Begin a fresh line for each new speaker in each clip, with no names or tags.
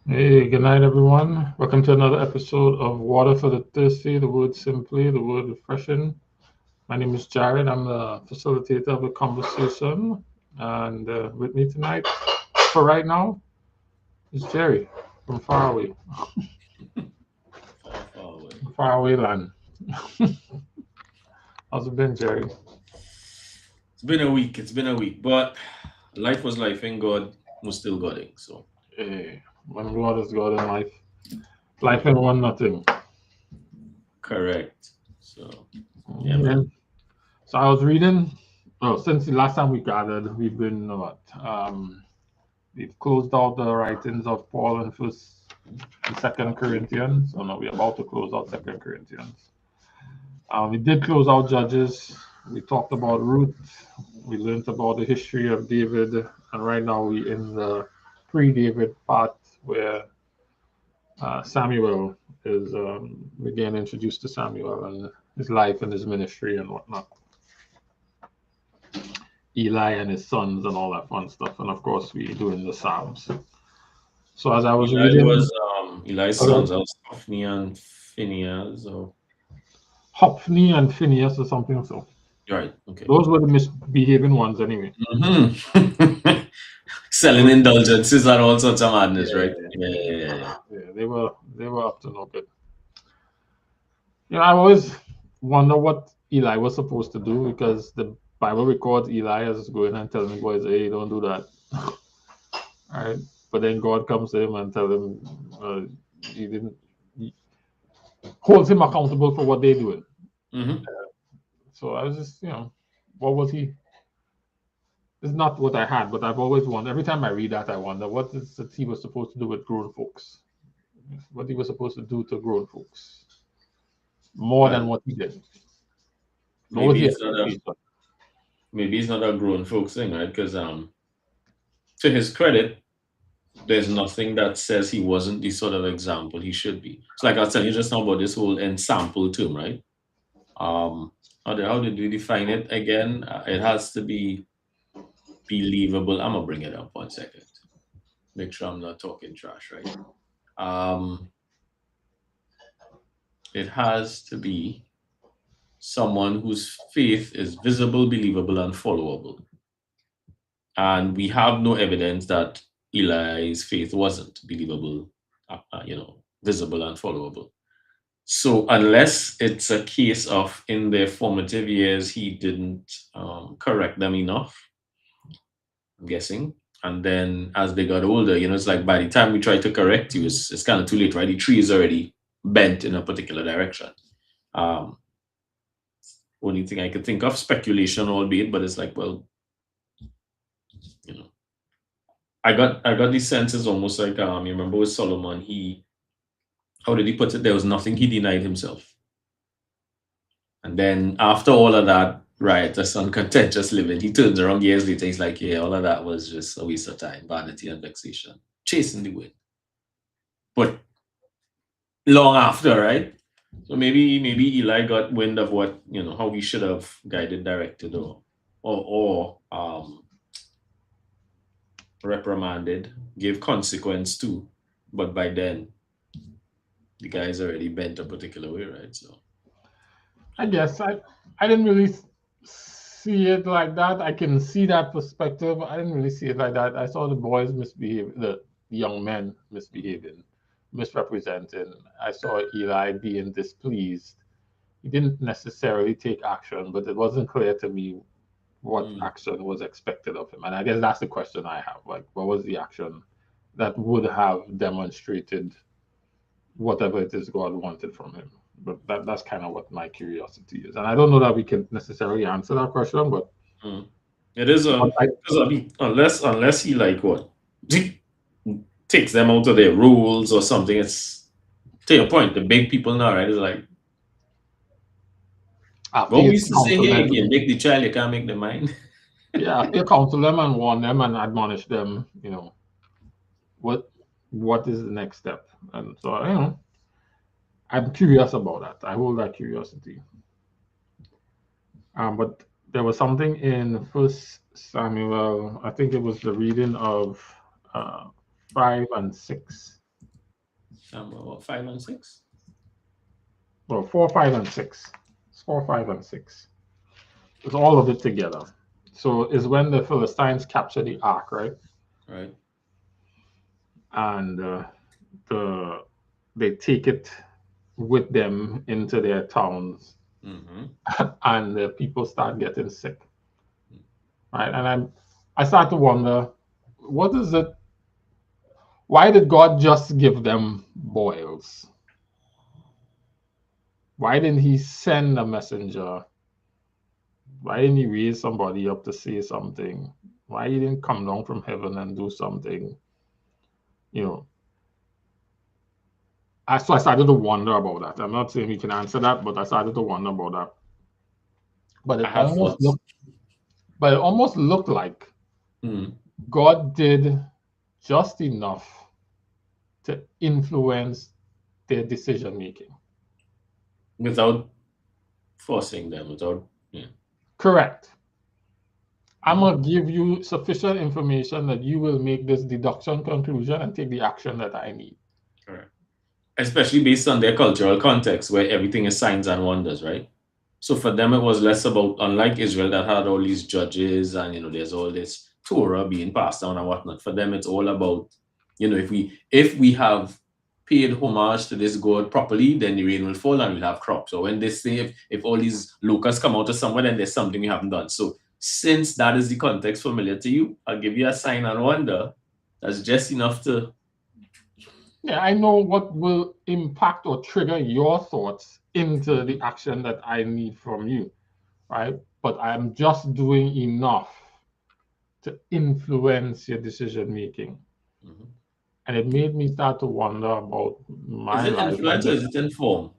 Hey, good night, everyone. Welcome to another episode of Water for the Thirsty, the word simply, the word refreshing. My name is Jared. I'm the facilitator of the conversation. And with me tonight, for right now, is Jerry from
Far, far away.
far away land. How's it been, Jerry?
It's been a week. It's been a week, but life was life, and God was still Godding. So
Hey, when God is God in life, life ain't one nothing.
correct. So yeah,
Yeah.
man.
So I was reading. Oh, since the last time we gathered, we've been what? We've closed out the writings of Paul and First and Second Corinthians. So now we're about to close out Second Corinthians. We did close out Judges. We talked about Ruth. We learned about the history of David, and right now we in the pre-David part where Samuel is we're getting introduced to Samuel and his life and his ministry and whatnot. Eli and his sons and all that fun stuff, and of course we doing the Psalms. So as I was
Eli
reading,
was Eli's sons. That was Hophni and Phineas. So
Hophni and Phineas or something. So
right, okay.
those were the misbehaving ones anyway.
hmm Selling
Those,
indulgences and all sorts of madness, right?
yeah,
Yeah, yeah, yeah, yeah.
yeah, they were up to no good. I always wonder what Eli was supposed to do because the Bible records Eli as going and telling the boys, "Hey, don't do that." Right? But then God comes to him and tell him he didn't he holds him accountable for what they're doing.
Mm-hmm.
So I was just, what was he? It's not what I had, but I've always wondered. Every time I read that, I wonder what is that he was supposed to do with grown folks. What he was supposed to do to grown folks more than
Well,
what he did. What was
maybe
the
it's not a
expectation?
maybe it's not a grown folks thing, right? Because to his credit, there's nothing that says he wasn't the sort of example he should be. It's like I was telling you just now about this whole ensample term, right? Um, how did we define it again? It has to be believable. I'm gonna bring it up 1 second. Make sure I'm not talking trash, right? Um, it has to be someone whose faith is visible, believable, and followable. And we have no evidence that Eli's faith wasn't believable, visible and followable. So unless it's a case of in their formative years he didn't correct them enough, I'm guessing, and then as they got older, it's like by the time we try to correct you, it's kind of too late, right? The tree is already bent in a particular direction. Um, Only thing I could think of, speculation, albeit, but it's like, well, you know, I got these senses almost like you remember with Solomon, he how did he put it? There was nothing he denied himself. And then after all of that riotous and contentious living, he turns around years later. He's like, yeah, all of that was just a waste of time, vanity and vexation, chasing the wind. But long after, right? So maybe Eli got wind of what how he should have guided, directed, or reprimanded, gave consequence to. But by then, the guy's already bent a particular way, right? So
I guess I didn't really see it like that. I can see that perspective. I didn't really see it like that. I saw the boys misbehave, the young men misbehaving, misrepresenting. I saw Eli being displeased. He didn't necessarily take action, but it wasn't clear to me what
mm,
action was expected of him. And I guess that's the question I have. Like, what was the action that would have demonstrated whatever it is God wanted from him? But that's kind of what my curiosity is. And I don't know that we can necessarily answer that question, but
mm. It is a
what I,
because I mean, unless he like what takes them out of their rules or something. It's to your point. The big people now, right? Is like
after
what we
you
used to say
counsel
here
them,
again: make the child, you can't make the mind.
yeah, after you counsel them and warn them and admonish them, what what is the next step? And so, I'm curious about that. I hold that curiosity. But there was something in First Samuel. I think it was the reading of uh, 5 and 6.
What, 5 and 6?
Well, 4, 5, and 6. It's 4, 5, and 6. It's all of it together. So it's when the Philistines capture the ark, right?
Right.
And they take it with them into their towns, and the people start getting sick, right? And I start to wonder, what is it? Why did God just give them boils? Why didn't He send a messenger? Why didn't He raise somebody up to say something? Why He didn't come down from heaven and do something? You know, so I started to wonder about that. I'm not saying we can answer that, but I started to wonder about that. But
I have thoughts.
But it almost looked like God did just enough to influence their decision making.
Without forcing them,
Correct. I'm going to give you sufficient information that you will make this deduction conclusion and take the action that I need.
Correct. Especially based on their cultural context where everything is signs and wonders, right? So for them, it was less about, unlike Israel that had all these judges and, there's all this Torah being passed down and whatnot. For them, it's all about, if we have paid homage to this God properly, then the rain will fall and we'll have crops. So when they say if all these locusts come out of somewhere, then there's something we haven't done. So since that is the context familiar to you, I'll give you a sign and wonder. That's just enough to...
Yeah, I know what will impact or trigger your thoughts into the action that I need from you, right? But I'm just doing enough to influence your decision making. And it made me start to wonder about my life.
Is it influence or is it inform?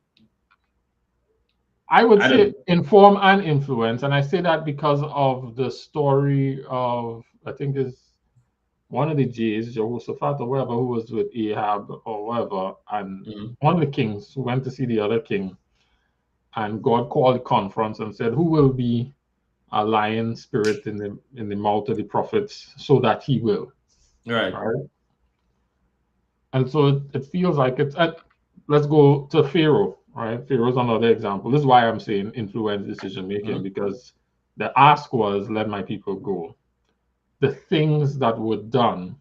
I would say inform and influence. And I say that because of the story of, I think it's one of the J's, Jehoshaphat or whatever, who was with Ahab or whatever. And one of the kings went to see the other king. And God called a conference and said, who will be a lion spirit in the mouth of the prophets so that he will.
Right.
And so it feels like it's, let's go to Pharaoh, right? Pharaoh's another example. This is why I'm saying influence decision making, because the ask was, let my people go. The things that were done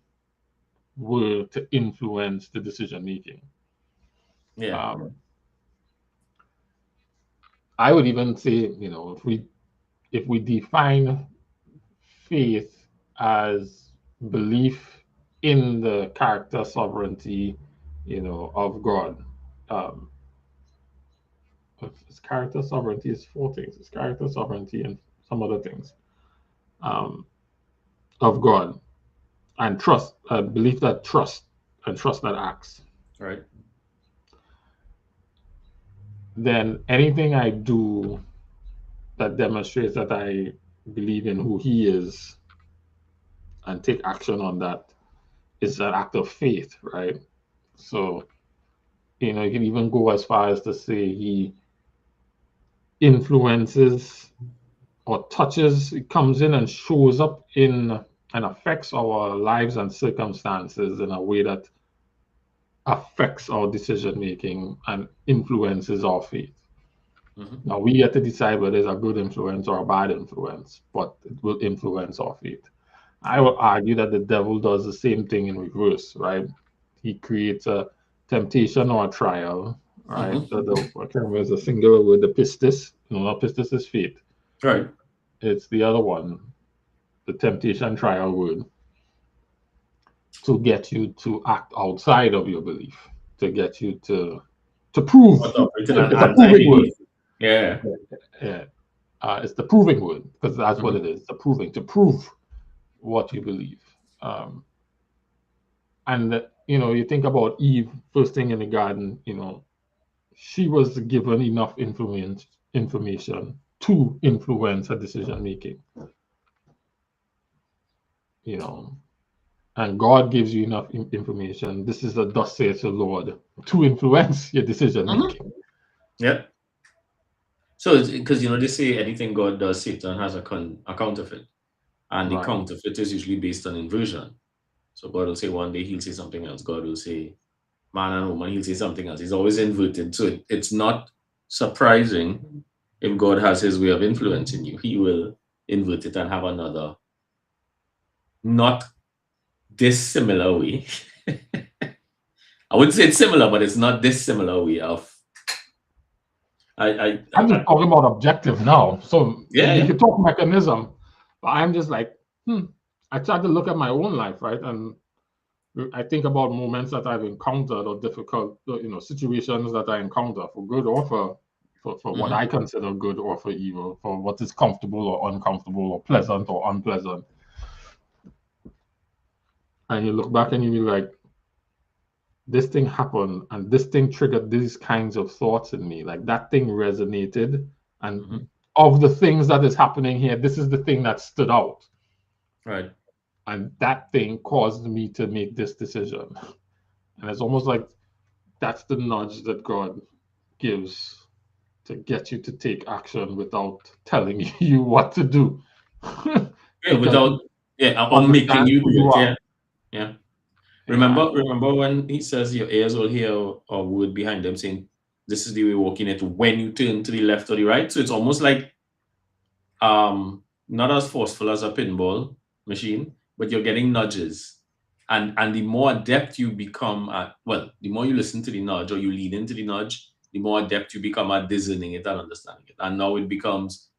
were to influence the decision making.
Yeah.
I would even say, if we define faith as belief in the character sovereignty, of God. Its character sovereignty is 4 things. It's character sovereignty and some other things of God, and trust, belief that trust, and trust that acts.
Right.
Then anything I do that demonstrates that I believe in who He is and take action on that is an act of faith, right? So, you can even go as far as to say He influences or touches, it comes in and shows up in and affects our lives and circumstances in a way that affects our decision making and influences our faith. Now we get to decide whether it's a good influence or a bad influence, but it will influence our faith. I will argue that the devil does the same thing in reverse, right? He creates a temptation or a trial, right? I can't remember the singular word, the pistis. No, pistis is faith.
Right.
It's the other one, the temptation trial word, to get you to act outside of your belief, to get you to prove. It's a proving word.
Yeah.
It's the proving word, because that's what it is, the proving, to prove what you believe. And you think about Eve, first thing in the garden, she was given enough information to influence her decision making. And God gives you enough information. This is the thus saith the Lord, to influence your decision making.
Yeah. So because they say anything God does, Satan has a counterfeit, and the counterfeit is usually based on inversion. So God will say one day, He'll say something else. God will say man and woman, he'll say something else. He's always inverted. So it's not surprising if God has his way of influencing you. He will invert it and have another, not dissimilar way. I wouldn't say it's similar, but it's not dissimilar way of.
I'm just talking about objective now. So
Yeah,
we
yeah.
can talk mechanism, but I'm just like, I try to look at my own life, right? And I think about moments that I've encountered or difficult, situations that I encounter for good or for what I consider good or for evil, for what is comfortable or uncomfortable or pleasant or unpleasant. And you look back and you be like, this thing happened and this thing triggered these kinds of thoughts in me. Like that thing resonated. And of the things that is happening here, this is the thing that stood out.
Right.
And that thing caused me to make this decision. And it's almost like that's the nudge that God gives to get you to take action without telling you what to do.
Yeah, without or making you do it. Yeah. Yeah. Remember when he says your ears will hear a word behind them saying, this is the way walking it when you turn to the left or the right. So it's almost like not as forceful as a pinball machine, but you're getting nudges. And the more adept you become at, well, the more you listen to the nudge or you lead into the nudge, the more adept you become at discerning it and understanding it. And now it becomes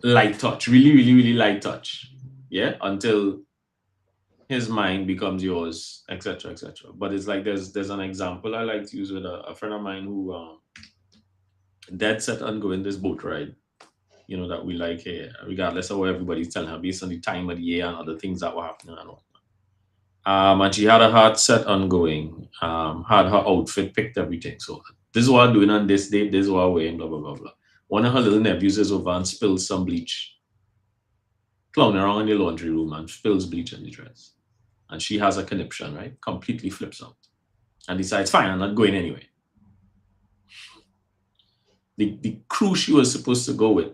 light touch, really, really, really light touch. Yeah, until his mind becomes yours, etc., etc. But it's like there's an example I like to use with a friend of mine who dead set on going this boat ride, that we like here, regardless of what everybody's telling her, based on the time of the year and other things that were happening and all. And she had a heart set on going, had her outfit picked, everything. So this is what I'm doing on this date, this is what I'm wearing, blah, blah, blah, blah. One of her little nephews is over and spills some bleach, clowning around in the laundry room and spills bleach in the dress. And she has a conniption, right? Completely flips out and decides, fine, I'm not going anyway. The crew she was supposed to go with,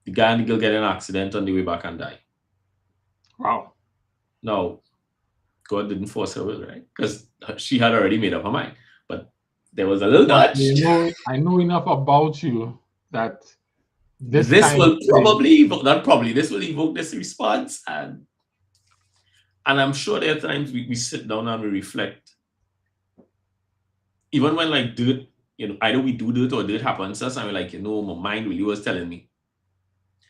the guy and the girl get in an accident on the way back and die.
Wow.
Now, God didn't force her will, right? Because she had already made up her mind. But there was a little nudge.
I know enough about you that this
will probably this will evoke this response. And I'm sure there are times we sit down and we reflect. Even when like dirt, either we do dirt or dirt happens to us and we're like, my mind really was telling me.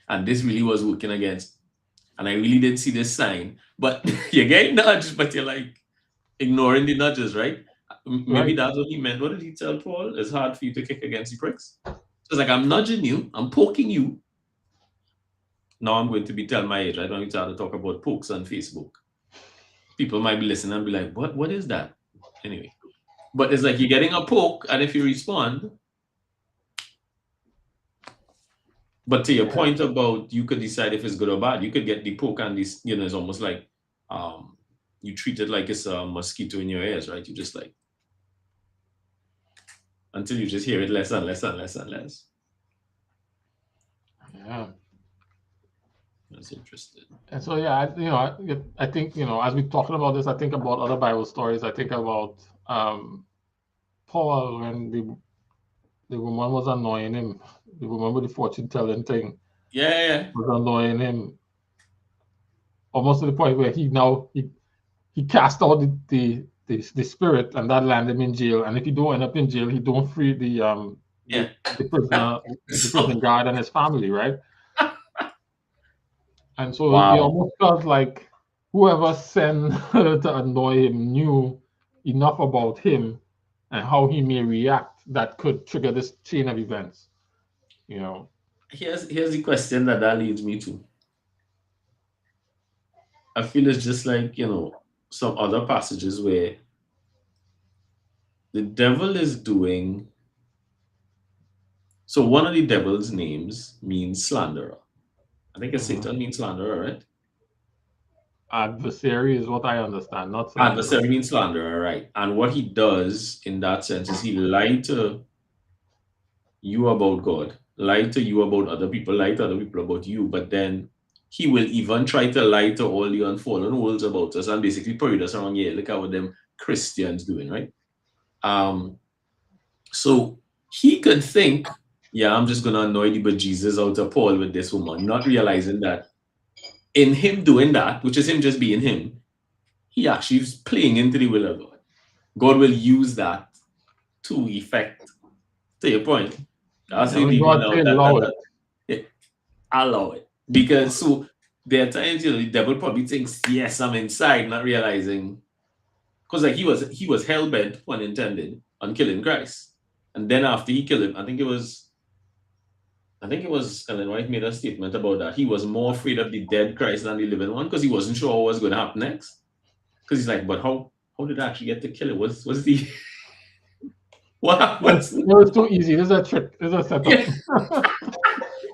And this really was working against. And I really didn't see this sign. But you're getting nudged, but you're like ignoring the nudges, right? Maybe that's what he meant. What did he tell Paul? It's hard for you to kick against the pricks. So it's like, I'm nudging you, I'm poking you. Now I'm going to be telling my age. I don't need to talk about pokes on Facebook. People might be listening and be like, what is that? Anyway. But it's like you're getting a poke, and if you respond. But to your point about you could decide if it's good or bad, you could get the poke and this, it's almost like you treat it like it's a mosquito in your ears, right? You just like until you just hear it less and less and less and less.
Yeah.
That's interesting.
And so, I think, as we're talking about this, I think about other Bible stories. I think about Paul when the woman was annoying him. You remember the fortune telling thing?
Yeah.
Was annoying him almost to the point where he cast out the spirit, and that landed him in jail. And if he don't end up in jail, he don't free the prisoner, the prison guard and his family, right? And so It almost felt like whoever sent her to annoy him knew enough about him and how he may react that could trigger this chain of events.
Here's the question that leads me to. I feel it's just like, some other passages where the devil is doing. So one of the devil's names means slanderer. I think Satan means slanderer, right?
Adversary is what I understand, not slanderer.
Adversary means slanderer, right? And what he does in that sense is he lied to you about God, lied to you about other people, lied to other people about you, but then he will even try to lie to all the unfallen worlds about us and basically parade us around here. Look at what them Christians doing, right? So he could think, yeah, I'm just gonna annoy the bejesus out of Paul with this woman, not realizing that in him doing that, which is him just being him, he actually is playing into the will of God. God will use that to effect, to your point. I'll
And
say
when
people
God
now
say allow it,
yeah, allow it. Because so there are times, the devil probably thinks, yes, I'm inside, not realizing, because like he was hell bent, pun intended, on killing Christ. And then after he killed him, I think it was Ellen White made a statement about that. He was more afraid of the dead Christ than the living one because he wasn't sure what was going to happen next. Because he's like, but how did I actually get to kill it? What's the what happens?
it was too easy. This is a trick. This is a setup.
Yeah.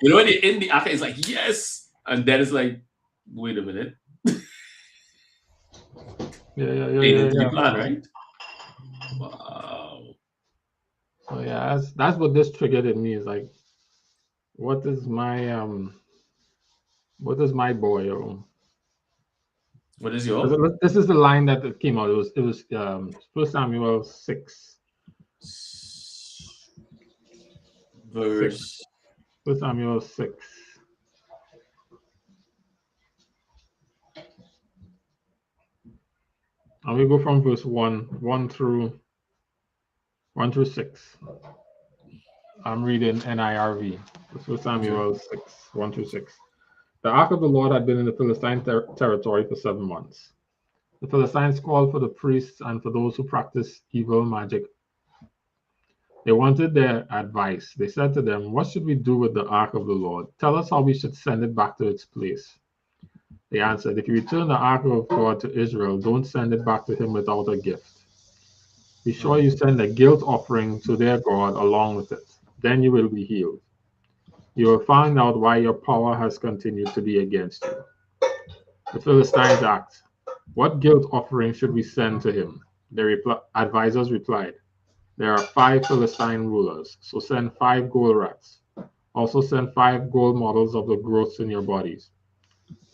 When you're in the act, it's like, yes. And then it's like, wait a minute. Ain't into the plan, right? Wow.
So yeah, that's what this triggered in me. Is like, what is my boy?
What is your
This is the line that it came out. It was 1 Samuel 6.
verse?
1 Samuel 6. And we go from verse 1 through 6. I'm reading NIRV. 1 Samuel 6, 1 through 6. The ark of the Lord had been in the Philistine territory for 7 months. The Philistines called for the priests and for those who practiced evil magic. They wanted their advice. They said to them, "What should we do with the ark of the Lord? Tell us how we should send it back to its place." They answered, "If you return the ark of God to Israel, don't send it back to him without a gift. Be sure you send a guilt offering to their God along with it. Then you will be healed. You will find out why your power has continued to be against you." The Philistines asked, "What guilt offering should we send to him?" Their advisors replied, "There are 5 Philistine rulers, so send 5 gold rats. Also send 5 gold models of the growths in your bodies.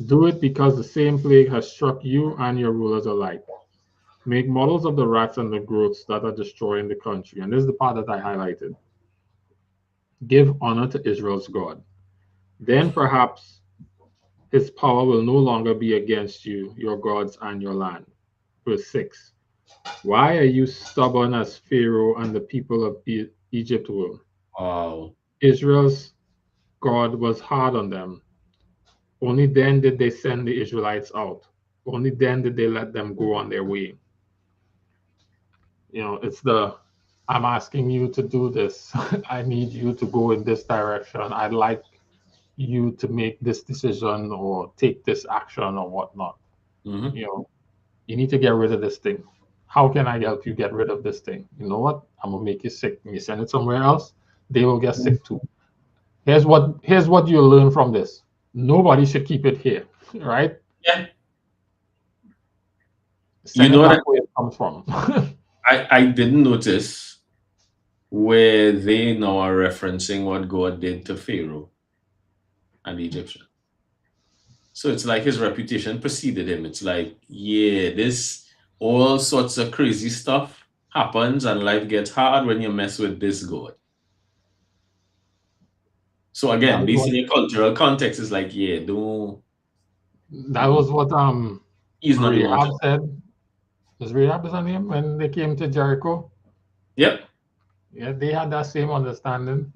Do it because the same plague has struck you and your rulers alike. Make models of the rats and the growths that are destroying the country." And this is the part that I highlighted. "Give honor to Israel's God. Then perhaps his power will no longer be against you, your gods, and your land." Verse 6. "Why are you stubborn as Pharaoh and the people of Egypt were?
Wow.
Israel's God was hard on them. Only then did they send the Israelites out. Only then did they let them go on their way." It's I'm asking you to do this. I need you to go in this direction. I'd like you to make this decision or take this action or whatnot.
Mm-hmm.
You need to get rid of this thing. How can I help you get rid of this thing? You know what? I'm gonna make you sick. When you send it somewhere else, they will get sick too. Here's what you learn from this. Nobody should keep it here, right?
Yeah.
Send it
What
back where it comes from.
I didn't notice where they now are referencing what God did to Pharaoh and the Egyptian. So it's like his reputation preceded him. It's like, yeah, this all sorts of crazy stuff happens and life gets hard when you mess with this God. So again, based on your cultural context, it's like, yeah, don't.
That was what
He's not the one.
Rahab said. Was Rahab his name when they came to Jericho?
Yep.
Yeah, they had that same understanding.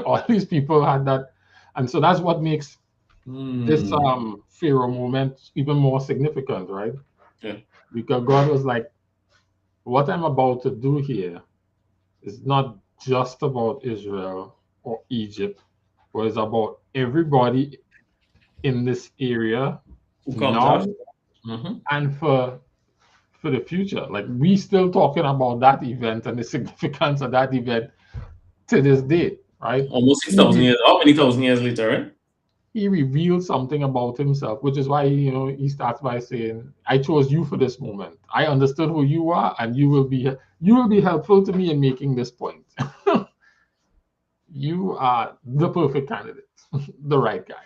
All these people had that, and so that's what makes this Pharaoh moment even more significant, right?
Yeah.
Because God was like, "What I'm about to do here is not just about Israel or Egypt, but it's about everybody in this area
Who comes
now
after? Mm-hmm.
and for the future." Like, we still talking about that event and the significance of that event to this date, right?
Almost 6,000 years. How many thousand years later, right?
He revealed something about himself, which is why he starts by saying, "I chose you for this moment. I understood who you are, and you will be helpful to me in making this point." You are the perfect candidate, the right guy.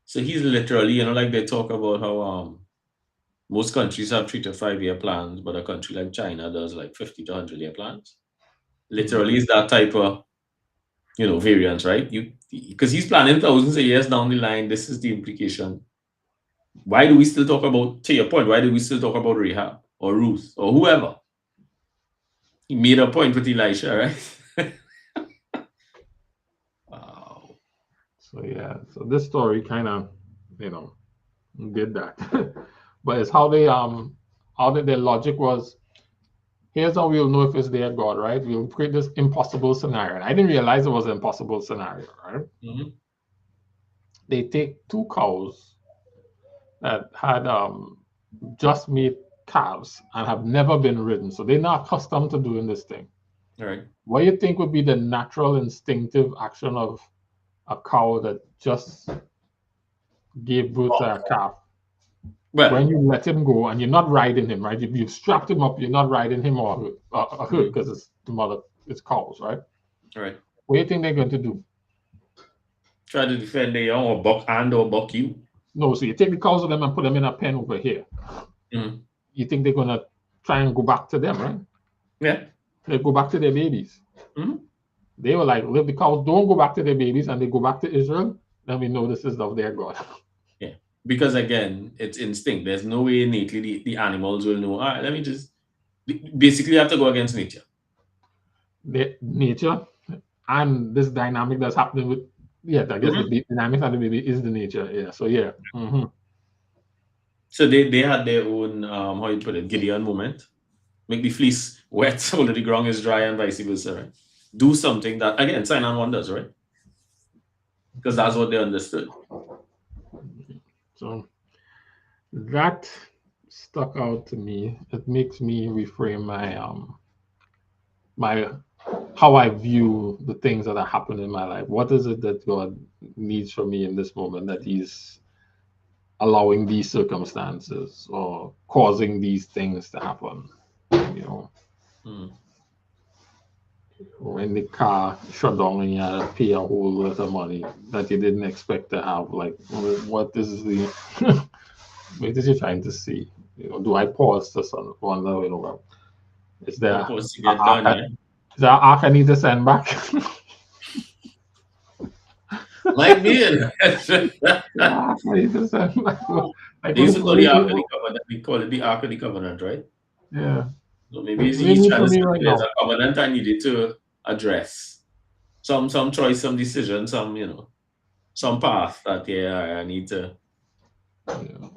So he's literally, like they talk about how Most countries have 3 to 5 year plans, but a country like China does like 50 to 100-year plans. Literally, is that type of variance, right? Because he's planning thousands of years down the line. This is the implication. Why do we still talk about, to your point, why do we still talk about Rahab or Ruth or whoever? He made a point with Elisha, right? Wow.
So yeah, so this story kind of, did that. But it's how their logic was, here's how we'll know if it's their God, right? We'll create this impossible scenario. And I didn't realize it was an impossible scenario, right?
Mm-hmm.
They take 2 cows that had just made calves and have never been ridden. So they're not accustomed to doing this thing.
All right.
What do you think would be the natural instinctive action of a cow that just gave birth to a calf?
Well,
When you let him go and you're not riding him, right? You've strapped him up, you're not riding him or her because it's the mother, it's cows, right?
all right.
What do you think they're going to do?
Try to defend their own or buck you.
No, so you take the cows of them and put them in a pen over here.
Mm-hmm.
You think they're going to try and go back to them, right?
Yeah.
They go back to their babies.
Mm-hmm.
They were like, if the cows don't go back to their babies and they go back to Israel, then we know this is of their God.
Yeah. Because again, it's instinct. There's no way innately the animals will know, all right, let me just basically have to go against nature.
Nature and this dynamic that's happening with, I guess the dynamic of the baby is the nature. Yeah. So yeah. Mm-hmm.
So they had their own, how you put it, Gideon moment. Make the fleece wet so that the ground is dry and vice versa, right? Do something that, again, sign and wonders, right? Because that's what they understood.
So that stuck out to me. It makes me reframe my how I view the things that are happening in my life. What is it that God needs from me in this moment, that He's allowing these circumstances or causing these things to happen? When the car shut down and you had to pay a whole lot of money that you didn't expect to have, like, what is the what is he trying to see? Do I pause to wonder, is there
Supposed to get done, yeah?
is there an arc I need to send back?
Might be it.
I need to send back. Like,
They used to call the Ark of the Covenant. We call it the Ark of the Covenant, right?
yeah.
So maybe
What do you
he's
need
trying
from
to
me
say
right
there's
now?
a covenant I needed to address. Some choice, some decision, some path that I need to.
Yeah.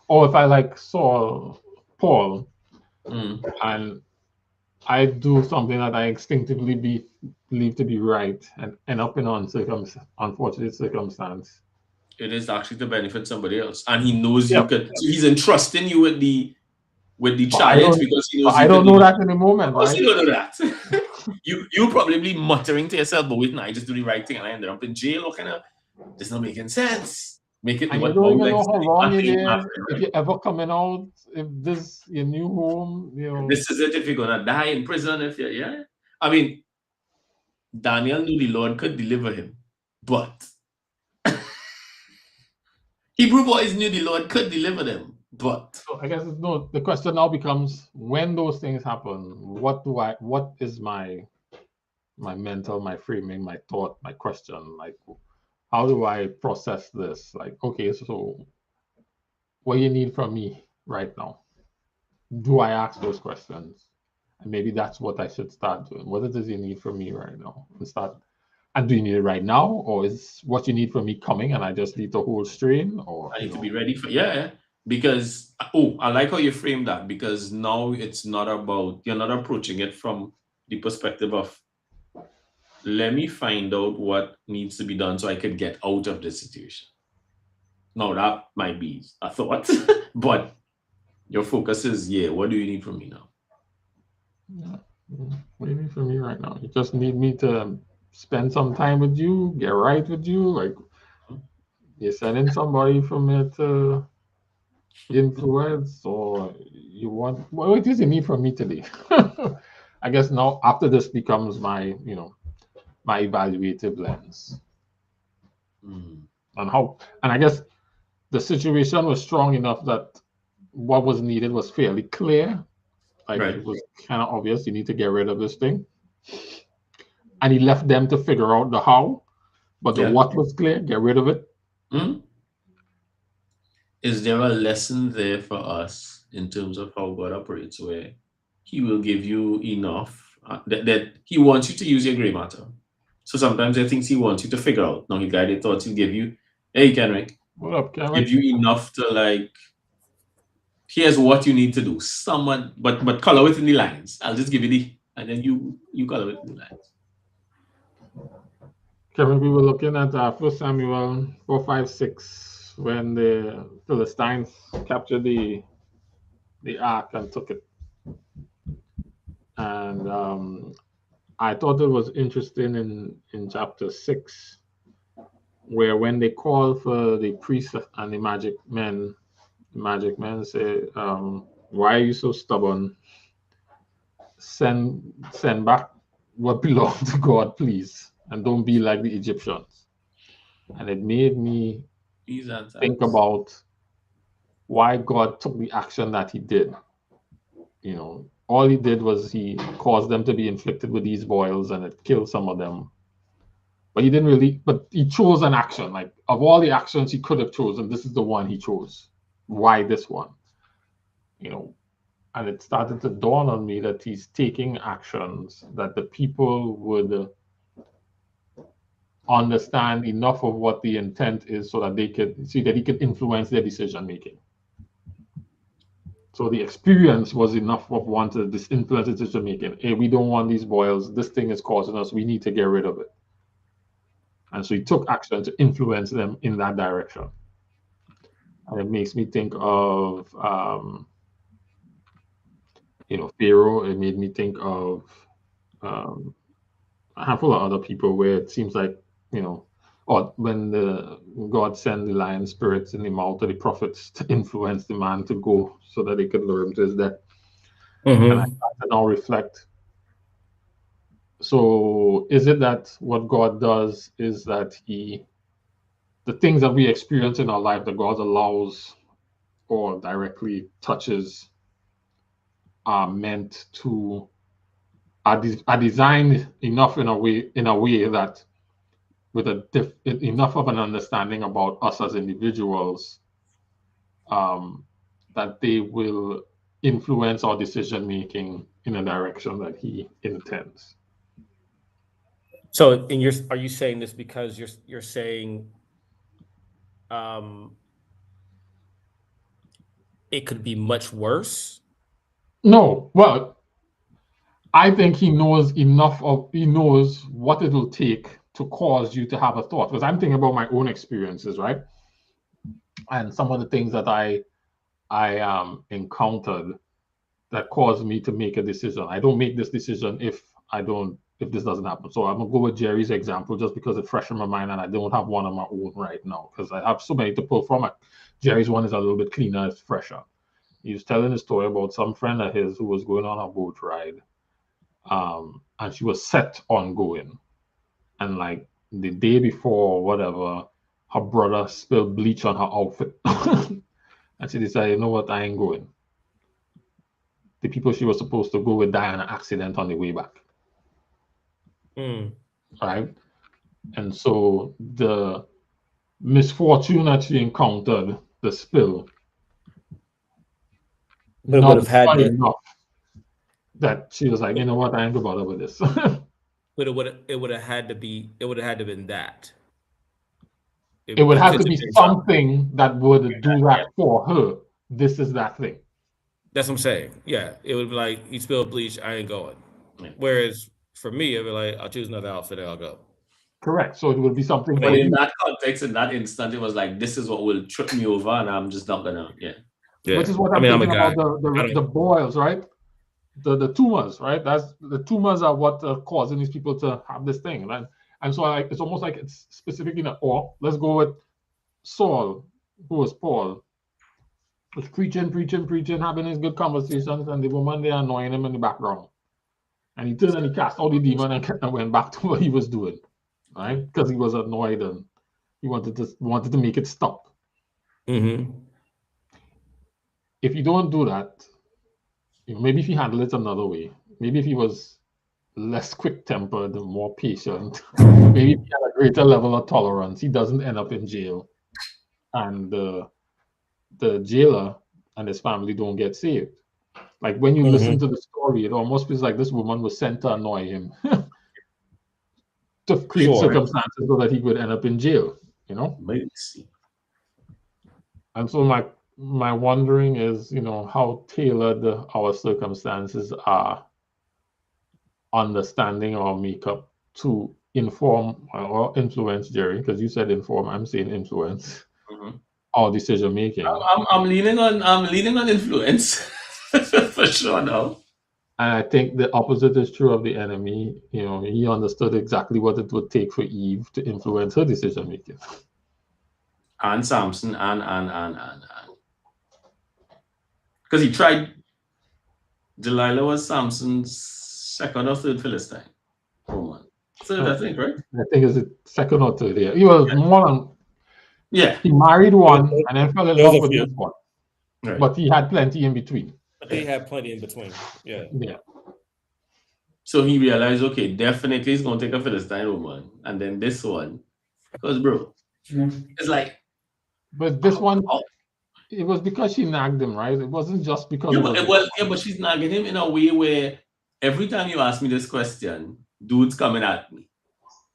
Or if I like saw Paul and I do something that I instinctively believe to be right and end up in an unfortunate circumstance.
It is actually to benefit somebody else, and he knows
Yeah.
you could. So he's entrusting you with the
But
challenge because he knows
I
you
don't
could.
know that in the moment,
Of course,
right?
you don't know that. you probably muttering to yourself, but wait, no, I just do the right thing and I ended up in jail. Or kind of, it's not making sense. Make it
And you
what
don't even
like
know how long it is.
right?
If you're ever coming out, if this your new home,
This is it. If you're gonna die in prison, I mean, Daniel knew the Lord could deliver him, but Hebrew boys knew the Lord could deliver them, but
So I guess the question now becomes, when those things happen, what is my mental, my framing, my thought, my question, like, how do I process this? Like, okay, so what do you need from me right now? Do I ask those questions? And maybe that's what I should start doing. What does you need from me right now? And do you need it right now? Or is what you need from me coming and I just need to hold strain? Or
I need to be ready for because I like how you frame that, because now it's not about, you're not approaching it from the perspective of, let me find out what needs to be done so I could get out of this situation. Now that might be a thought, but your focus is, what do you need from me now?
Yeah. What do you need from me right now? You just need me to spend some time with you, get right with you. Like, you're sending somebody from me to influence, or you want, what does you need from me today? I guess now after this becomes my evaluative lens. And I guess the situation was strong enough that what was needed was fairly clear. Like
Right.
it was kind of obvious you need to get rid of this thing. And he left them to figure out the how, but the
Yeah.
what was clear, get rid of it.
Hmm? Is there a lesson there for us in terms of how God operates where he will give you enough that he wants you to use your gray matter? So sometimes there are things he wants you to figure out. Now he guided thoughts he'll give you, hey Kenrick,
What up,
give
Cameron?
you enough to like here's what you need to do. Someone but color within the lines. I'll just give you the and then you color within the lines.
Cameron, we were looking at 1 Samuel 4:5-6 when the Philistines captured the ark and took it. And I thought it was interesting in chapter 6, where when they call for the priest and the magic men say, why are you so stubborn? Send back what belongs to God, please, and don't be like the Egyptians. And it made me
These answers.
think about why God took the action that he did. You know, all he did was he caused them to be inflicted with these boils and it killed some of them. But he didn't really, but he chose an action. Like of all the actions he could have chosen, this is the one he chose. Why this one? You know, and it started to dawn on me that he's taking actions that the people would understand enough of what the intent is so that they could see that he could influence their decision making. So the experience was enough of wanting this influence decision making. Hey, we don't want these boils. This thing is causing us. We need to get rid of it. And so he took action to influence them in that direction. And it makes me think of, Pharaoh. It made me think of um, a handful of other people where it seems like, or when God sent the lion spirits in the mouth of the prophets to influence the man to go so that they could lure him to his death.
Mm-hmm.
And I start to now reflect. So is it that what God does is that the things that we experience in our life that God allows or directly touches are meant to are designed enough in a way that with enough of an understanding about us as individuals, that they will influence our decision making in a direction that he intends.
So, are you saying this because you're saying, it could be much worse?
No, well, I think he knows what it'll take to cause you to have a thought. Because I'm thinking about my own experiences, right? And some of the things that I encountered that caused me to make a decision. I don't make this decision if this doesn't happen. So I'm gonna go with Jerry's example just because it's fresh in my mind and I don't have one of my own right now because I have so many to pull from. Jerry's one is a little bit cleaner, it's fresher. He was telling a story about some friend of his who was going on a boat ride, and she was set on going, and like the day before or whatever, her brother spilled bleach on her outfit, and she decided, you know what, I ain't going. The people she was supposed to go with died in an accident on the way back. Right? And so the misfortune that she encountered, the spill,
But it would have had to,
enough that she was like, you know what, I ain't gonna bother with this.
but it would have had to been that.
It would have to be something that would do that for her. This is that thing.
That's what I'm saying. Yeah, it would be like, you spilled bleach, I ain't going. Whereas for me, it'd be like, I'll choose another outfit and I'll go.
Correct. So it would be something.
But in that context, in that instant, it was like, this is what will trip me over, and I'm just not gonna. Yeah.
Which is what I'm thinking about the boils, right? The tumors, right? That's the tumors are what are causing these people to have this thing, right? And so it's almost like it's specific in or let's go with Saul, who was Paul. Was preaching, having his good conversations, and the woman there annoying him in the background. And he turned and he cast out the demon and went back to what he was doing, right? Because he was annoyed and he wanted to make it stop.
Mm-hmm.
if you don't do that, maybe if you handle it another way, maybe if he was less quick-tempered, more patient, maybe if he had a greater level of tolerance, he doesn't end up in jail, and the jailer and his family don't get saved. Like when you listen to the story, it almost feels like this woman was sent to annoy him, to create circumstances so that he would end up in jail. And so my wondering is, how tailored our circumstances are, understanding our makeup to inform or influence, Jerry, because you said inform, I'm saying influence our decision making.
I'm leaning on influence for sure now.
And I think the opposite is true of the enemy. He understood exactly what it would take for Eve to influence her decision making.
And Samson and. Because he tried. Delilah was Samson's second or third Philistine woman. Third, I think, right?
I think it's the second or third. Yeah, he was more than.
Yeah.
He married one and then fell in love with this one.
Right.
But he had plenty in between.
But he had plenty in between. Yeah.
Yeah.
So he realized, okay, definitely he's going to take a Philistine woman. And then this one. Because, bro, it's like.
But this one, it was because she nagged him, right? It wasn't just because.
But she's nagging him in a way where every time you ask me this question, dude's coming at me.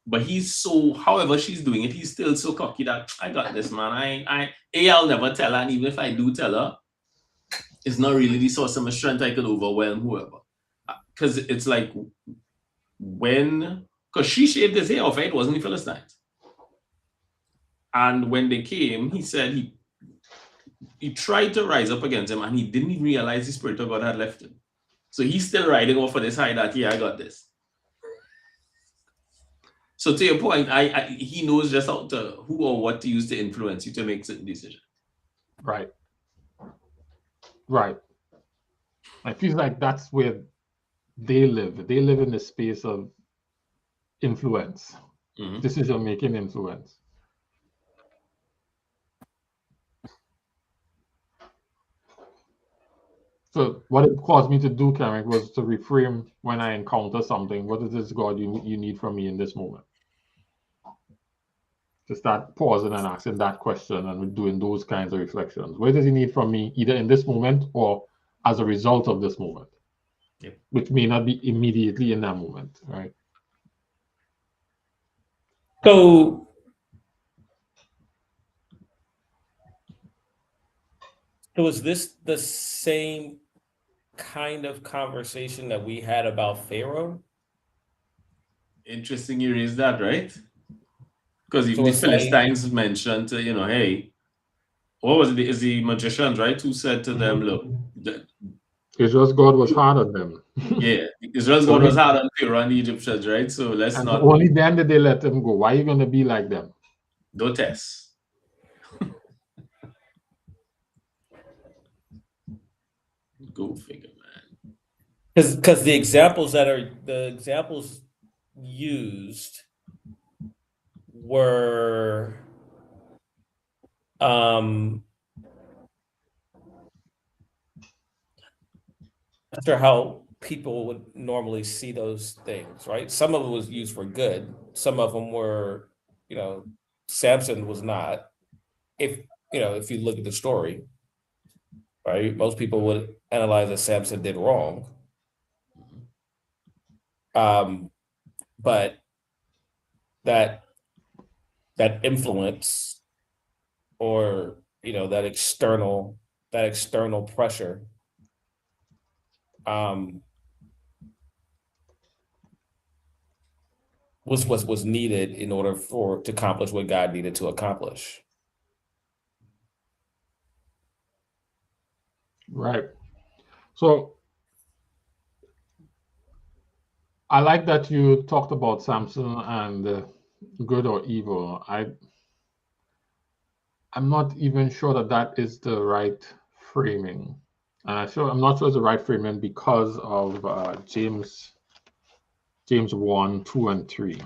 But he's so, however she's doing it, he's still so cocky that I got this, man. I'll never tell her. And even if I do tell her, it's not really the source of my strength. I could overwhelm whoever. Because it's like because she shaved his hair off, right? It wasn't the Philistines. And when they came, he said he tried to rise up against him and he didn't even realize the Spirit of God had left him. So he's still riding off for this high that, I got this. So to your point, he knows just how to, who or what to use to influence you to make certain decisions.
Right. I feel like that's where they live. They live in the space of influence, decision-making influence. So what it caused me to do, Carrick, was to reframe when I encounter something. What is this, God, you need from me in this moment? To start pausing and asking that question and doing those kinds of reflections. What does he need from me, either in this moment or as a result of this moment?
Yep.
Which may not be immediately in that moment, right?
So is this the same kind of conversation that we had about Pharaoh?
Interesting you raised that, right? Because even the Philistines mentioned, hey, what was it? Is the magicians, right? Who said to them, look,
Israel's God was hard on them.
Yeah, Israel's God was hard on Pharaoh and the Egyptians, right? So let's not.
Only then did they let them go. Why are you going to be like them?
Don't test. Go figure, man.
Because the examples used were not sure how people would normally see those things, right? Some of it was used for good. Some of them were, Samson was not. If you look at the story, right? Most people would analyze that Samson did wrong. But that influence or that external pressure was needed in order to accomplish what God needed to accomplish.
Right. So I like that you talked about Samson and good or evil. I'm not even sure that is the right framing. I'm not sure it's the right framing because of James 1, 2, and 3.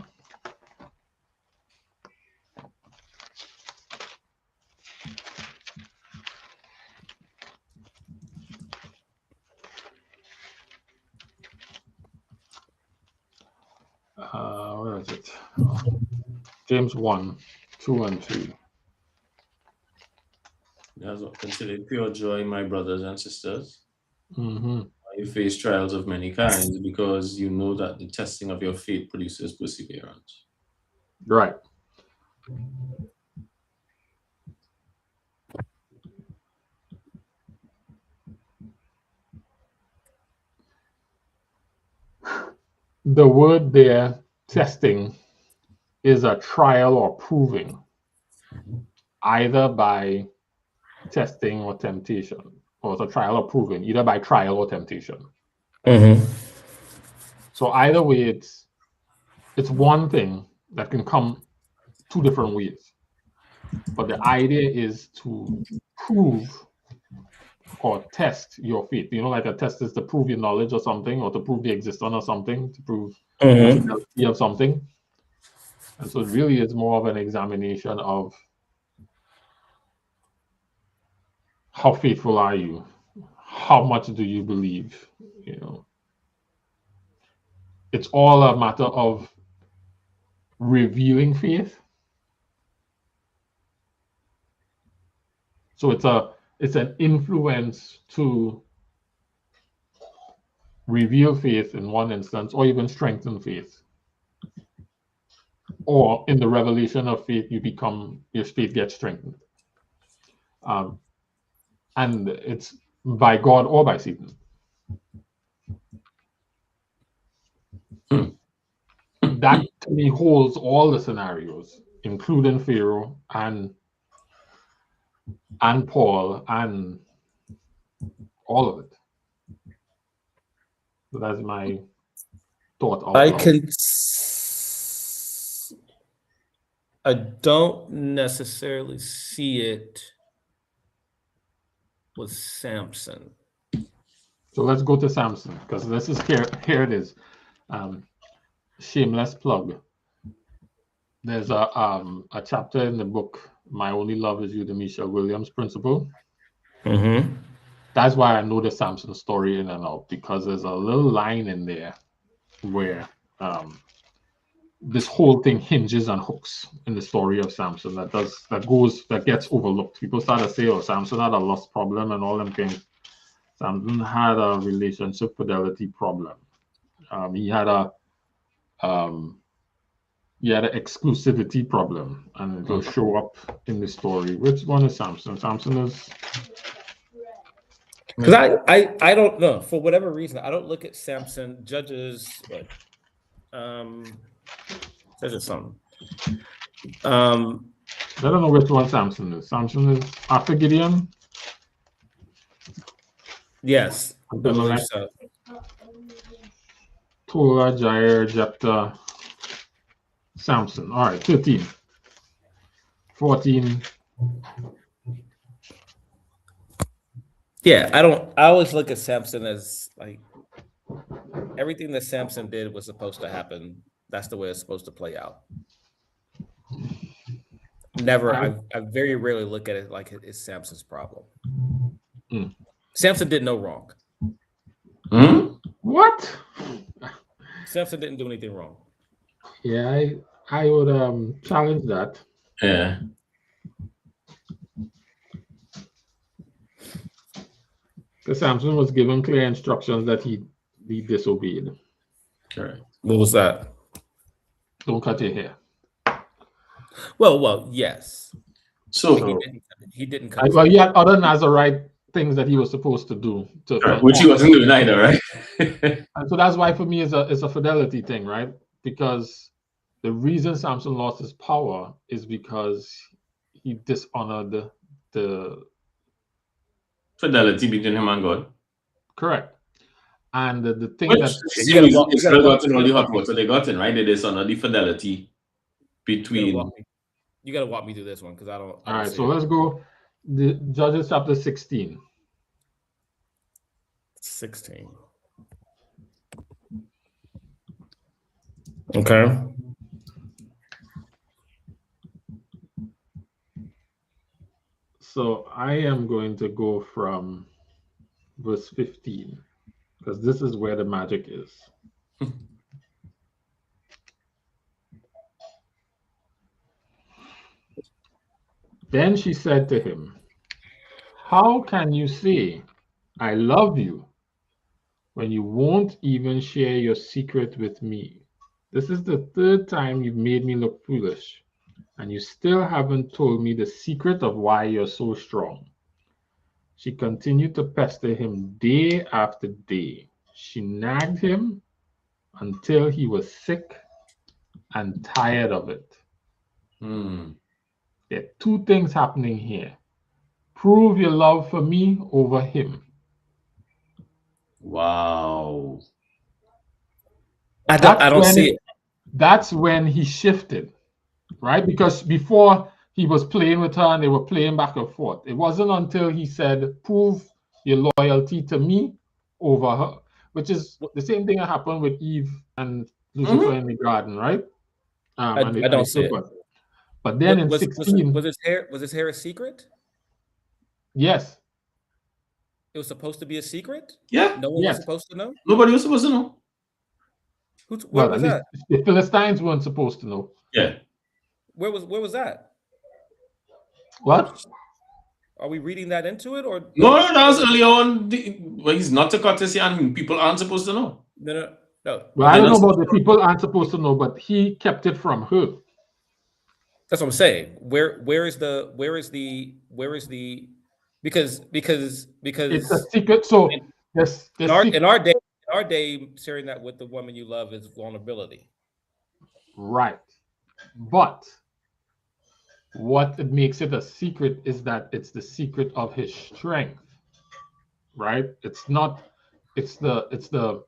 right. James 1, 2, and 3.
That's what considered pure joy, my brothers and sisters.
Mm-hmm.
You face trials of many kinds because you know that the testing of your faith produces perseverance.
Right. The word there, testing, is a trial or proving, either by testing or temptation, or it's a trial or proving, either by trial or temptation.
Mm-hmm.
So either way, it's one thing that can come two different ways. But the idea is to prove or test your faith. You know, like a test is to prove your knowledge or something, or to prove the existence of something, to prove the fidelity of something. And so it really is more of an examination of how faithful are you? How much do you believe? You know, it's all a matter of revealing faith. So it's an influence to reveal faith in one instance, or even strengthen faith. Or in the revelation of faith, your faith gets strengthened. And it's by God or by Satan. That to me holds all the scenarios, including Pharaoh and Paul and all of it. So that's my thought out loud.
I don't necessarily see it with Samson.
So let's go to Samson, because this is here it is. Shameless plug. There's a chapter in the book, My Only Love Is You, the Michelle Williams Principle.
Mm-hmm.
That's why I know the Samson story in and out, because there's a little line in there where this whole thing hinges on hooks in the story of Samson that gets overlooked. People start to say, "Oh, Samson had a lust problem and all them things." Samson had a relationship fidelity problem. He had an exclusivity problem, and it will show up in the story. Which one is Samson? Samson is.
Because I don't know, for whatever reason, I don't look at Samson. Judges something.
I don't know which one Samson is. Samson is after Gideon?
Yes, I believe so.
Torah, Jair, Jephthah, Samson. All right, 13. 14.
Yeah, I always look at Samson as like everything that Samson did was supposed to happen. That's the way it's supposed to play out. Never, I very rarely look at it like it's Samson's problem. Samson did no wrong.
What?
Samson didn't do anything wrong.
Yeah, I would challenge that.
Yeah.
Because Samson was given clear instructions that he disobeyed.
Correct.
What was that?
Don't cut your hair.
Well, yes.
So
he didn't cut.
Well, he had other Nazarite things that he was supposed to do,
which he wasn't doing either, right?
And so that's why for me it's a fidelity thing, right? Because the reason Samson lost his power is because he dishonored the
fidelity between him and God.
Correct. And the thing
which
that
Israel got in all the hot water they got in, right? They dishonor the fidelity between.
You got to walk me through this one because I don't.
All right, so let's go. The Judges chapter 16.
16. Okay.
So I am going to go from verse 15 because this is where the magic is. Then she said to him, "How can you say, 'I love you,' when you won't even share your secret with me? This is the third time you've made me look foolish, and you still haven't told me the secret of why you're so strong." She continued to pester him day after day. She nagged him until he was sick and tired of it.
Hmm.
There are two things happening here. Prove your love for me over him.
Wow.
I
That's
don't
when
see it.
that's when he shifted, right? Because before he was playing with her and they were playing back and forth. It wasn't until he said, "Prove your loyalty to me over her," which is the same thing that happened with Eve and Lucifer
Mhm.
in the garden, right? And
I
the
don't see it.
serpent. But then in 16,
Was his hair a secret?
yes,
It was supposed to be a secret?
Yeah.
No one was
yes.
supposed to know?
Nobody was supposed to know.
Where
Well, at
was
least
that?
the Philistines weren't supposed to know.
Yeah.
Where was that?
What?
Are we reading that into it or
No, that was early on. Well, he's not a courtesy, and people aren't supposed to know.
no.
Well, I
They're
don't
not
know about
supposed
the
to know.
people aren't supposed to know, but he kept it from her.
That's what I'm saying. Where is the because
It's a secret. So
in,
the secret,
in our day sharing that with the woman you love is vulnerability.
right? But what makes it a secret is that it's the secret of his strength, right? It's not. It's the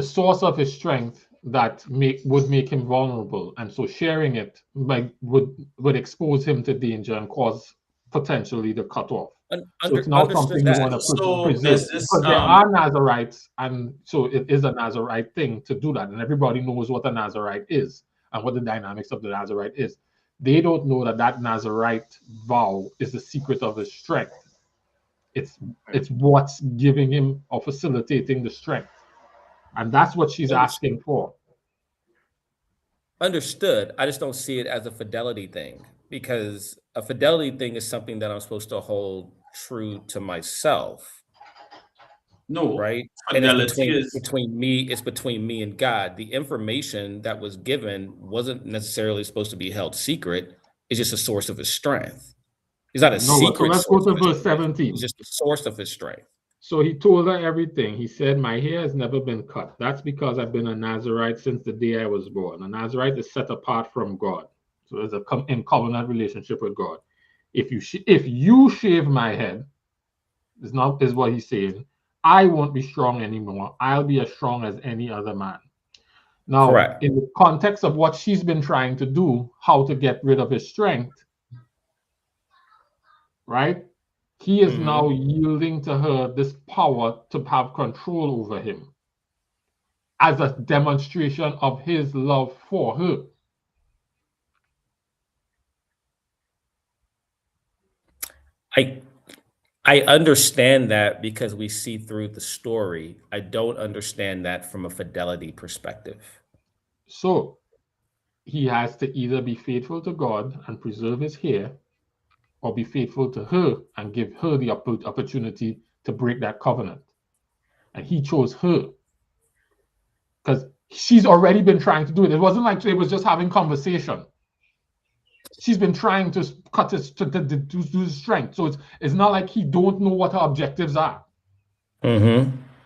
source of his strength that would make him vulnerable, and so sharing it would expose him to danger and cause potentially the cut off. So it's not
Understood
something you
that.
want to
So
preserve,
there's this.
because there are Nazarites, and so it is a Nazarite thing to do that, and everybody knows what a Nazarite is and what the dynamics of the Nazarite is. They don't know that that Nazarite vow is the secret of his strength. It's what's giving him or facilitating the strength. And that's what she's
Understood.
asking for.
Understood. I just don't see it as a fidelity thing because a fidelity thing is something that I'm supposed to hold true to myself,
No,
right? And
fidelity is
it's between me and God. The information that was given wasn't necessarily supposed to be held secret. It's just a source of his strength. It's not a
No, so
secret
let's go
source
to
of his
verse
strength. It's
17.
just the source of his strength.
So he told her everything. He said, "My hair has never been cut. That's because I've been a Nazarite since the day I was born." A Nazarite is set apart from God. So there's in covenant relationship with God. If you shave my head, is what he's saying, I won't be strong anymore. I'll be as strong as any other man. Now,
Correct.
in the context of what she's been trying to do, how to get rid of his strength, right? He is now yielding to her this power to have control over him as a demonstration of his love for her.
I I understand that because we see through the story. I don't understand that from a fidelity perspective.
So he has to either be faithful to God and preserve his hair, or be faithful to her and give her the opportunity to break that covenant. And he chose her because she's already been trying to do it. It wasn't like they was just having conversation. She's been trying to cut his to do his strength. So it's not like he don't know what her objectives are.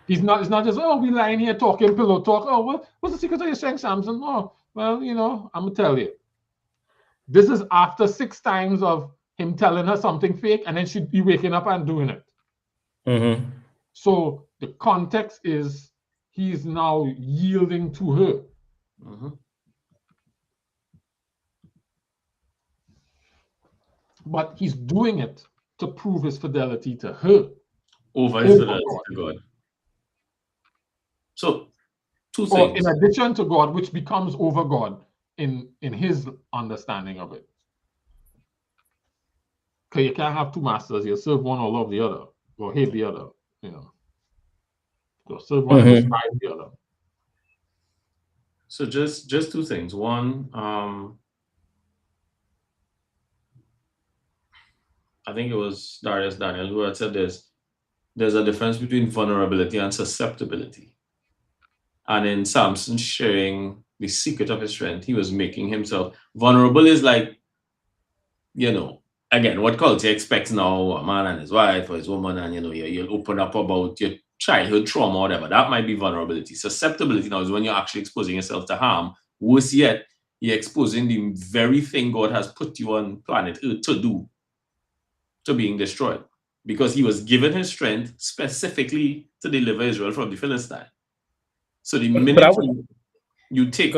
He's not. It's not just, "Oh, we lying here talking pillow talk. Oh, what's the secret of your strength, Samson? Oh, well, I'm gonna tell you. This is after 6 times of him telling her something fake, and then she'd be waking up and doing it. So the context is he's now yielding to her. But he's doing it to prove his fidelity to her
over his
over
fidelity
God.
to God. So, two
Or in
things.
addition to God, which becomes over God in his understanding of it. Because you can't have two masters. You serve one or love the other, or hate the other. So serve one and despise the other.
So just two things. One, I think it was Darius Daniel who had said there's a difference between vulnerability and susceptibility. And in Samson sharing the secret of his strength, he was making himself vulnerable. Is like, again, what culture expects now, a man and his wife or his woman, and you'll open up about your childhood trauma or whatever. That might be vulnerability. Susceptibility now is when you're actually exposing yourself to harm. Worse yet, you're exposing the very thing God has put you on planet Earth to do, to being destroyed. Because he was given his strength specifically to deliver Israel from the Philistine. So the minute you take,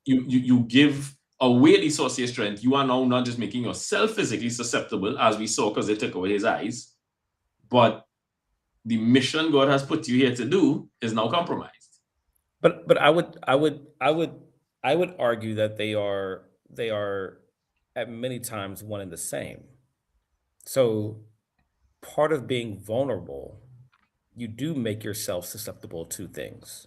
you give away the source of your strength, you are now not just making yourself physically susceptible, as we saw because they took away his eyes, but the mission God has put you here to do is now compromised.
But I would argue that they are at many times one and the same. So part of being vulnerable, you do make yourself susceptible to things,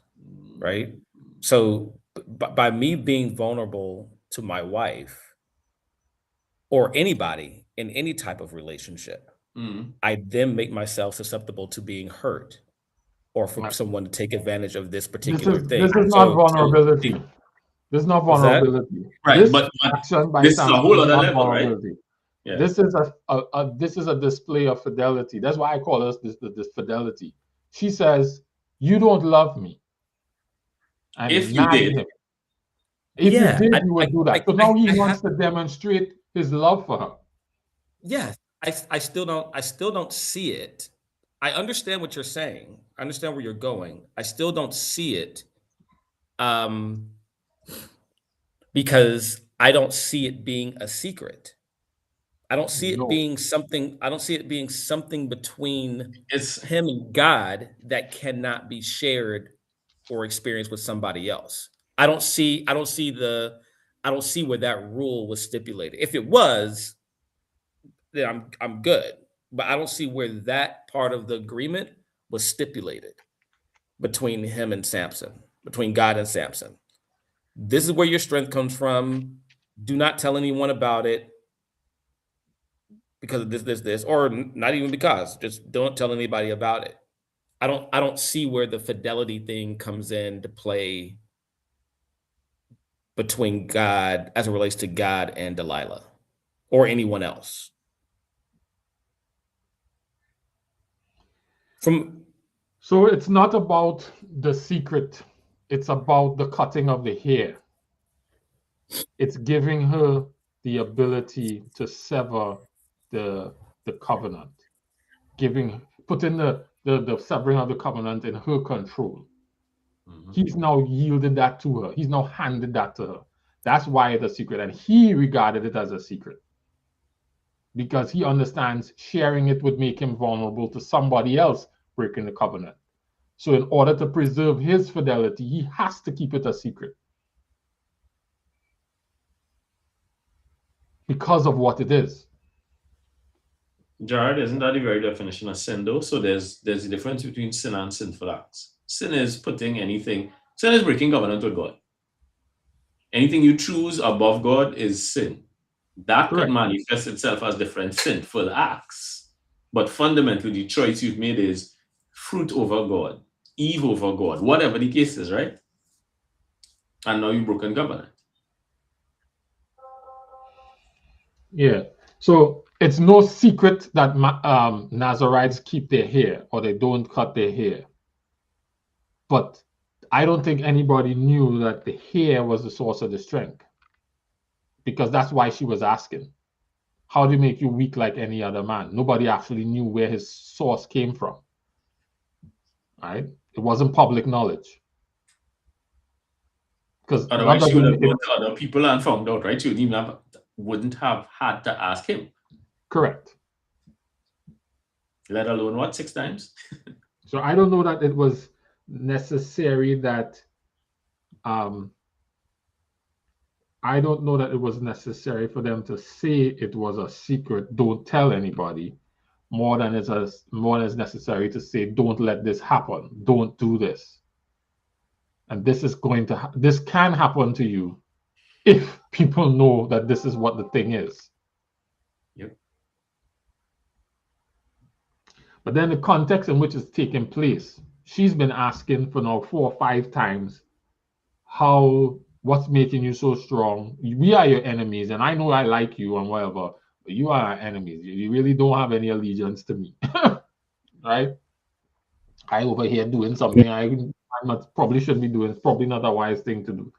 right? So by me being vulnerable to my wife or anybody in any type of relationship, I then make myself susceptible to being hurt or for someone to take advantage of this particular thing.
This is not vulnerability. This is not vulnerability.
Right,
this
but
action by
this is
Samson
a whole
is
other
not
level,
vulnerability.
right? Yeah.
This is a display of fidelity. That's why I call this fidelity. She says, "You don't love me." And
if you did,
if you did, you would do that. So now he wants to demonstrate his love for her.
Yeah, I still don't see it. I understand what you're saying. I understand where you're going. I still don't see it. Because I don't see it being a secret. I don't see it being something. I don't see it being something between him and God that cannot be shared or experienced with somebody else. I don't see where that rule was stipulated. If it was, then I'm good. But I don't see where that part of the agreement was stipulated between him and Samson, between God and Samson. This is where your strength comes from. Do not tell anyone about it because of this, or not even because. Just don't tell anybody about it. I don't see where the fidelity thing comes into play between God as it relates to God and Delilah or anyone else.
So it's not about the secret. It's about the cutting of the hair. It's giving her the ability to sever the covenant, putting the severing of the covenant in her control. He's now yielded that to her. He's now handed that to her. That's why it's a secret. And he regarded it as a secret because he understands sharing it would make him vulnerable to somebody else breaking the covenant. So in order to preserve his fidelity, he has to keep it a secret because of what it is.
Jared, isn't that the very definition of sin though? So there's a difference between sin and sinful acts. Sin is sin is breaking covenant with God. Anything you choose above God is sin. That could manifest itself as different sinful acts. But fundamentally, the choice you've made is fruit over God, Eve over God, whatever the case is, right? And now you've broken covenant.
Yeah. So it's no secret that Nazarites keep their hair or they don't cut their hair. But I don't think anybody knew that the hair was the source of the strength. Because that's why she was asking. How do you make you weak like any other man? Nobody actually knew where his source came from. Right? It wasn't public knowledge. Because
otherwise she would have gone to other people and found out, right? She wouldn't have had to ask him.
Correct.
Let alone 6 times?
So I don't know that it was necessary that I don't know that it was necessary for them to say it was a secret, don't tell anybody, more than it's necessary to say, don't let this happen, don't do this. And this can happen to you if people know that this is what the thing is.
Yep.
But then the context in which it's taking place, she's been asking for now 4 or 5 times, what's making you so strong? We are your enemies, and I know I like you and whatever, but you are our enemies. You really don't have any allegiance to me. Right? I over here doing something probably shouldn't be doing. It's probably not a wise thing to do.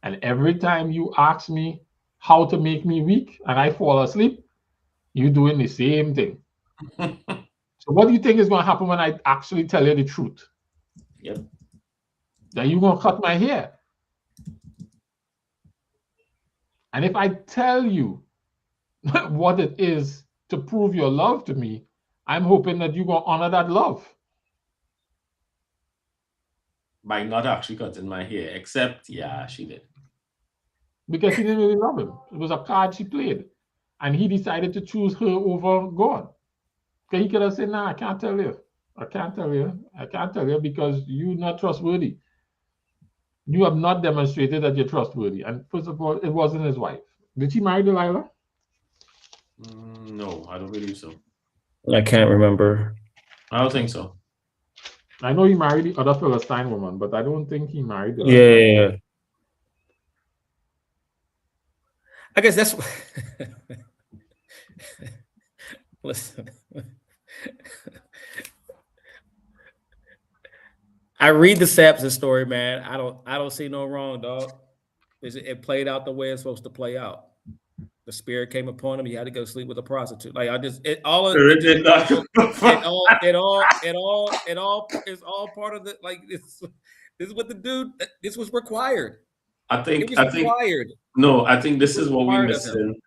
And every time you ask me how to make me weak and I fall asleep, you're doing the same thing. So what do you think is going to happen when I actually tell you the truth?
Yep.
That you're going to cut my hair. And if I tell you what it is to prove your love to me, I'm hoping that you're going to honor that love.
By not actually cutting my hair, except, yeah, she did.
Because she didn't really love him. It was a card she played. And he decided to choose her over God. Because he could have said, nah, I can't tell you. I can't tell you because you're not trustworthy. You have not demonstrated that you're trustworthy. And first of all, it wasn't his wife. Did she marry Delilah?
No, I don't believe so.
I can't remember.
I don't think so.
I know he married the other Philistine woman, but I don't think he married Delilah.
Yeah. I guess that's listen. I read the Samson story, man. I don't see no wrong, dog. It played out the way it's supposed to play out. The spirit came upon him. He had to go sleep with a prostitute. Like it's all part of the like this is what the dude. This was required.
I think this is what we're missing.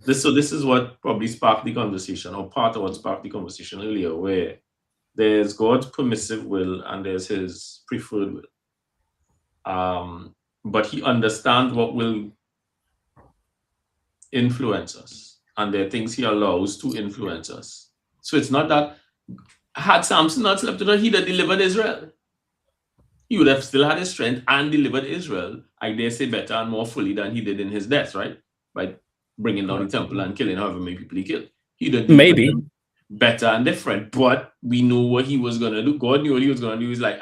This is what probably sparked the conversation, or part of what sparked the conversation earlier, where there's God's permissive will and there's his preferred will. But he understands what will influence us, and there are things he allows to influence us. So it's not that had Samson not slept with her, he'd have delivered Israel. He would have still had his strength and delivered Israel, I dare say, better and more fully than he did in his death, right? By bringing down the temple and killing however many people he killed. He'd have
maybe
better and different, but we know what he was going to do. God knew what he was going to do. He's like,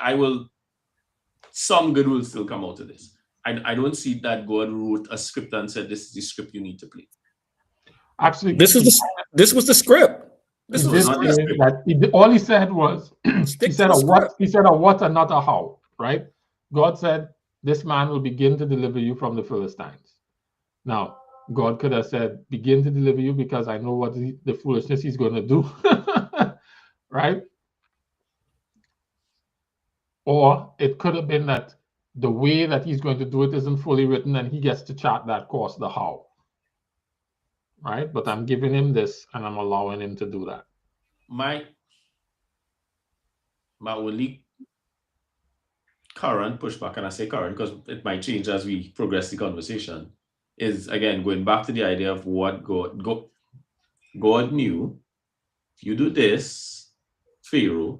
some good will still come out of this. I don't see that God wrote a script and said, this is the script you need to play.
Actually,
this was the script.
All he said was, he said a what and not a how, right? God said, this man will begin to deliver you from the Philistines. Now, God could have said, begin to deliver you because I know what the foolishness he's going to do, right? Or it could have been that the way that he's going to do it isn't fully written and he gets to chart that course, the how. Right? But I'm giving him this and I'm allowing him to do that.
My only current pushback, and I say current because it might change as we progress the conversation, is again going back to the idea of what God knew. If you do this, Pharaoh,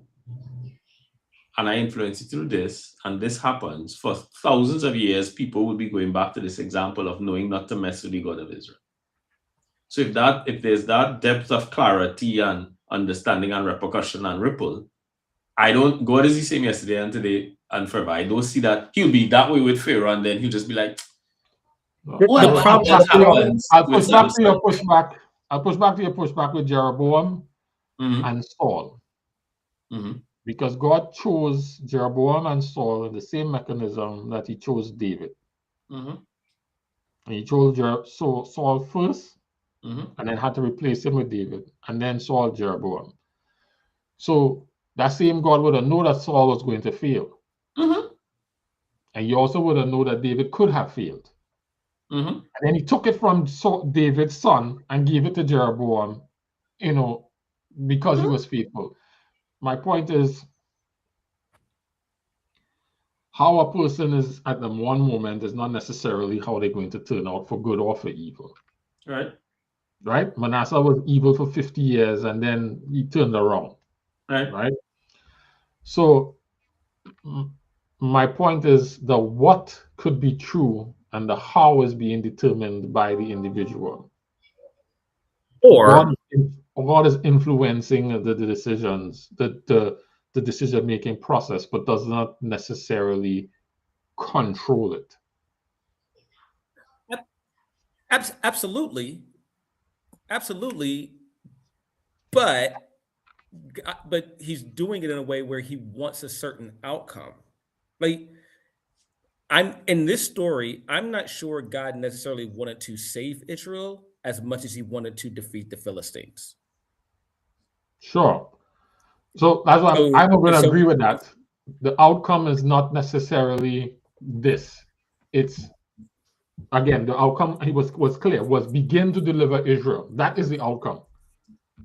and I influence you through this, and this happens, for thousands of years, people will be going back to this example of knowing not to mess with the God of Israel. So if there's that depth of clarity and understanding and repercussion and ripple, God is the same yesterday and today and forever. I don't see that he'll be that way with Pharaoh and then he'll just be like,
I'll push back to your pushback with Jeroboam and Saul.
Mm-hmm.
Because God chose Jeroboam and Saul in the same mechanism that he chose David.
Mm-hmm.
And he chose Saul first,
and
then had to replace him with David, and then Saul Jeroboam. So that same God would have known that Saul was going to fail.
Mm-hmm.
And he also would have known that David could have failed.
Mm-hmm.
And then he took it from David's son and gave it to Jeroboam, because he was faithful. My point is, how a person is at the one moment is not necessarily how they're going to turn out for good or for evil. Right? Manasseh was evil for 50 years and then he turned around. Right? So my point is the what could be true and the how is being determined by the individual. God is influencing the decisions, the decision-making process, but does not necessarily control it.
Absolutely, but he's doing it in a way where he wants a certain outcome. Like, I'm in this story, I'm not sure God necessarily wanted to save Israel as much as he wanted to defeat the Philistines.
Sure. So that's why I'm going to agree with that. The outcome is not necessarily this. It's, again, the outcome, he was clear, was begin to deliver Israel. That is the outcome.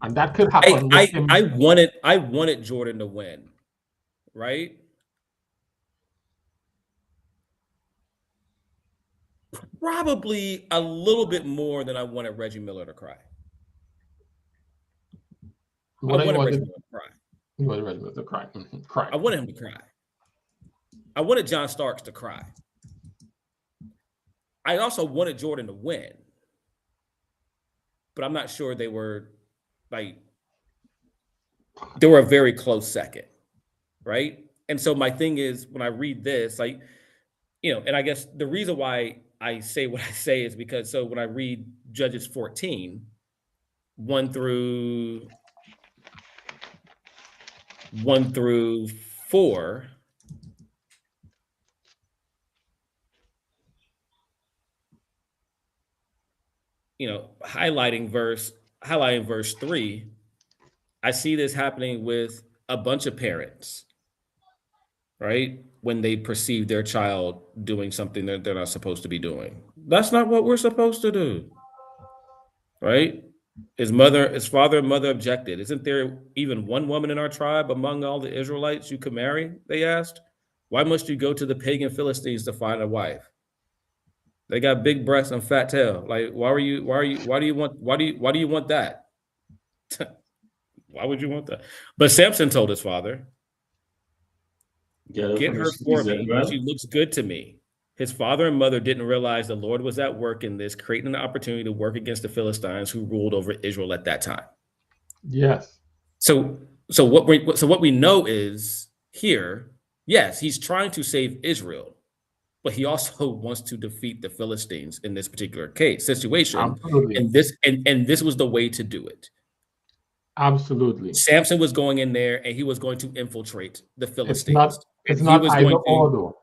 And that could happen with him.
I wanted Jordan to win, right? Probably a little bit more than I wanted Reggie Miller to cry. I wanted Reggie Miller to cry.
You wanted Reggie Miller to cry. Cry.
I wanted him to cry. I wanted John Starks to cry. I also wanted Jordan to win. But I'm not sure they were a very close second, right? And so my thing is, when I read this, and I guess the reason why I say what I say is because, so when I read Judges 14, 1 through 4, highlighting verse 3, I see this happening with a bunch of parents, right? When they perceive their child doing something that they're not supposed to be doing. That's not what we're supposed to do, right? His father and mother objected. Isn't there even one woman in our tribe among all the Israelites you could marry? They asked. Why must you go to the pagan Philistines to find a wife? They got big breasts and fat tail. Like, why do you want that? Why would you want that? But Samson told his father, get her for me. She looks good to me. His father and mother didn't realize the Lord was at work in this, creating an opportunity to work against the Philistines who ruled over Israel at that time.
Yes.
So what we know is here, yes, he's trying to save Israel, but he also wants to defeat the Philistines in this particular situation.
Absolutely.
And this was the way to do it.
Absolutely.
Samson was going in there and he was going to infiltrate the Philistines.
It's not either or though.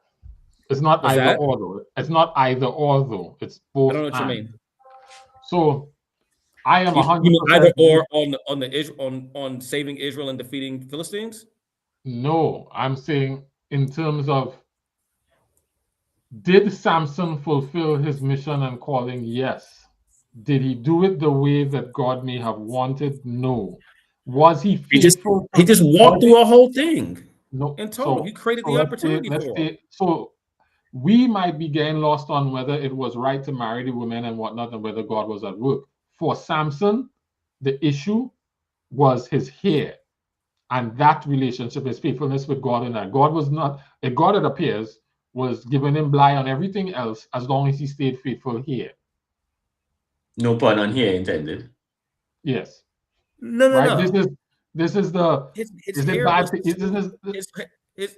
It's not either or though. It's not either or though. It's both.
I don't know what you mean.
So I am 100%
either or on saving Israel and defeating Philistines?
No, I'm saying in terms of, did Samson fulfill his mission and calling? Yes. Did he do it the way that God may have wanted? No. Was he faithful?
He just walked through a whole thing.
No.
In total, he created the opportunity for it.
So we might be getting lost on whether it was right to marry the women and whatnot, and whether God was at work. For Samson, the issue was his hair, and that relationship, his faithfulness with God, and that God was not a God, it appears, was giving him bly on everything else as long as he stayed faithful here.
No pun on here intended.
Yes.
No.
This is the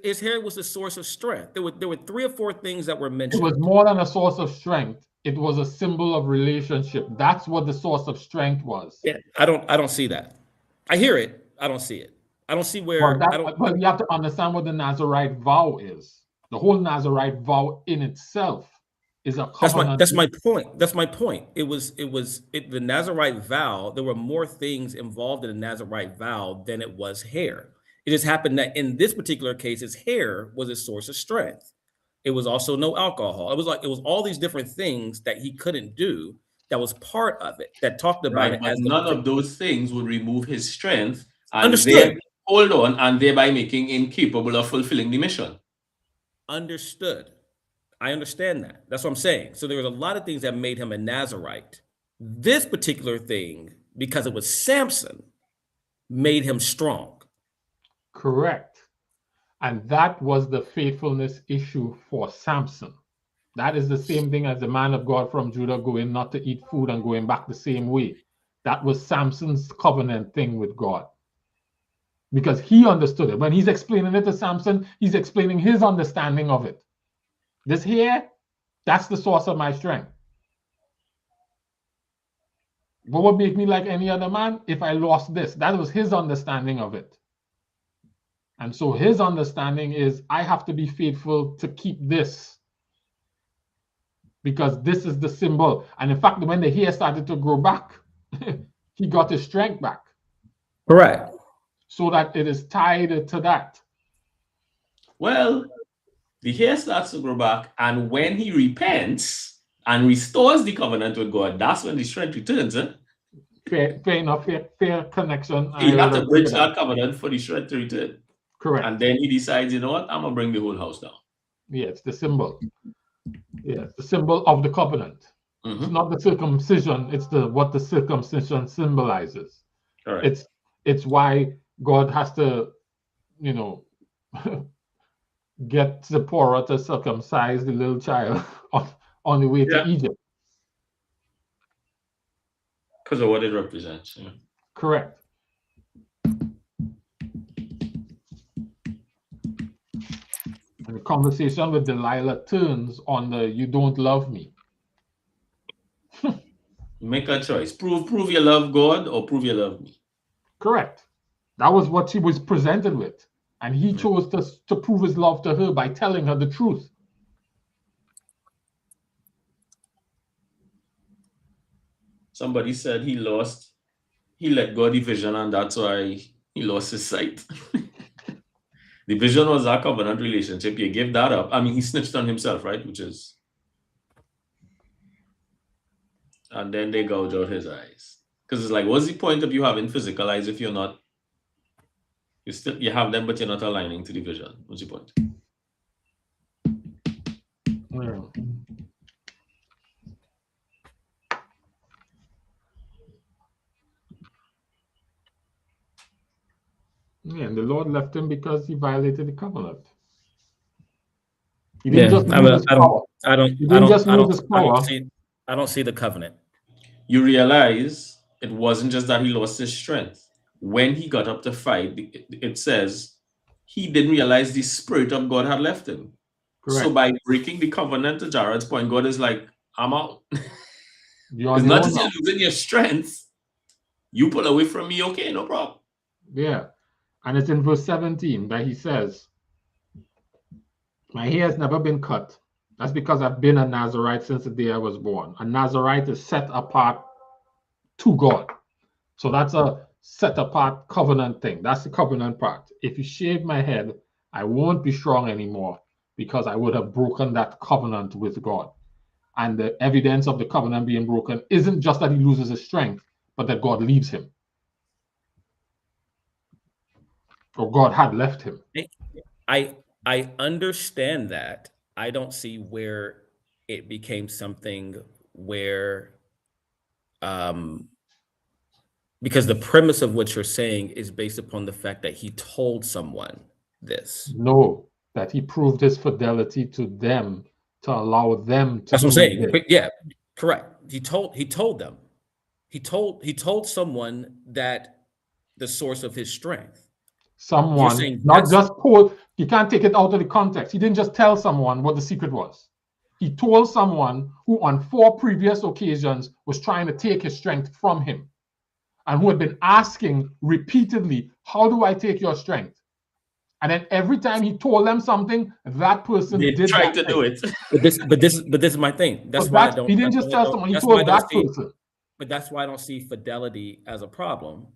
his hair was a source of strength. There were 3 or 4 things that were mentioned.
It was more than a source of strength. It was a symbol of relationship. That's what the source of strength was.
Yeah, I don't see that. I hear it. I don't see it. I don't see where.
But you have to understand what the Nazirite vow is. The whole Nazirite vow in itself is a covenant.
That's my point. That's my point. It was the Nazirite vow. There were more things involved in the Nazirite vow than it was hair. It just happened that in this particular case, his hair was a source of strength. It was also no alcohol. It was all these different things that he couldn't do. That was part of it. That talked about it.
But none of those things would remove his strength. And
Understood.
and thereby making him capable of fulfilling the mission.
Understood. I understand that. That's what I'm saying. So there was a lot of things that made him a Nazirite. This particular thing, because it was Samson, made him strong.
Correct. And that was the faithfulness issue for Samson. That is the same thing as the man of God from Judah going not to eat food and going back the same way. That was Samson's covenant thing with God. Because he understood it. When he's explaining it to Samson, he's explaining his understanding of it. This here, that's the source of my strength. What would make me like any other man if I lost this? That was his understanding of it. And so his understanding is I have to be faithful to keep this because this is the symbol. And in fact, when the hair started to grow back, he got his strength back.
Correct.
So that it is tied to that.
Well, the hair starts to grow back, and when he repents and restores the covenant with God, that's when the strength returns.
Fair enough, fair connection.
He had to bridge that covenant for the strength to return.
Correct.
And then he decides, you know what, I'm going to bring the whole house down.
Yeah, it's the symbol. Yeah, it's the symbol of the covenant.
Mm-hmm.
It's not the circumcision, it's what the circumcision symbolizes.
Correct.
It's why God has to, get Zipporah to circumcise the little child on the way to Egypt.
Because of what it represents. Yeah.
Correct. And the conversation with Delilah turns on the "you don't love me."
Make a choice. Prove you love God or prove you love me.
Correct. That was what she was presented with. And he chose to prove his love to her by telling her the truth.
Somebody said he let go of the vision, and that's why he lost his sight. The vision was that covenant relationship. You give that up. I mean, he snitched on himself, right? And then they gouge out his eyes. Because it's like, what's the point of you having physical eyes if you're not, you have them, but you're not aligning to the vision? What's the point?
Yeah, and the Lord left him because he violated the covenant. He didn't just lose his power.
I don't see the covenant.
You realize it wasn't just that he lost his strength. When he got up to fight, it says he didn't realize the Spirit of God had left him. Correct. So by breaking the covenant, to Jared's point, God is like, I'm out. It's not just you're losing your strength. You pull away from me, okay, no problem.
Yeah. And it's in verse 17 that he says, my hair has never been cut. That's because I've been a Nazarite since the day I was born. A Nazarite is set apart to God. So that's a set apart covenant thing. That's the covenant part. If you shave my head, I won't be strong anymore because I would have broken that covenant with God. And the evidence of the covenant being broken isn't just that he loses his strength, but that God leaves him. Or God had left him.
I understand that. I don't see where it became something where, because the premise of what you're saying is based upon the fact that he told someone this.
No, that he proved his fidelity to them to allow them to.
That's what I'm saying. But yeah, correct. He told them. He told someone that the source of his strength.
Someone, not just Paul. You can't take it out of the context. He didn't just tell someone what the secret was. He told someone who on 4 previous occasions was trying to take his strength from him and who had been asking repeatedly, how do I take your strength? And then every time he told them something, that person did
try to do it.
But this is my thing. That's why I don't.
He didn't just tell someone. He told that person.
But that's why I don't see fidelity as a problem.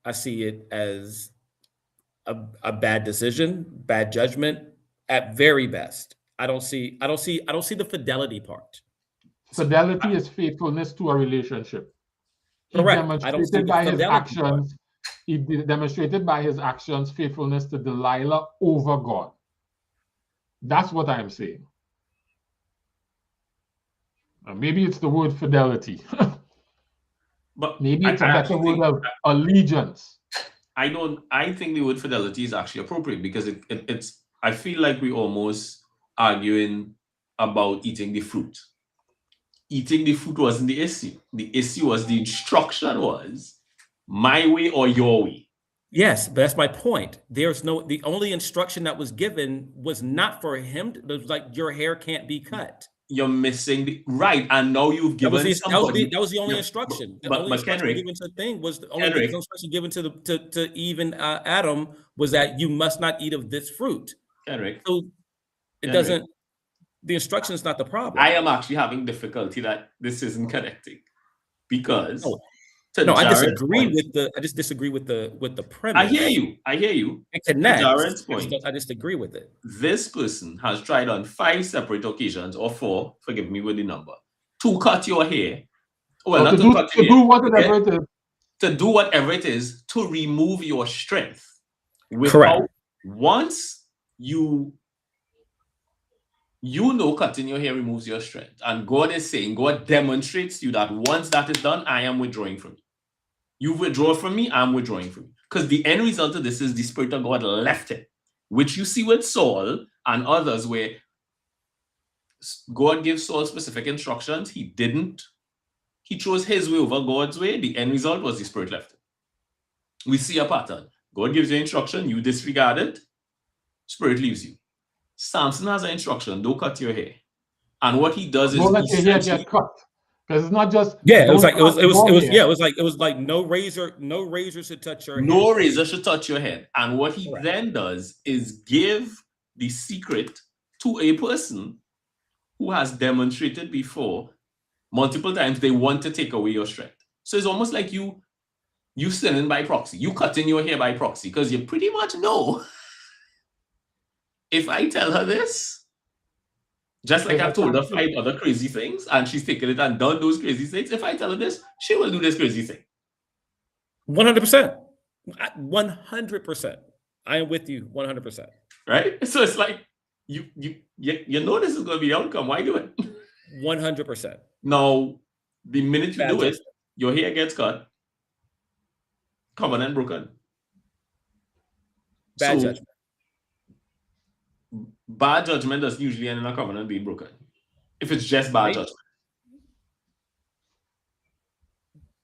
I see it as a bad decision, bad judgment at very best. I don't see the fidelity part.
Fidelity is faithfulness to a relationship.
Correct.
He demonstrated by his actions faithfulness to Delilah over God. That's what I'm saying. Maybe it's the word fidelity.
But
maybe it's a better word of allegiance.
I think the word fidelity is actually appropriate because it's I feel like we're almost arguing about eating the fruit. eating the food wasn't the issue. The issue was the instruction was my way or your way.
Yes, but that's my point. The only instruction that was given was not for him. It was like, your hair can't be cut.
You're missing the right, and now you've given somebody.
That was the only instruction. The only instruction given to the thing was the only instruction given to even Adam was that you must not eat of this fruit.
Henrik,
so it doesn't. The instruction is not the problem.
I am actually having difficulty that this isn't connecting because.
I disagree with the. I just disagree with the premise.
I hear you.
It connects.
Darren's point.
I just agree with it.
This person has tried on 5 separate occasions, or 4. Forgive me with the number, to cut your hair. Well, not to cut your hair. To do whatever it is to remove your strength.
Correct.
Once you know cutting your hair removes your strength, and God is saying, God demonstrates to you that once that is done, I am withdrawing from you. You withdraw from me, I'm withdrawing from you. Because the end result of this is the Spirit of God left him, which you see with Saul and others, where God gives Saul specific instructions. He didn't. He chose his way over God's way. The end result was the Spirit left him. We see a pattern. God gives you instruction, you disregard it, Spirit leaves you. Samson has an instruction, don't cut your hair. And what he does is
don't let your hair get cut. Because it's not just
it was like no razor should touch your head.
No razor should touch your head. And what he then does is give the secret to a person who has demonstrated before multiple times they want to take away your strength. So it's almost like you sinning by proxy. You cutting your hair by proxy because you pretty much know if I tell her this, just like I've told her 5 other crazy things, and she's taken it and done those crazy things. If I tell her this, she will do this crazy thing.
100%. 100%. I am with you 100%.
Right? So it's like, you know this is going to be the outcome. Why do it?
100%.
Now, the minute you do it, your hair gets cut, covenant broken.
Bad judgment.
Bad judgment doesn't usually end in a covenant being broken. If it's just bad judgment.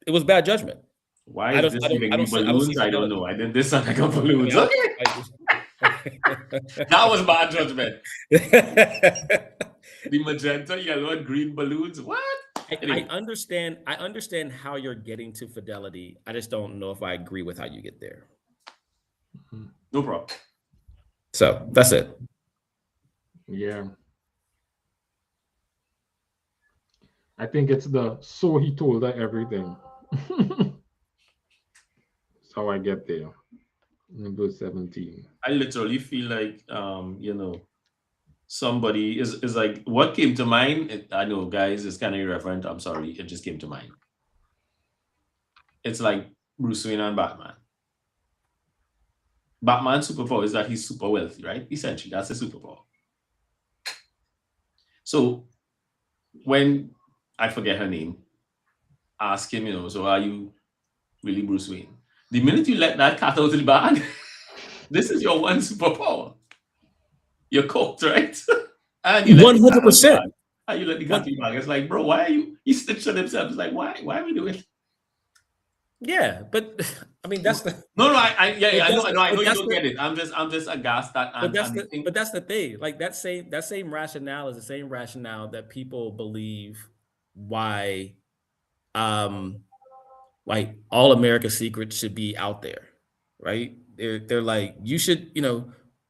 It was bad judgment.
Why is this giving me balloons? I don't know. I did this sound like a balloons. Okay. That was bad judgment. The magenta, yellow, and green balloons. What?
Anyway. I understand how you're getting to fidelity. I just don't know if I agree with how you get there.
No problem.
So that's it.
Yeah. I think it's so he told her everything. That's how I get there. In verse 17.
I literally feel like somebody is like, what came to mind? I know, guys, it's kind of irreverent. I'm sorry, it just came to mind. It's like Bruce Wayne and Batman. Batman's superpower is that he's super wealthy, right? Essentially, that's a superpower. So when I forget her name, ask him, so are you really Bruce Wayne? The minute you let that cat out of the bag, this is your one superpower. You're cooked, right? And you
100%.
And you let the cat out of the bag. It's like, bro, why are you? He stitched on himself. It's like, why are we doing it?
Yeah, but I mean that's the
I know you don't get it. I'm just aghast that.
But that's the thing. Like that same rationale is the same rationale that people believe why, like all America's secrets should be out there, right? They're like, you should,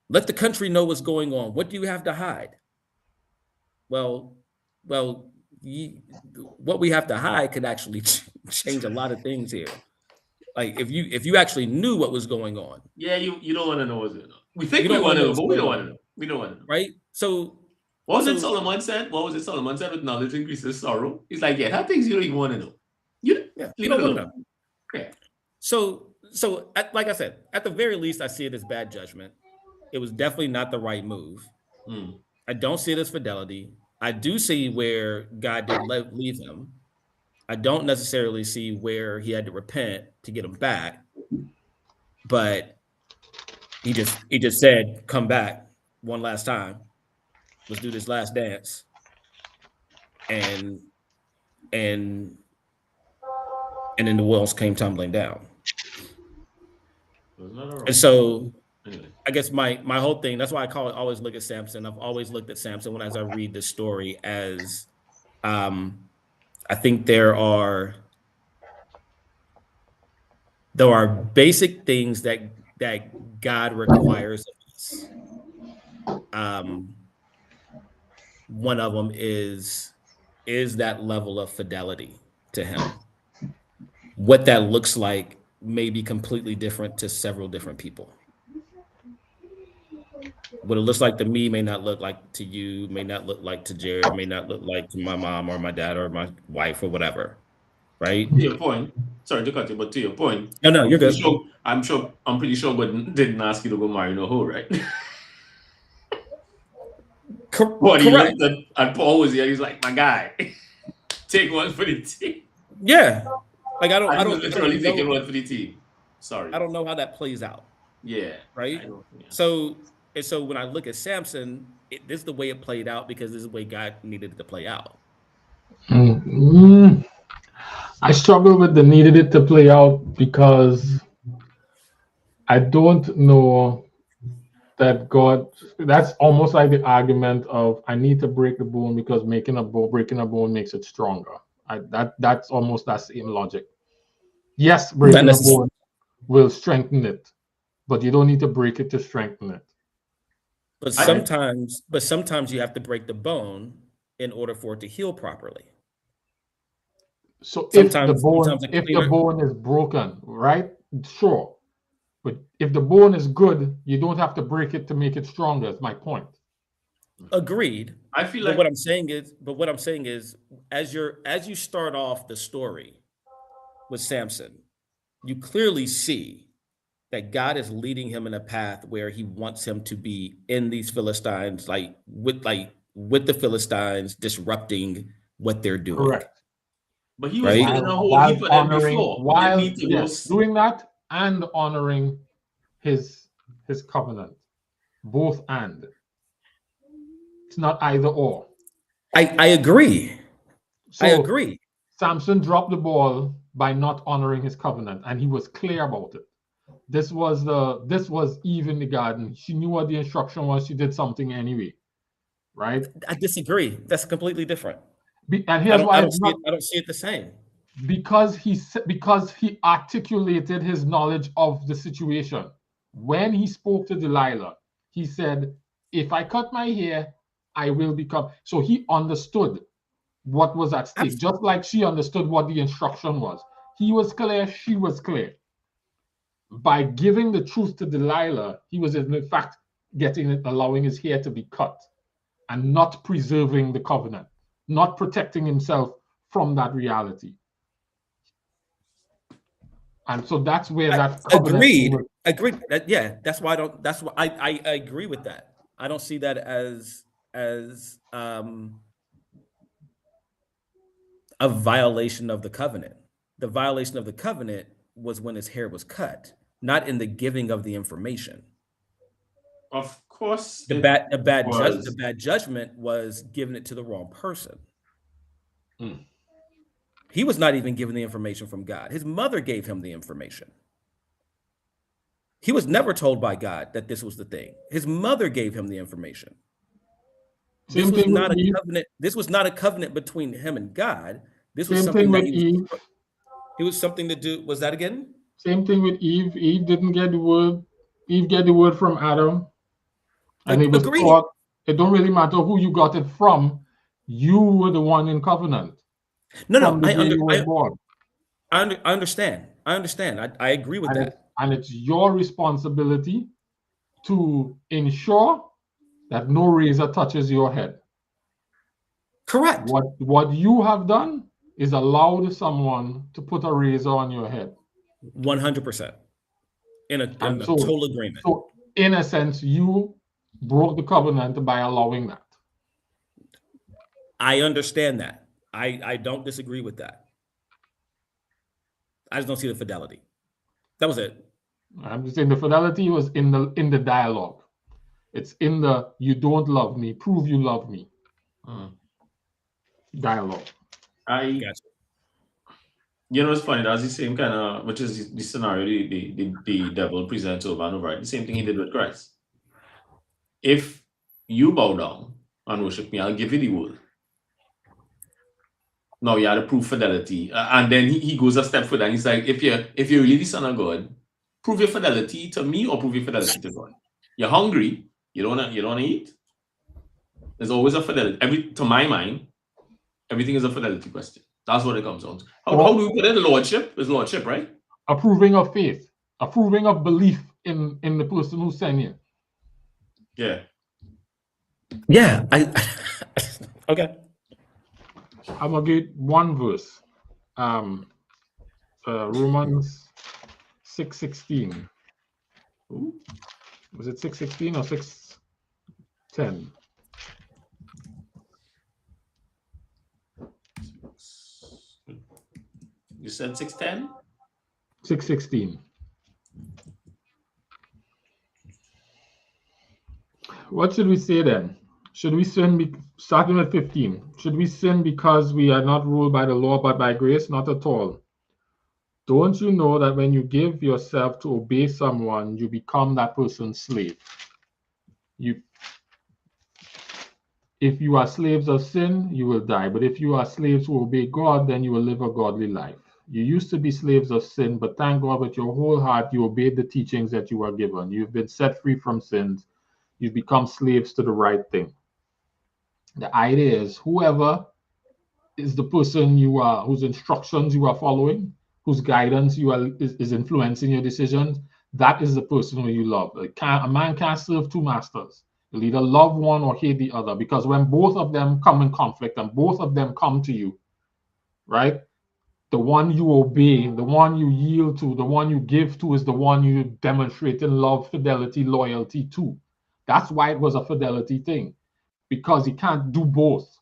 let the country know what's going on. What do you have to hide? Well, what we have to hide could actually change a lot of things here. Like if you actually knew what was going on.
Yeah, you don't want to know what's going on. We think we want to know, but we don't want to know. We don't want to know.
Right? So
what was it Solomon said? What was it Solomon said? With knowledge increases sorrow. He's like, yeah, that things you don't even want to know. You don't want to know. Yeah. So like I said, at the very least, I see it as bad judgment. It was definitely not the right move. I don't see it as fidelity. I do see where God did leave him. I don't necessarily see where he had to repent to get him back, but he just said, "Come back one last time. Let's do this last dance." And
and then the walls came tumbling down. And so I guess my whole thing, that's why I always look at Samson. I've always looked at Samson as I read the story as I think there are basic things that God requires of us. One of them is that level of fidelity to him. What that looks like may be completely different to several different people. What it looks like to me may not look like to you, may not look like to Jared, may not look like to my mom or my dad or my wife or whatever. Right?
To your point, sorry to cut you, but to your point,
no, you're good.
I'm pretty sure God didn't ask you to go marry no hoe, right? Correct. He looked at Paul was here. He's like, my guy, take one for the team.
Yeah, like I don't
literally taking one for the team. Sorry,
I don't know how that plays out.
Yeah,
right. So when I look at Samson, this is the way it played out because this is the way God needed it to play out.
I struggle with the needed it to play out because I don't know that God, that's almost like the argument of I need to break the bone because breaking a bone makes it stronger. That's almost that same logic. Yes, breaking a bone will strengthen it, but you don't need to break it to strengthen it.
But sometimes you have to break the bone in order for it to heal properly.
So if the bone is broken, right? Sure. But if the bone is good, you don't have to break it to make it stronger. Is my point.
Agreed.
I feel like
what I'm saying is, as you start off the story with Samson, you clearly see that God is leading him in a path where he wants him to be in these Philistines, with the Philistines disrupting what they're doing.
Correct.
But he was in a whole heap of them before.
While doing that and honoring his covenant. Both and. It's not either or.
I agree.
So
I agree.
Samson dropped the ball by not honoring his covenant, and he was clear about it. This was Eve in the garden. She knew what the instruction was. She did something anyway. Right?
I disagree. That's completely different.
And here's why
I don't see it the same.
Because he articulated his knowledge of the situation. When he spoke to Delilah, he said, if I cut my hair, I will become. So he understood what was at stake, just like she understood what the instruction was. He was clear, she was clear. By giving the truth to Delilah, he was in fact allowing his hair to be cut and not preserving the covenant, not protecting himself from that reality. And so that's where that
agreed. That's why I agree with that. I don't see that as a violation of the covenant. The violation of the covenant was when his hair was cut, not in the giving of the information.
Of course,
the bad judgment was giving it to the wrong person. He was not even given the information from God. His mother gave him the information. He was never told by God that this was the thing. His mother gave him the information. This was not a covenant. This was not a covenant between him and God. This was something that it was something to do. Was that again?
Same thing with Eve. Eve didn't get the word. Eve get the word from Adam. And it was taught, it don't really matter who you got it from. You were the one in covenant.
No, I understand. I agree with that.
And it's your responsibility to ensure that no razor touches your head.
Correct.
What you have done is allowed someone to put a razor on your head.
100%. In a total agreement.
So in a sense, you broke the covenant by allowing that.
I understand that. I don't disagree with that. I just don't see the fidelity. That was it.
I'm just saying the fidelity was in the dialogue. It's in the you don't love me, prove you love me dialogue.
I,
Gotcha.
it's funny. That's the same kind of, which is the scenario the devil presents over and over. Right? The same thing he did with Christ. If you bow down and worship me, I'll give you the world. Now you had to prove fidelity, and then he goes a step further. And he's like, if you're really the son of God, prove your fidelity to me or prove your fidelity to God. You're hungry. You don't wanna eat. There's always a fidelity. To my mind, everything is a fidelity question. That's what it comes down to. How do we put it? Lordship is lordship, right?
Approving of faith, approving of belief in the person who's sent you.
Yeah.
Yeah. Okay.
I'm gonna get one verse. Romans 6:16. Was it 6:16 or 6:10?
You said 6:10?
6:16. What should we say then? Should we sin, starting at 15, should we sin because we are not ruled by the law but by grace? Not at all. Don't you know that when you give yourself to obey someone, you become that person's slave? If you are slaves of sin, you will die. But if you are slaves who obey God, then you will live a godly life. You used to be slaves of sin, but thank God with your whole heart you obeyed the teachings that you were given. You've been set free from sins. You've become slaves to the right thing. The idea is whoever is the person whose instructions you are following, whose guidance is influencing your decisions, that is the person who you love. A man can't serve two masters. You'll either love one or hate the other, because when both of them come in conflict and both of them come to you, right? The one you obey, the one you yield to, the one you give to is the one you demonstrate in love, fidelity, loyalty to. That's why it was a fidelity thing, because you can't do both.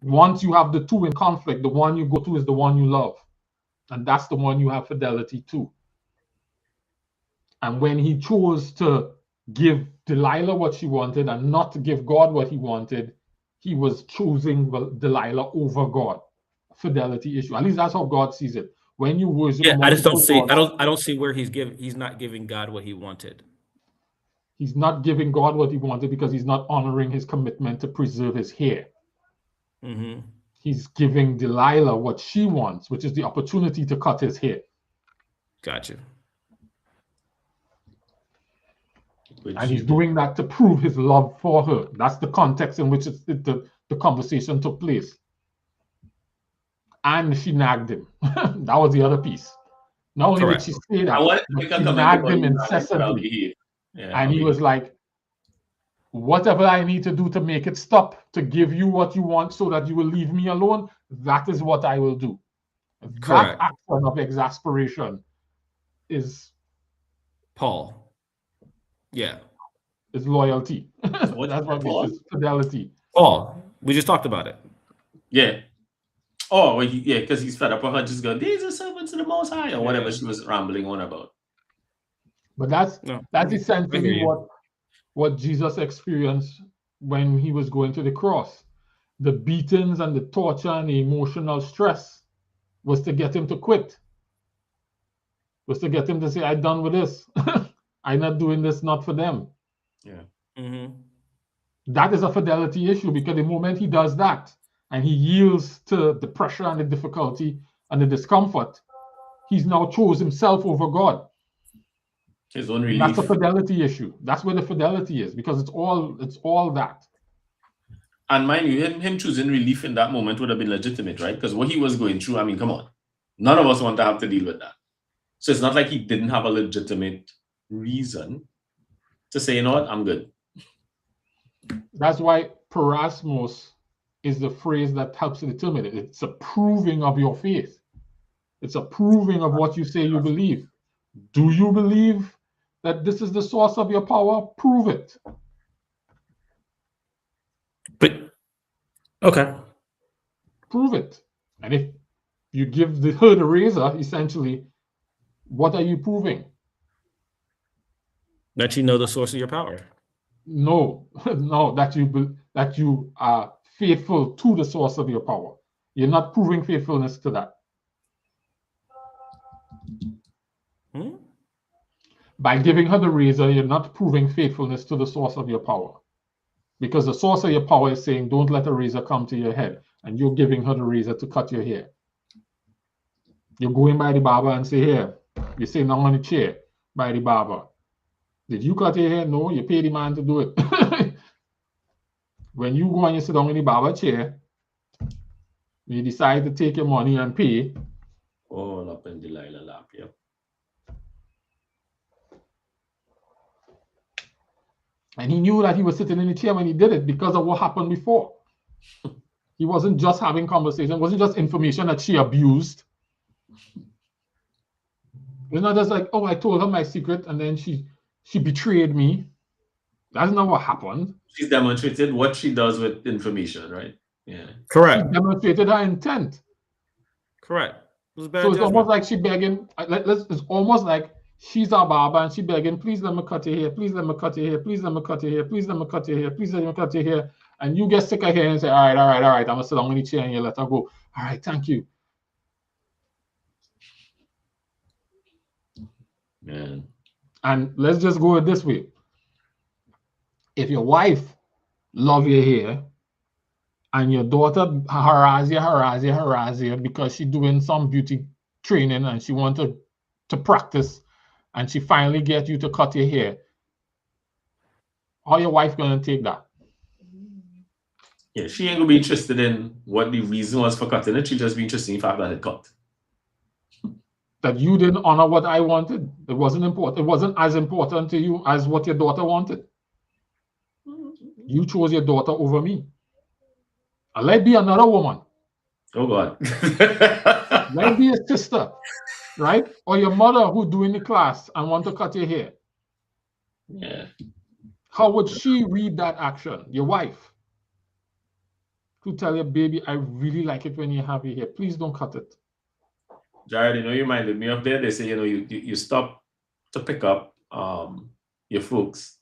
Once you have the two in conflict, the one you go to is the one you love. And that's the one you have fidelity to. And when he chose to give Delilah what she wanted and not to give God what he wanted, he was choosing Delilah over God. Fidelity issue. At least that's how God sees it. When you worship,
Yeah, I just don't see. I don't see where he's not giving God what he wanted.
He's not giving God what he wanted because he's not honoring his commitment to preserve his hair.
Mm-hmm.
He's giving Delilah what she wants, which is the opportunity to cut his hair.
Gotcha.
And he's doing that to prove his love for her. That's the context in which the conversation took place. And she nagged him. That was the other piece. Not only did she say that, but she nagged him incessantly. And he was like, whatever I need to do to make it stop, to give you what you want so that you will leave me alone, that is what I will do. That action of exasperation is
Paul. Yeah.
It's loyalty. That's what it is. Fidelity.
Paul. We just talked about it.
Yeah. Oh, well, yeah, because he's fed up with her just going, these are servants of the Most High, or whatever she was rambling on about.
But that's essentially what Jesus experienced when he was going to the cross. The beatings and the torture and the emotional stress was to get him to quit. Was to get him to say, I'm done with this. I'm not doing this, not for them.
Yeah.
Mm-hmm.
That is a fidelity issue, because the moment he does that and he yields to the pressure and the difficulty and the discomfort, he's now chose himself over God.
His own relief.
That's a fidelity issue. That's where the fidelity is, because it's all that.
And mind you, him choosing relief in that moment would have been legitimate, right? Because what he was going through, I mean, come on. None of us want to have to deal with that. So it's not like he didn't have a legitimate reason to say, you know what, I'm good.
That's why parasmos is the phrase that helps to determine it. It's a proving of your faith. It's a proving of what you say you believe. Do you believe that this is the source of your power? Prove it.
But okay.
Prove it. And if you give her the razor, essentially, what are you proving?
That you know the source of your power.
No, that you are faithful to the source of your power. You're not proving faithfulness to that. By giving her the razor, you're not proving faithfulness to the source of your power. Because the source of your power is saying, don't let a razor come to your head. And you're giving her the razor to cut your hair. You're going by the barber and say, here, you're sitting on the chair by the barber. Did you cut your hair? No, you pay the man to do it. When you go and you sit down in the barber chair, you decide to take your money and pay.
All up in Delilah lap, yep.
And he knew that he was sitting in the chair when he did it because of what happened before. He wasn't just having conversation, it wasn't just information that she abused. It's not just like, oh, I told her my secret and then she betrayed me. That's not what happened.
She's demonstrated what she does with information, right? Yeah.
Correct.
She demonstrated her intent.
Correct. It was bad
So it's
judgment.
almost like she begging, it's almost like she's our barber and she begging, please let me cut your hair, please let me cut your hair, please let me cut your hair, please let me cut your hair, please let me cut your hair. And you get sick of hair and say, all right, I'm gonna sit down in the chair and you let her go. All right, thank you.
Man.
And let's just go this way. If your wife love your hair and your daughter harass you because she's doing some beauty training and she wanted to practice and she finally get you to cut your hair, how your wife gonna take that?
Yeah, she ain't gonna be interested in what the reason was for cutting it. She just be interested in the fact that it cut.
That you didn't honor what I wanted. It wasn't important. It wasn't as important to you as what your daughter wanted. You chose your daughter over me. And let be another woman.
Oh God.
Let be a sister, right? Or your mother who doing the class and want to cut your hair.
Yeah.
How would she read that action? Your wife. To tell your baby, I really like it when you have your hair. Please don't cut it.
Jared, you reminded me of there. They say, you stop to pick up your folks,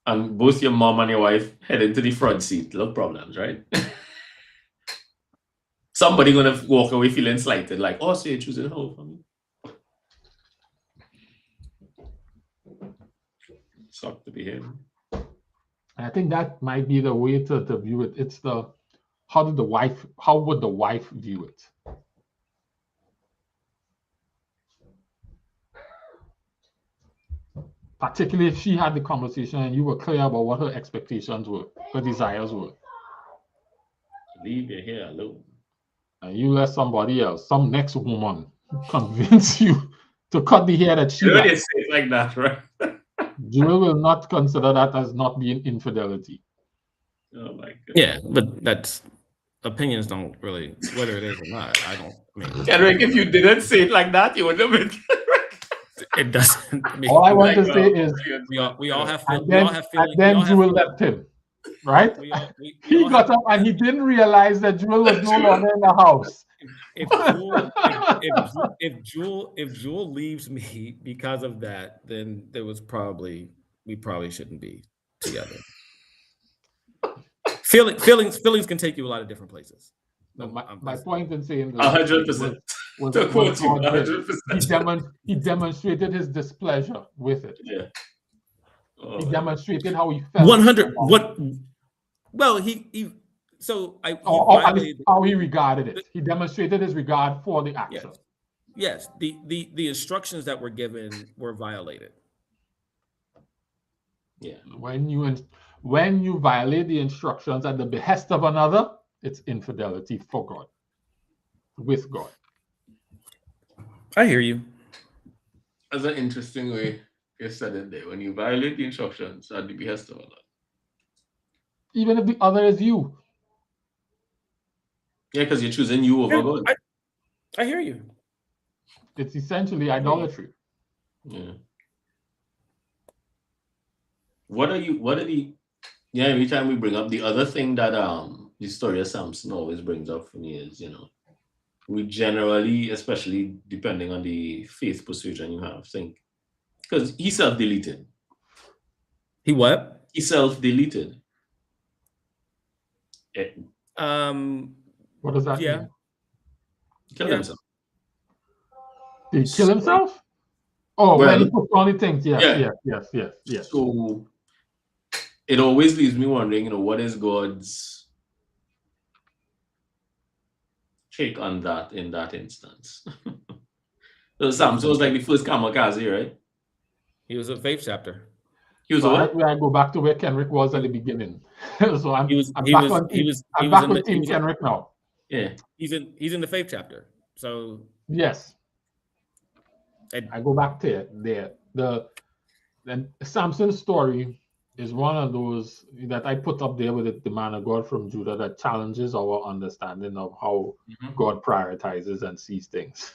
and both your mom and your wife head into the front seat. No problems, right? Somebody gonna walk away feeling slighted, like, oh, so you're choosing her for me. Suck to be him.
And I think that might be the way to view it. It's how would the wife view it? Particularly if she had the conversation and you were clear about what her expectations were, her desires were.
Leave your hair alone.
And you let somebody else, some next woman, convince you to cut the hair that she
You really
likes.
say it like that, right?
Jewel will not consider that as not being infidelity.
Oh my God.
Yeah, but that's opinions don't really, whether it is or not. I mean,
Kendrick, if you didn't say it like that, you would have been.
it doesn't. I mean,
All I want to say is,
we all have
and
feelings.
then Jewel left him, right? He got up and he didn't realize that Jewel was no longer in the house.
If Jewel leaves me because of that, then we probably shouldn't be together. Feelings can take you a lot of different places.
No, my point in saying
100%.
He demonstrated his displeasure with it.
Yeah.
He demanstrated how he felt.
100. What? Well, he
how he regarded it. He demonstrated his regard for the action.
Yes. The instructions that were given were violated.
Yeah.
When you violate the instructions at the behest of another, it's infidelity for God, with God.
I hear you.
That's an interesting way you said it there. When you violate the instructions at the behest of another.
Even if the other is you.
Yeah, because you're choosing you over God.
I hear you.
It's essentially idolatry.
Yeah. Every time we bring up the other thing that the story of Samson always brings up for me is, we generally, especially depending on the faith persuasion you have, think because he self-deleted.
He what?
He self-deleted.
What does that
Yeah.
mean?
Kill
Yeah.
himself.
Did he kill himself? Oh, when he
Well,
put on the things, yes,
yeah.
yes.
So it always leaves me wondering, what is God's take on that in that instance? So Samson was like the first kamikaze, right?
He was a faith chapter.
He was
So
what?
I go back to where Kenrick was at the beginning. So I'm back with Team Kenrick now.
Yeah.
He's in the faith chapter. So
Yes.
and
I go back to it there. The Samson's story is one of those that I put up there with it, the man of God from Judah, that challenges our understanding of how God prioritizes and sees things.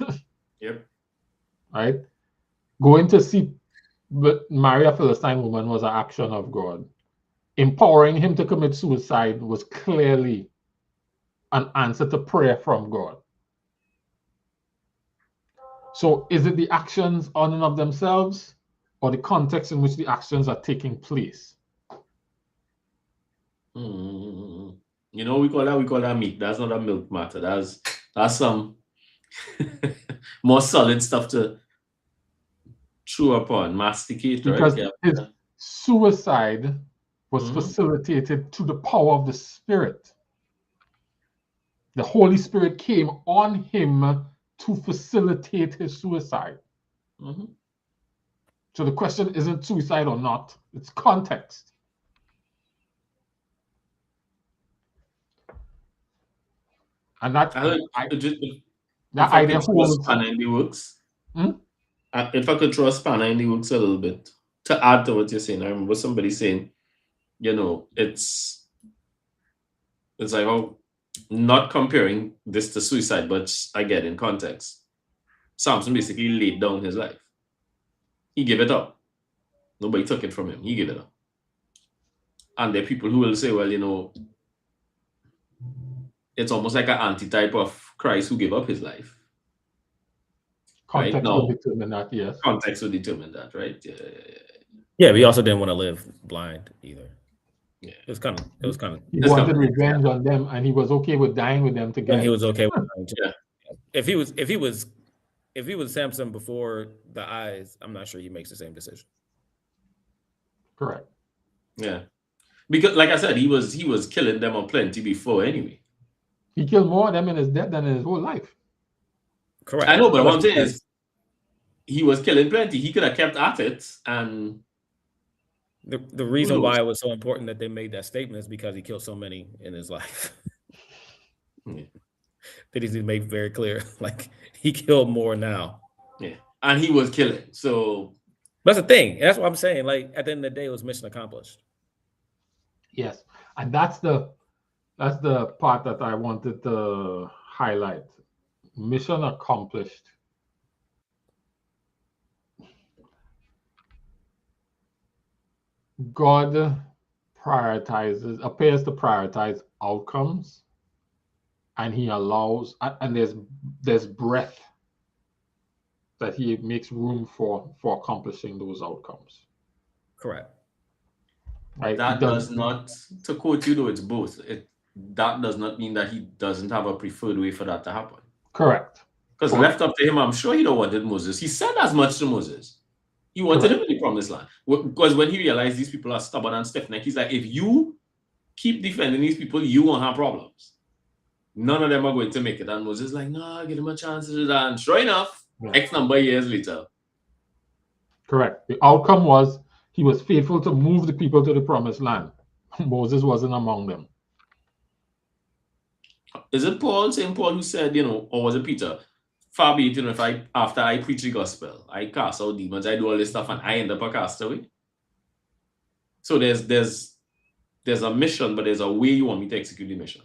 Yep.
Right? Going to see marry a Philistine woman was an action of God. Empowering him to commit suicide was clearly an answer to prayer from God. So is it the actions on and of themselves or the context in which the actions are taking place?
We call that meat. That's not a milk matter. That's some more solid stuff to chew upon, masticate,
Because
right?
his suicide was facilitated through the power of the Spirit. The Holy Spirit came on him to facilitate his suicide. So the question isn't suicide or not, it's context. And that idea holds.
In the works.
Hmm?
If I could throw a spanner in the works a little bit to add to what you're saying, I remember somebody saying, it's like, oh, not comparing this to suicide, but again, in context, Samson basically laid down his life. He gave it up. Nobody took it from him. He gave it up. And there are people who will say, well, it's almost like an antitype of Christ who gave up his life.
Context
right?
will determine that, yes.
Context will determine that, right?
Yeah, we also didn't want to live blind either.
Yeah.
It was kind of.
He wanted revenge on them, and he was okay with dying with them together.
And he was okay with dying too.
Yeah.
If he was Samson before the eyes, I'm not sure he makes the same decision.
Correct.
Yeah. Because, like I said, he was killing them on plenty before anyway.
He killed more of them in his death than in his whole life.
Correct.
I know, but what I'm saying is, he was killing plenty. He could have kept at it, and
the reason why it was so important that they made that statement is because he killed so many in his life. That he's made very clear, like he killed more now.
Yeah, and he was killing. So
that's the thing. That's what I'm saying. Like at the end of the day, it was mission accomplished.
Yes, and that's the part that I wanted to highlight. Mission accomplished. God appears to prioritize outcomes, and he allows, and there's breadth that he makes room for accomplishing those outcomes.
Correct.
Right?
That does not, to quote you though, it's both. That does not mean that he doesn't have a preferred way for that to happen.
Correct.
Because left up to him, I'm sure he don't wanted Moses. He said as much to Moses. He wanted him in the promised land. Because when he realized these people are stubborn and stiff-necked, he's like, if you keep defending these people, you won't have problems. None of them are going to make it. And Moses is like, no, give him a chance to do that. And sure enough, X number of years later.
Correct. The outcome was he was faithful to move the people to the promised land. Moses wasn't among them.
Is it St. Paul who said, or was it Peter? Far be it, if after I preach the gospel, I cast out demons, I do all this stuff, and I end up a castaway. So there's a mission, but there's a way you want me to execute the mission.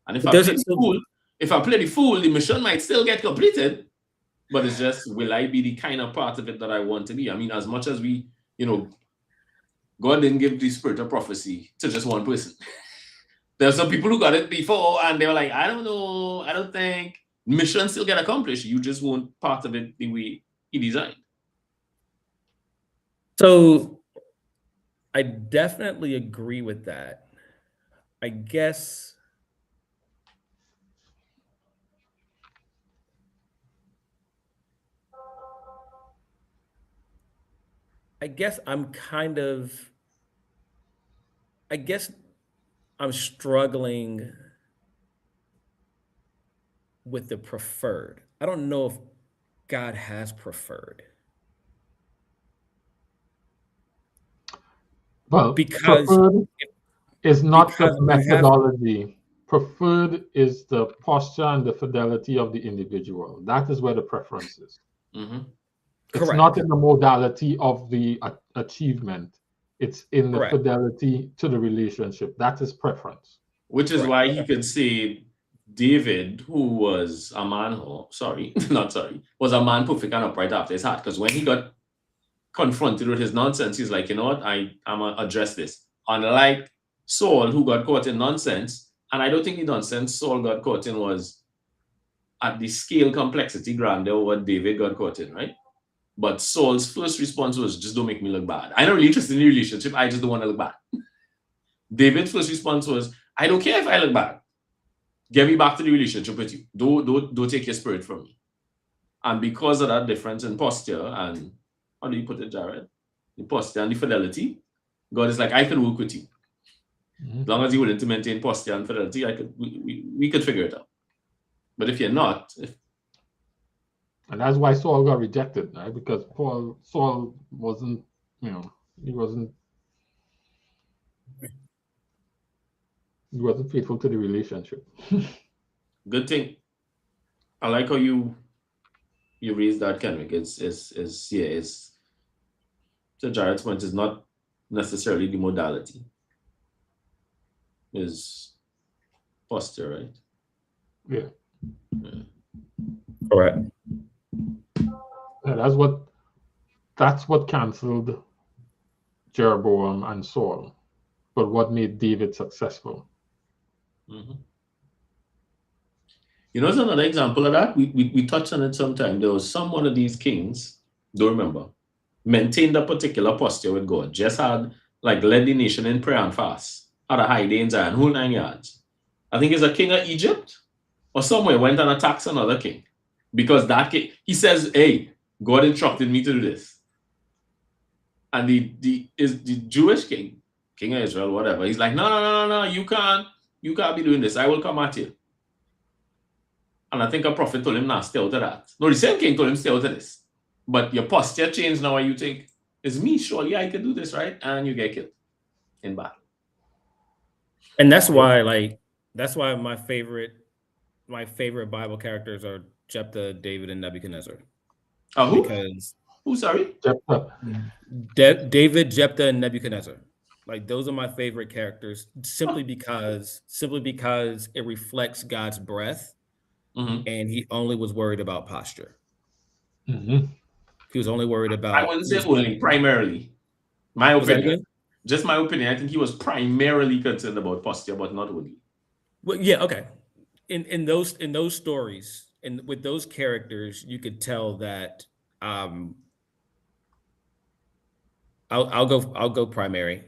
And if I play the fool, the mission might still get completed, but it's just, will I be the kind of part of it that I want to be? I mean, as much as we, God didn't give the spirit of prophecy to just one person. There's some people who got it before, and they were like, I don't know, I don't think. Mission still get accomplished. You just want part of it the way he designed.
So I definitely agree with that. I guess I guess I'm struggling with the preferred. I don't know if God has preferred.
Well,
Because
preferred is not the
because you have
methodology. Preferred is the posture and the fidelity of the individual. That is where the preference is.
Mhm.
It's not
correct.
in the modality of the achievement. It's in the
Correct.
fidelity to the relationship. That is preference.
Which is
Correct.
why he could say David, who was a man, was a man perfect and upright after his heart. Because when he got confronted with his nonsense, he's like, you know what, I'm gonna address this. Unlike Saul, who got caught in nonsense, and I don't think the nonsense Saul got caught in was at the scale complexity grander of what David got caught in, right? But Saul's first response was, just don't make me look bad. I'm not really interested in the relationship, I just don't want to look bad. David's first response was, I don't care if I look bad. Get me back to the relationship with you. Don't take your spirit from me. And because of that difference in posture and, how do you put it, Jared? The posture and the fidelity, God is like, I can work with you. As long as you're willing to maintain posture and fidelity, we could figure it out. But if you're not,
And that's why Saul got rejected, right? Because Saul wasn't, he wasn't faithful to the relationship.
good thing. I like how you raised that, Kenrick. It's to Jared's point, is not necessarily the modality. Is posture, right?
Yeah.
Correct.
Yeah, that's what canceled Jeroboam and Saul, but what made David successful.
Mm-hmm. You know, it's another example of that. We touched on it sometime. There was one of these kings, don't remember, maintained a particular posture with God, just had led the nation in prayer and fast, had a high day in Zion, whole 9 yards. I think it's a king of Egypt or somewhere went and attacks another king. Because that king, he says, hey, God instructed me to do this. And the Jewish king of Israel, whatever, he's like, no, you can't be doing this. I will come at you. And I think a prophet told him, nah, stay out of that. No, the same king told him, stay out of this. But your posture changed now, and you think, it's me, surely I can do this, right? And you get killed in battle.
And that's why my favorite Bible characters are Jephthah, David, and Nebuchadnezzar.
Who?
Because
who? Sorry,
David, Jephthah, and Nebuchadnezzar. Like, those are my favorite characters, simply because it reflects God's breath, and he only was worried about posture.
Mm-hmm.
He was only worried about.
I wouldn't say only, primarily. My opinion. Just my opinion. I think he was primarily concerned about posture, but not only.
Well, yeah, okay. In those stories and with those characters, you could tell that. I'll go primary.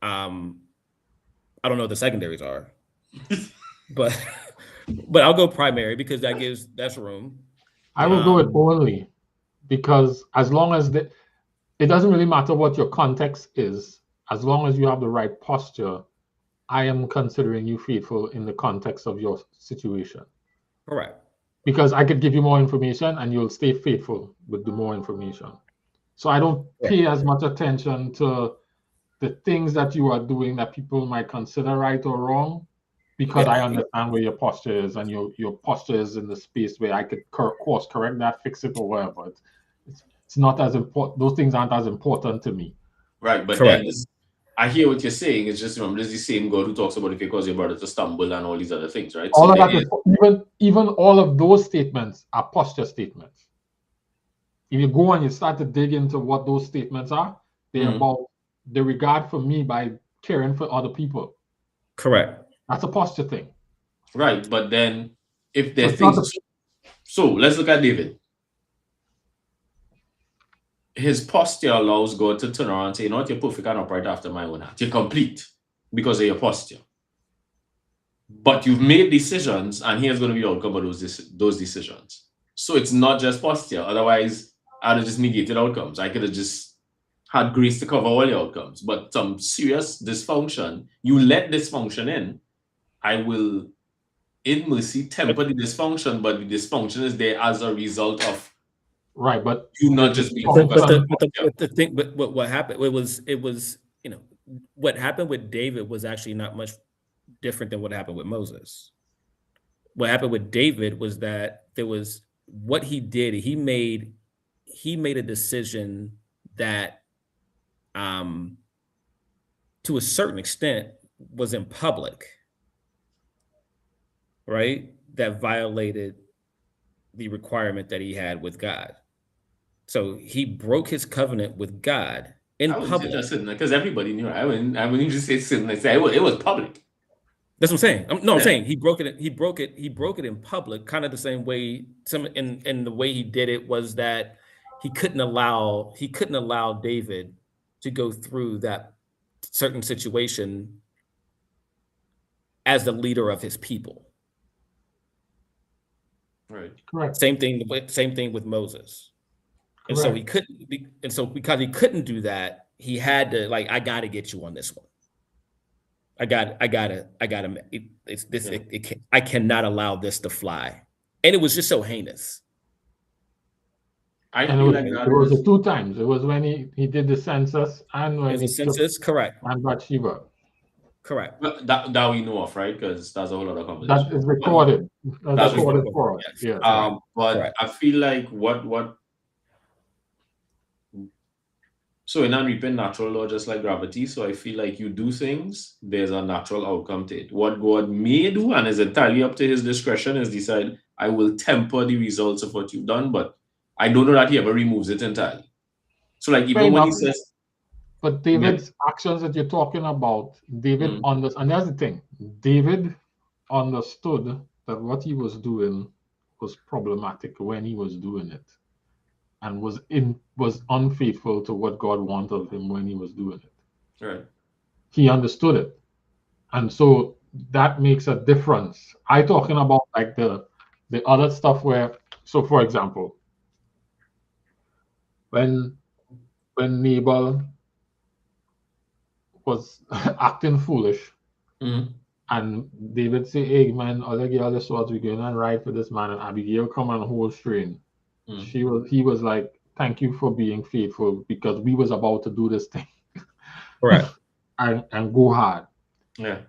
I don't know what the secondaries are, but I'll go primary because that's room.
I will go with only, because as long as it doesn't really matter what your context is, as long as you have the right posture, I am considering you faithful in the context of your situation.
Correct.
Because I could give you more information and you'll stay faithful with the more information. So I don't pay as much attention to the things that you are doing that people might consider right or wrong, because I understand where your posture is, and your posture is in the space where I could course correct that, fix it, or whatever. It's not as important. Those things aren't as important to me.
Right, but then I hear what you're saying. It's just, remember, this is the same God who talks about if you cause your brother to stumble and all these other things, right?
All of that, even all of those statements are posture statements. If you go and you start to dig into what those statements are, they're about the regard for me by caring for other people.
Correct.
That's a posture thing.
Right, but then if there's things... So let's look at David. His posture allows God to turn around and say, you know what, you're perfect and upright after my own heart. You're complete because of your posture. But you've made decisions, and here's going to be the outcome of those decisions. So it's not just posture. Otherwise, I'd have just negated outcomes. I could have just had grace to cover all the outcomes, but some serious dysfunction, you let dysfunction in, I will, in mercy, temper the dysfunction, but the dysfunction is there as a result of
Right, but
you not just being
But
focused on
the thing, but what happened? It was what happened with David was actually not much different than what happened with Moses. What happened with David was that there was what he did. He made a decision that, to a certain extent, was in public, right? That violated the requirement that he had with God. So he broke his covenant with God in public.
Because everybody knew. I wouldn't just say sin. I say it was public.
That's what I'm saying. I'm saying he broke it. He broke it in public, kind of the same way. In the way he did it was that he couldn't allow David to go through that certain situation as the leader of his people.
Right.
correct.
Same thing with Moses. And so he couldn't. And so because he couldn't do that, he had to I got to get you on this one. I cannot allow this to fly. And it was just so heinous.
It was the two times. It was when he did the census and when
the census, correct.
And Bathsheba.
Correct.
That we know of, right? Because that's a whole other conversation.
That is recorded. That's recorded for us.
Yes.
Yeah.
But correct. I feel like what so in reaping natural law just like gravity. So I feel like you do things, there's a natural outcome to it. What God may do, and is entirely up to his discretion, is decide, I will temper the results of what you've done, but I don't know that he ever removes it entirely. So even when he says,
but David's actions that you're talking about, David understood, and that's the thing, David understood that what he was doing was problematic when he was doing it, and was unfaithful to what God wanted of him when he was doing it.
Right.
He understood it, and so that makes a difference. I'm talking about the other stuff where, so for example, when Nabal was acting foolish, and David say, "Hey man, all the girls swords, we going and ride for this man," and Abigail come and hold strain. He was like, "Thank you for being faithful, because we was about to do this thing."
Right.
and go hard.
Yeah.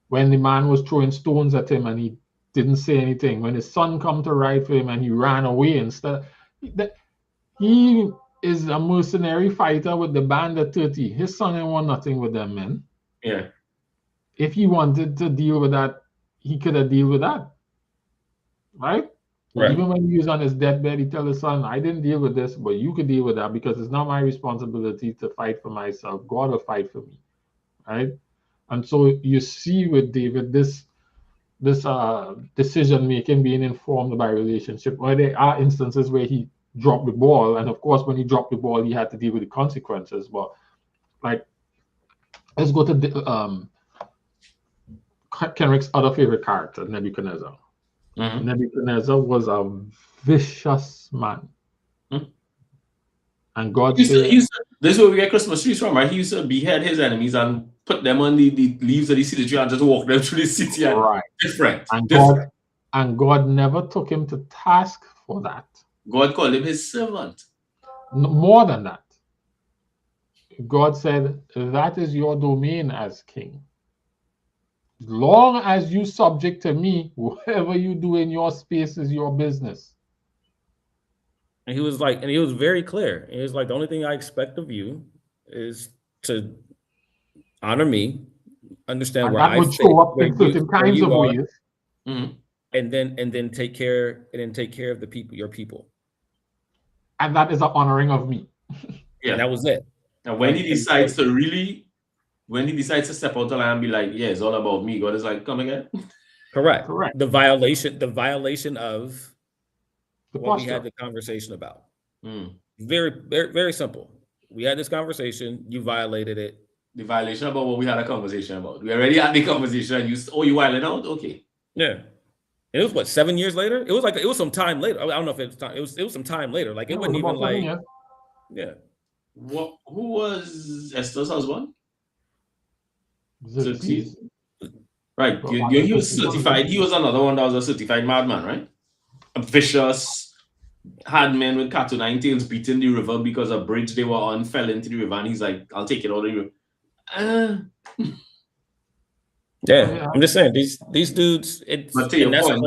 When the man was throwing stones at him and he didn't say anything, when his son come to ride for him and he ran away instead, he is a mercenary fighter with the band of 30. His son ain't want nothing with them, man.
Yeah.
If he wanted to deal with that, he could have dealt with that. Right?
Right.
Even when he was on his deathbed, he tell his son, "I didn't deal with this, but you could deal with that, because it's not my responsibility to fight for myself. God will fight for me." Right? And so you see with David this decision making being informed by relationship, where there are instances where he dropped the ball, and of course when he dropped the ball he had to deal with the consequences. But let's go to Kenrick's other favorite character, Nebuchadnezzar. Nebuchadnezzar was a vicious man. And God said,
this is where we get Christmas trees from, right? He used to behead his enemies and put them on the leaves of the city tree and just walk them through the city. And
right.
Different.
God never took him to task for that.
God called him his servant.
More than that. God said, "That is your domain as king. Long as you subject to me, whatever you do in your space is your business."
And he was very clear. He was like, "The only thing I expect of you is to honor me, understand
and
where
that
I
would show up in certain kinds of ways,
and then take care of the people, your people."
And that is an honoring of me.
Yeah, and that was it.
And when he decides to step out the line and be like, "Yeah, it's all about me," God is like, "Come again."
Correct. The violation of what we had the conversation about. Very, very, very simple. We had this conversation. You violated it.
The violation about what we had a conversation about. We already had the conversation. You violated out? Okay.
Yeah. And it was 7 years later? It was some time later. I don't know if it was time. It was some time later. It wasn't even yeah.
Who was Esther's husband?
Xerxes.
Right.
But
He was certified. He was another one that was a certified madman, right? A vicious, had men with cat o' nine tails beating the river because a bridge they were on fell into the river, and he's like, "I'll take it out of you."
Yeah, I'm just saying these dudes.
But to your point,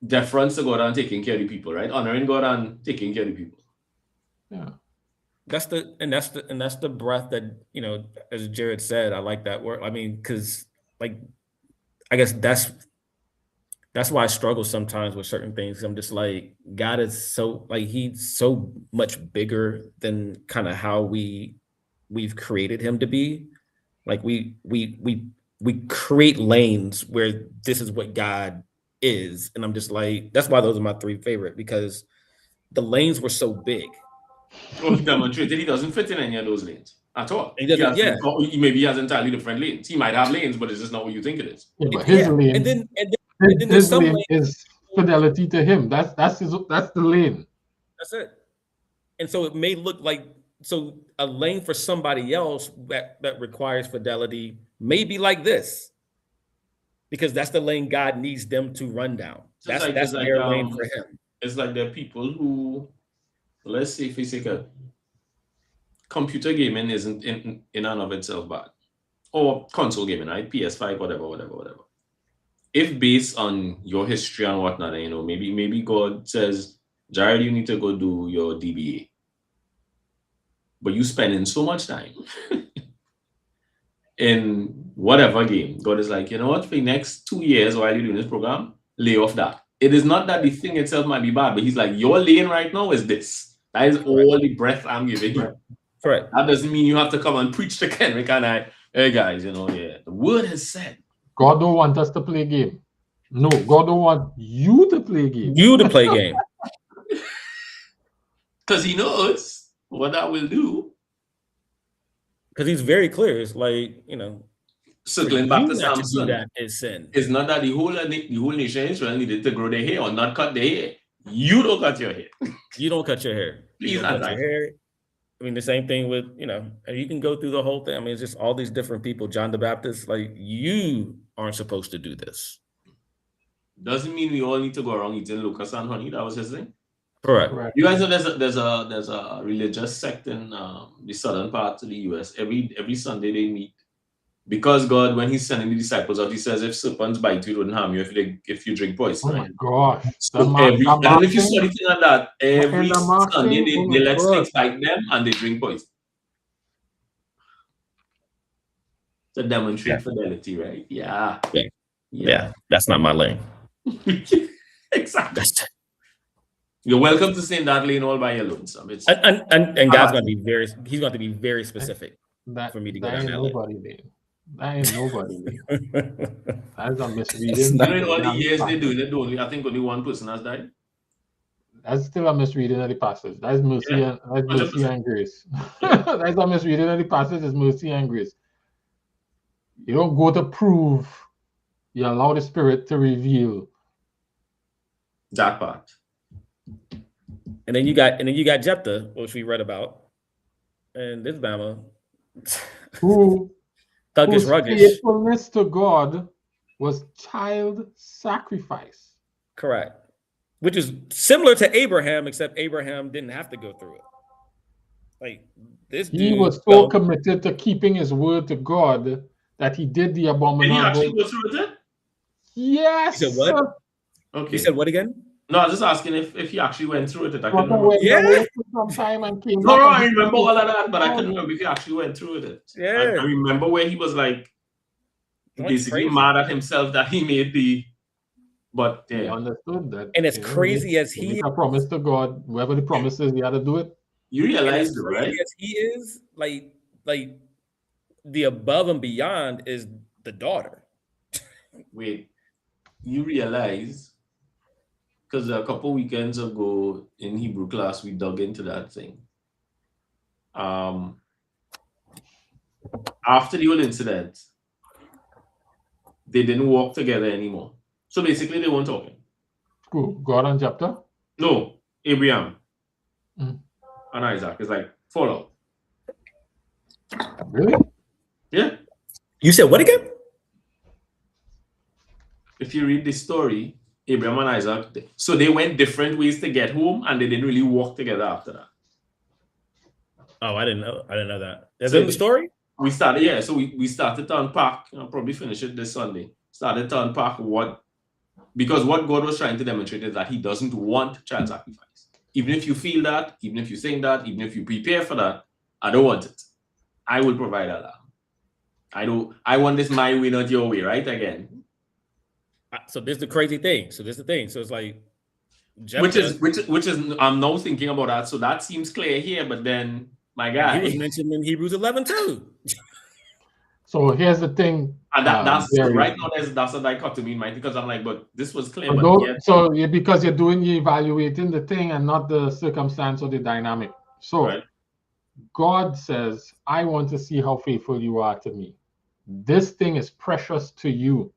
deference to God and taking care of the people, right? Honoring God and taking care of the people.
Yeah.
That's the breath that, you know, as Jared said, I like that word. I mean, because like, I guess that's why I struggle sometimes with certain things. I'm just like, God is so, like, he's so much bigger than kind of how we've created him to be. Like we create lanes where this is what God is, and I'm just like, that's why those are my three favorite, because the lanes were so big.
Well, demonstrated he doesn't fit in any of those lanes at all.
He doesn't.
Maybe he has entirely different lanes. He might have lanes, but it's just not what you think it is.
Yeah, but his lane,
and then
his
there's some
lane
lanes,
is fidelity to him. That's the lane.
that's it. And so it may look like, so a lane for somebody else that requires fidelity may be like this, because that's the lane God needs them to run down. That's their lane for him.
It's like there are people who, let's say, if we say computer gaming isn't in and of itself bad, or console gaming, right? PS5, whatever. If based on your history and whatnot, you know, maybe God says, Jared, you need to go do your DBA, but you spending so much time in whatever game, God is like, you know what, for the next 2 years while you're doing this program, lay off that. It is not that the thing itself might be bad, but he's like, your lane right now is this. That is all the breath I'm giving you.
Correct.
That doesn't mean you have to come and preach to Kendrick and I, hey guys, you know, yeah, the word has said.
God don't want us to play game. No, God don't want you to play game.
You to play game.
Because he knows what that will do.
Because he's very clear. It's like, you know,
circling back to Samson,
that is sin.
It's not that the whole nation of Israel needed to grow their hair or not cut their hair. You don't cut your hair.
You don't cut your hair.
Please,
cut your hair. I mean, the same thing with, you know, and you can go through the whole thing. I mean, it's just all these different people. John the Baptist, like, you aren't supposed to do this.
Doesn't mean we all need to go around eating locusts and honey. That was his thing.
Correct.
You guys know there's a religious sect in the southern part of the US. Every Sunday they meet, because God, when he's sending the disciples out, he says, if serpents bite you, it wouldn't harm you if you drink poison.
Oh my gosh.
So if you study things like that, every Sunday they let snakes bite them and they drink poison to demonstrate fidelity, right? Yeah.
That's not my lane.
Exactly. You're welcome to stay in that lane all by your lonesome.
And God's going to be he's going to be very specific for me to go down that lane.
That ain't nobody lane. That's a misreading.
You know, all the years they do it, I think only one person has died.
That's still a misreading of the passage. That's mercy and grace. That's a misreading of the passage. Is mercy and grace. You don't go to prove. You allow the Spirit to reveal
that part.
And then you got Jephthah, which we read about, and this Bama,
whose
ruggish.
Faithfulness to God was child sacrifice.
Correct. Which is similar to Abraham, except Abraham didn't have to go through it. Like this dude,
he was so committed to keeping his word to God that he did the abominable.
Did he actually go through with it?
Yes.
He said what?
Okay.
He said what again?
No, I was just asking if he actually went through it. I couldn't
remember.
Yeah.
I remember all of that, but I couldn't remember if he actually went through with it.
Yeah.
I remember where he was like basically mad at himself that he made the. But yeah,
he understood that.
And as crazy as he
is, a promise to God, whoever the promise is, he had to do it.
You realize, right?
As he is, like the above and beyond is the daughter.
Wait, you realize? Because a couple weekends ago in Hebrew class, we dug into that thing. After the whole incident, they didn't walk together anymore. So basically, they weren't talking.
Who? God and Jephthah?
No, Abraham and Isaac. It's like fallout.
Really?
Yeah.
You said what again?
If you read the story, Abraham and Isaac, so they went different ways to get home, and they didn't really work together after that.
Oh, I didn't know that. That's
So
in the story?
We started, yeah. So we started to unpack. I'll probably finish it this Sunday. Started to unpack because what God was trying to demonstrate is that He doesn't want child sacrifice. Even if you feel that, even if you think that, even if you prepare for that, I don't want it. I will provide a lamb. I want this my way, not your way, right? Again.
So this is the crazy thing. So it's like
Jephthah, which is I'm now thinking about that. So that seems clear here, but then my guy,
he was mentioned in Hebrews 11 too.
So here's the thing.
And that's right now. That's a dichotomy in mind, because I'm like, but this was clear.
Because you're evaluating the thing and not the circumstance or the dynamic. So
right. God
says, I want to see how faithful you are to me. This thing is precious to you,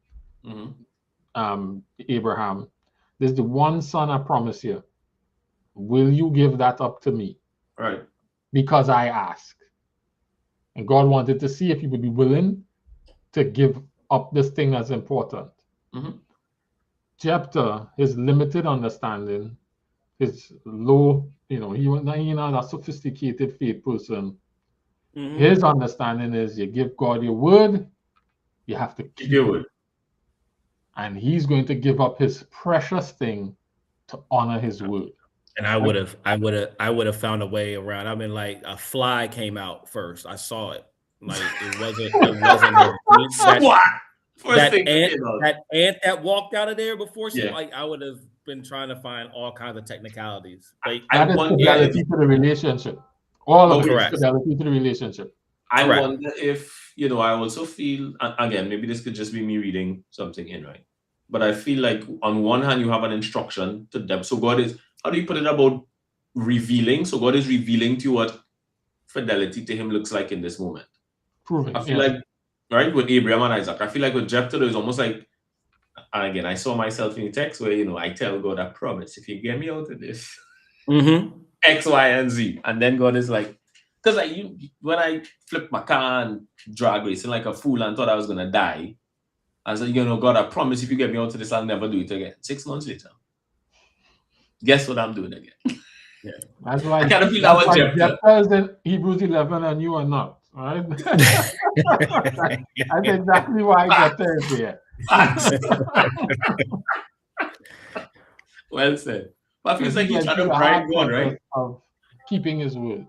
Abraham. There's the one son I promise you. Will you give that up to me?
Right.
Because I ask. And God wanted to see if he would be willing to give up this thing that's important. Jephthah, his limited understanding, his low, he not a sophisticated faith person. His understanding is you give God your word, you have to keep your word. And he's going to give up his precious thing to honor his word.
And I would have found a way around. I mean, like a fly came out first. I saw it. Like it wasn't that ant that walked out of there before she like I would have been trying to find all kinds of technicalities. Like
that is fidelity to the relationship. All of it is fidelity to the relationship.
I wonder if, I also feel, again, maybe this could just be me reading something in, right? But I feel like on one hand, you have an instruction to them. So God is, how do you put it about revealing? So God is revealing to you what fidelity to him looks like in this moment.
Proving.
I feel like, right, with Abraham and Isaac, I feel like with Jephthah, it's almost like, and again, I saw myself in the text where, I tell God, I promise, if you get me out of this, X, Y, and Z. And then God is like, because when I flipped my car and drag racing like a fool and thought I was going to die, I said, God, I promise if you get me out of this, I'll never do it again. 6 months later, guess what I'm doing again?
Yeah. That's why
I kind of feel that was
Jephthah is in Hebrews 11 and you are not, right? That's exactly why Jephthah is there.
Well said. But I feel like he's trying to bribe God, right?
Of keeping his word.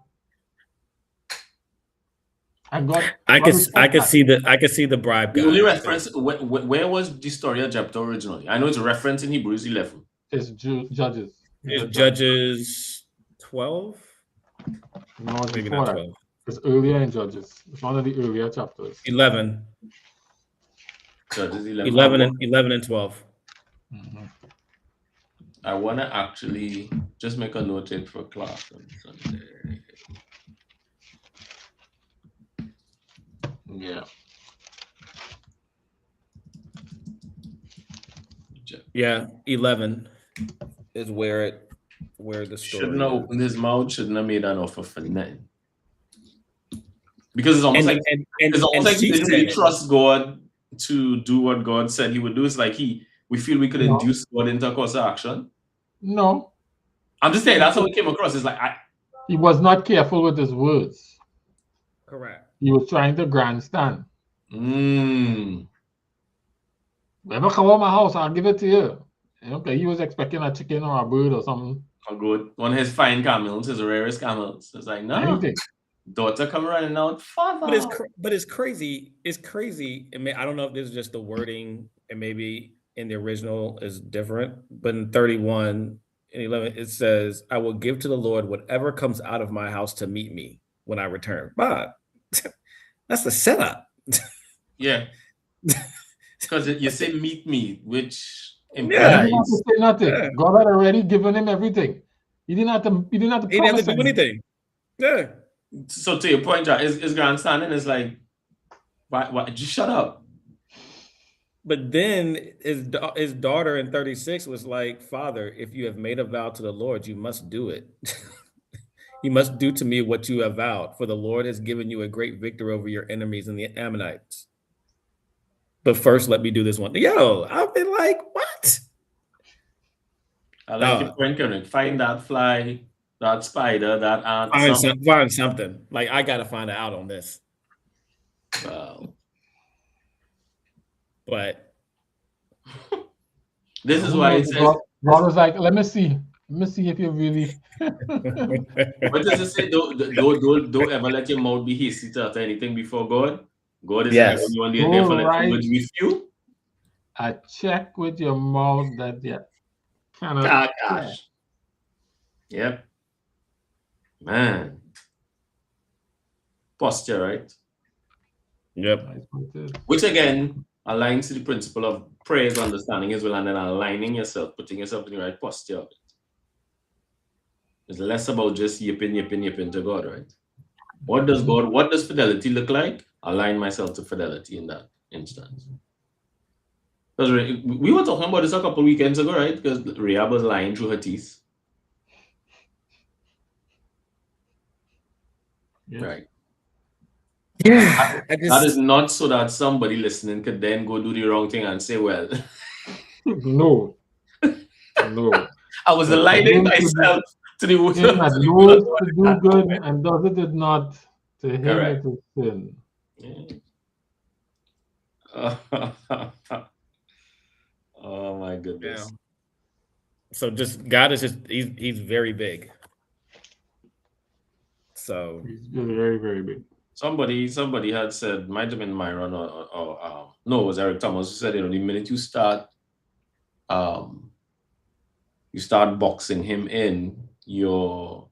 And God,
I could see the bribe.
The only reference, where was the story of Jephthah originally? I know it's a reference in Hebrews 11.
It's Judges.
It's Judges 12.
No, it's maybe not 12. It's earlier in Judges. It's one of the earlier chapters.
11.
Judges 11.
11 and 12.
I want to actually just make a note it for class on Sunday.
Yeah.
Yeah, 11 is where the story
shouldn't have opened his mouth, shouldn't have made an offer for nothing. Because it's almost like he didn't really trust God to do what God said he would do. It's like we feel we could induce God into a course of action.
No.
I'm just saying that's how it came across. It's like
he was not careful with his words.
Correct.
He was trying to grandstand. Never come to my house, I'll give it to you. Okay, he was expecting a chicken or a bird or something.
A goat. One of his fine camels, his rarest camels. It's like, no.
Anything.
Daughter come running out, father.
But it's crazy. It's crazy. I don't know if this is just the wording, and maybe in the original is different. But in 31 and 11, it says, "I will give to the Lord whatever comes out of my house to meet me when I return." But that's the setup.
Yeah, because you say "meet me," which implies
he didn't have to say nothing. Yeah. God had already given him everything. He didn't have to. He didn't have to.
He didn't have to do anything. Yeah.
So to your point, John, is grandstanding is like, why? Just shut up.
But then his daughter in 36 was like, "Father, if you have made a vow to the Lord, you must do it." You must do to me what you have vowed, for the Lord has given you a great victory over your enemies and the Ammonites. But first, let me do this one. Yo, I've been like, what?
I like your point, Kendrick. Find that fly, that spider, that ant.
Find something. Like, I got to find out on this.
Wow.
But
this is why it says.
God was like, let me see if you really.
What does it say? Don't ever let your mouth be hasty to utter anything before God. God is
Yes.
the only one there for letting words with you.
I check with your mouth that you cannot.
Gosh. Yep. Man. Posture, right?
Yep.
Which again aligns to the principle of prayer is understanding as well, and then aligning yourself, putting yourself in the right posture of it. It's less about just yipping to God, right? What does fidelity look like? Align myself to fidelity in that instance. Because we were talking about this a couple weekends ago, right? Because Rahab was lying through her teeth.
Yes.
Right.
Yeah.
That is not so that somebody listening could then go do the wrong thing and say, well,
no.
I was aligning myself to the word.
Him that knows to do good and does it not, to him
Correct.
it is sin.
Yeah. Oh my goodness.
Yeah. So God is he's very big. So
he's very, very big.
Somebody had said, might have been Myron or no, it was Eric Thomas who said, the minute you start boxing him in, you're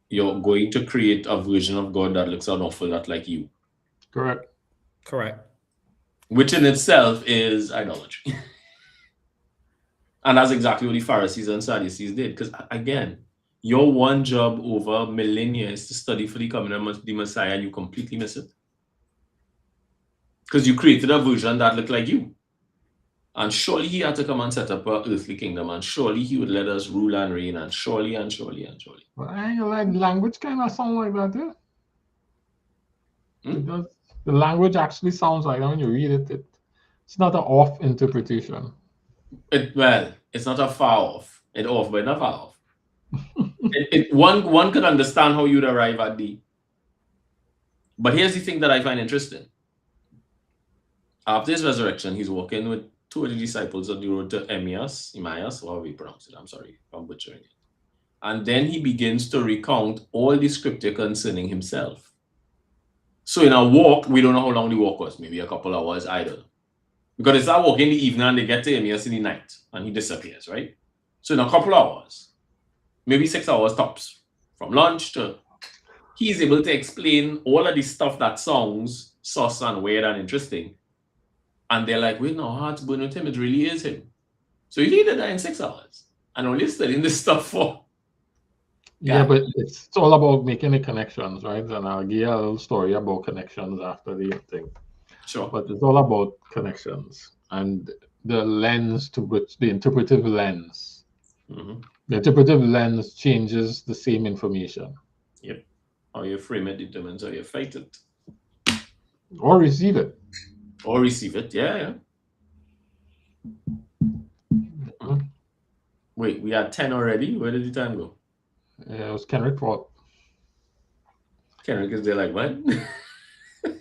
going to create a version of God that looks an awful lot like you.
Correct.
Which in itself is idolatry. And that's exactly what the Pharisees and Sadducees did. Because again, your one job over millennia is to study for the coming of the Messiah, and you completely miss it. Because you created a version that looked like you. And surely he had to come and set up an earthly kingdom, and surely he would let us rule and reign, and surely.
Well, I ain't like language kind of sound like that, yeah? It does. The language actually sounds like that when you read it. It's not an off interpretation.
It's not a far off. It's off, but not far off. One could understand how you'd arrive at the. But here's the thing that I find interesting. After his resurrection, he's walking with two of the disciples on the road to Emmaus, however you pronounce it. I'm sorry if I'm butchering it. And then he begins to recount all the scripture concerning himself. So in a walk, we don't know how long the walk was, maybe a couple hours either. Because they start walking in the evening and they get to Emmaus in the night and he disappears, right? So in a couple hours, maybe 6 hours tops, from lunch to, he's able to explain all of the stuff that sounds sus and weird and interesting. And they're like, wait, no, heart's burning with him. It really is him. So if he did that in 6 hours and only studying this stuff for.
Yeah, but it's all about making the connections, right? And I'll give you a little story about connections after the thing.
Sure.
But it's all about connections and the lens to which the interpretive lens.
Mm-hmm.
The interpretive lens changes the same information.
Yep. How you frame it determines how you fight it.
Or receive it.
Yeah. Mm-hmm. Wait, we had 10 already? Where did the time go?
It was Kenrick's fault.
Kenrick is there like, what?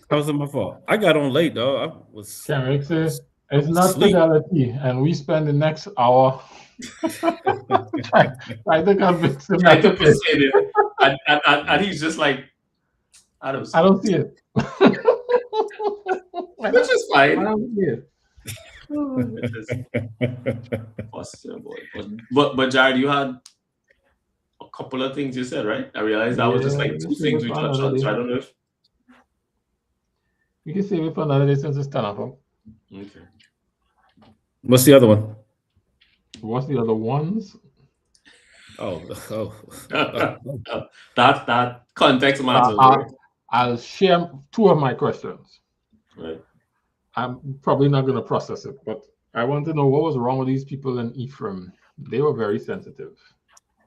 How was it my fault? I got on late, though.
Kenrick says, it's not fidelity, and we spend the next hour trying to convince him.
And he's just like, I don't see
it.
Which is fine.
I don't see it.
But Jared, you had a couple of things you said, right? I realized that was just like two things we touched on. So I don't know if
we can save it for another day since it's 10 o'clock.
Okay.
What's the other one?
What's the other ones?
That context matters.
I'll share two of my questions.
Right.
I'm probably not going to process it, but I want to know what was wrong with these people in Ephraim. They were very sensitive.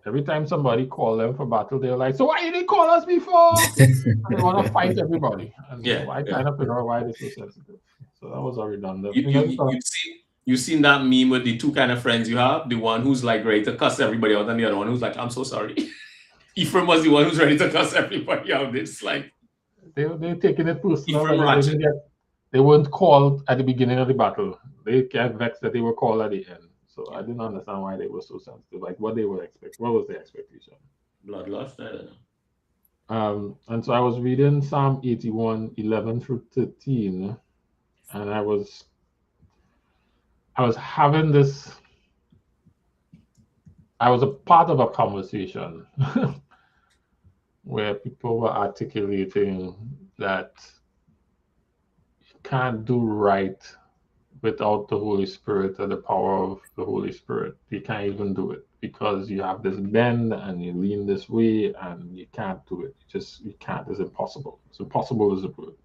Every time somebody called them for battle, they're like, "So why you didn't call us before?" And they want to fight everybody. And
Yeah,
I
yeah.
trying to figure out why they're so sensitive. So that was a redundant.
You've seen that meme with the two kind of friends you have, the one who's like ready to cuss everybody out and the other one who's like, I'm so sorry. Ephraim was the one who's ready to cuss everybody out. It's like
they're taking it personal.
Ephraim Ratchet.
They weren't called at the beginning of the battle. They get vexed that they were called at the end. So I didn't understand why they were so sensitive. Like what they were expect. What was their expectation?
Bloodlust, I don't know.
And so I was reading Psalm 81, 11 through 13, and I was having this. I was a part of a conversation where people were articulating that you can't do right without the Holy Spirit or the power of the Holy Spirit. You can't even do it because you have this bend and you lean this way and you can't do it. You can't. It's impossible. It's impossible as a word.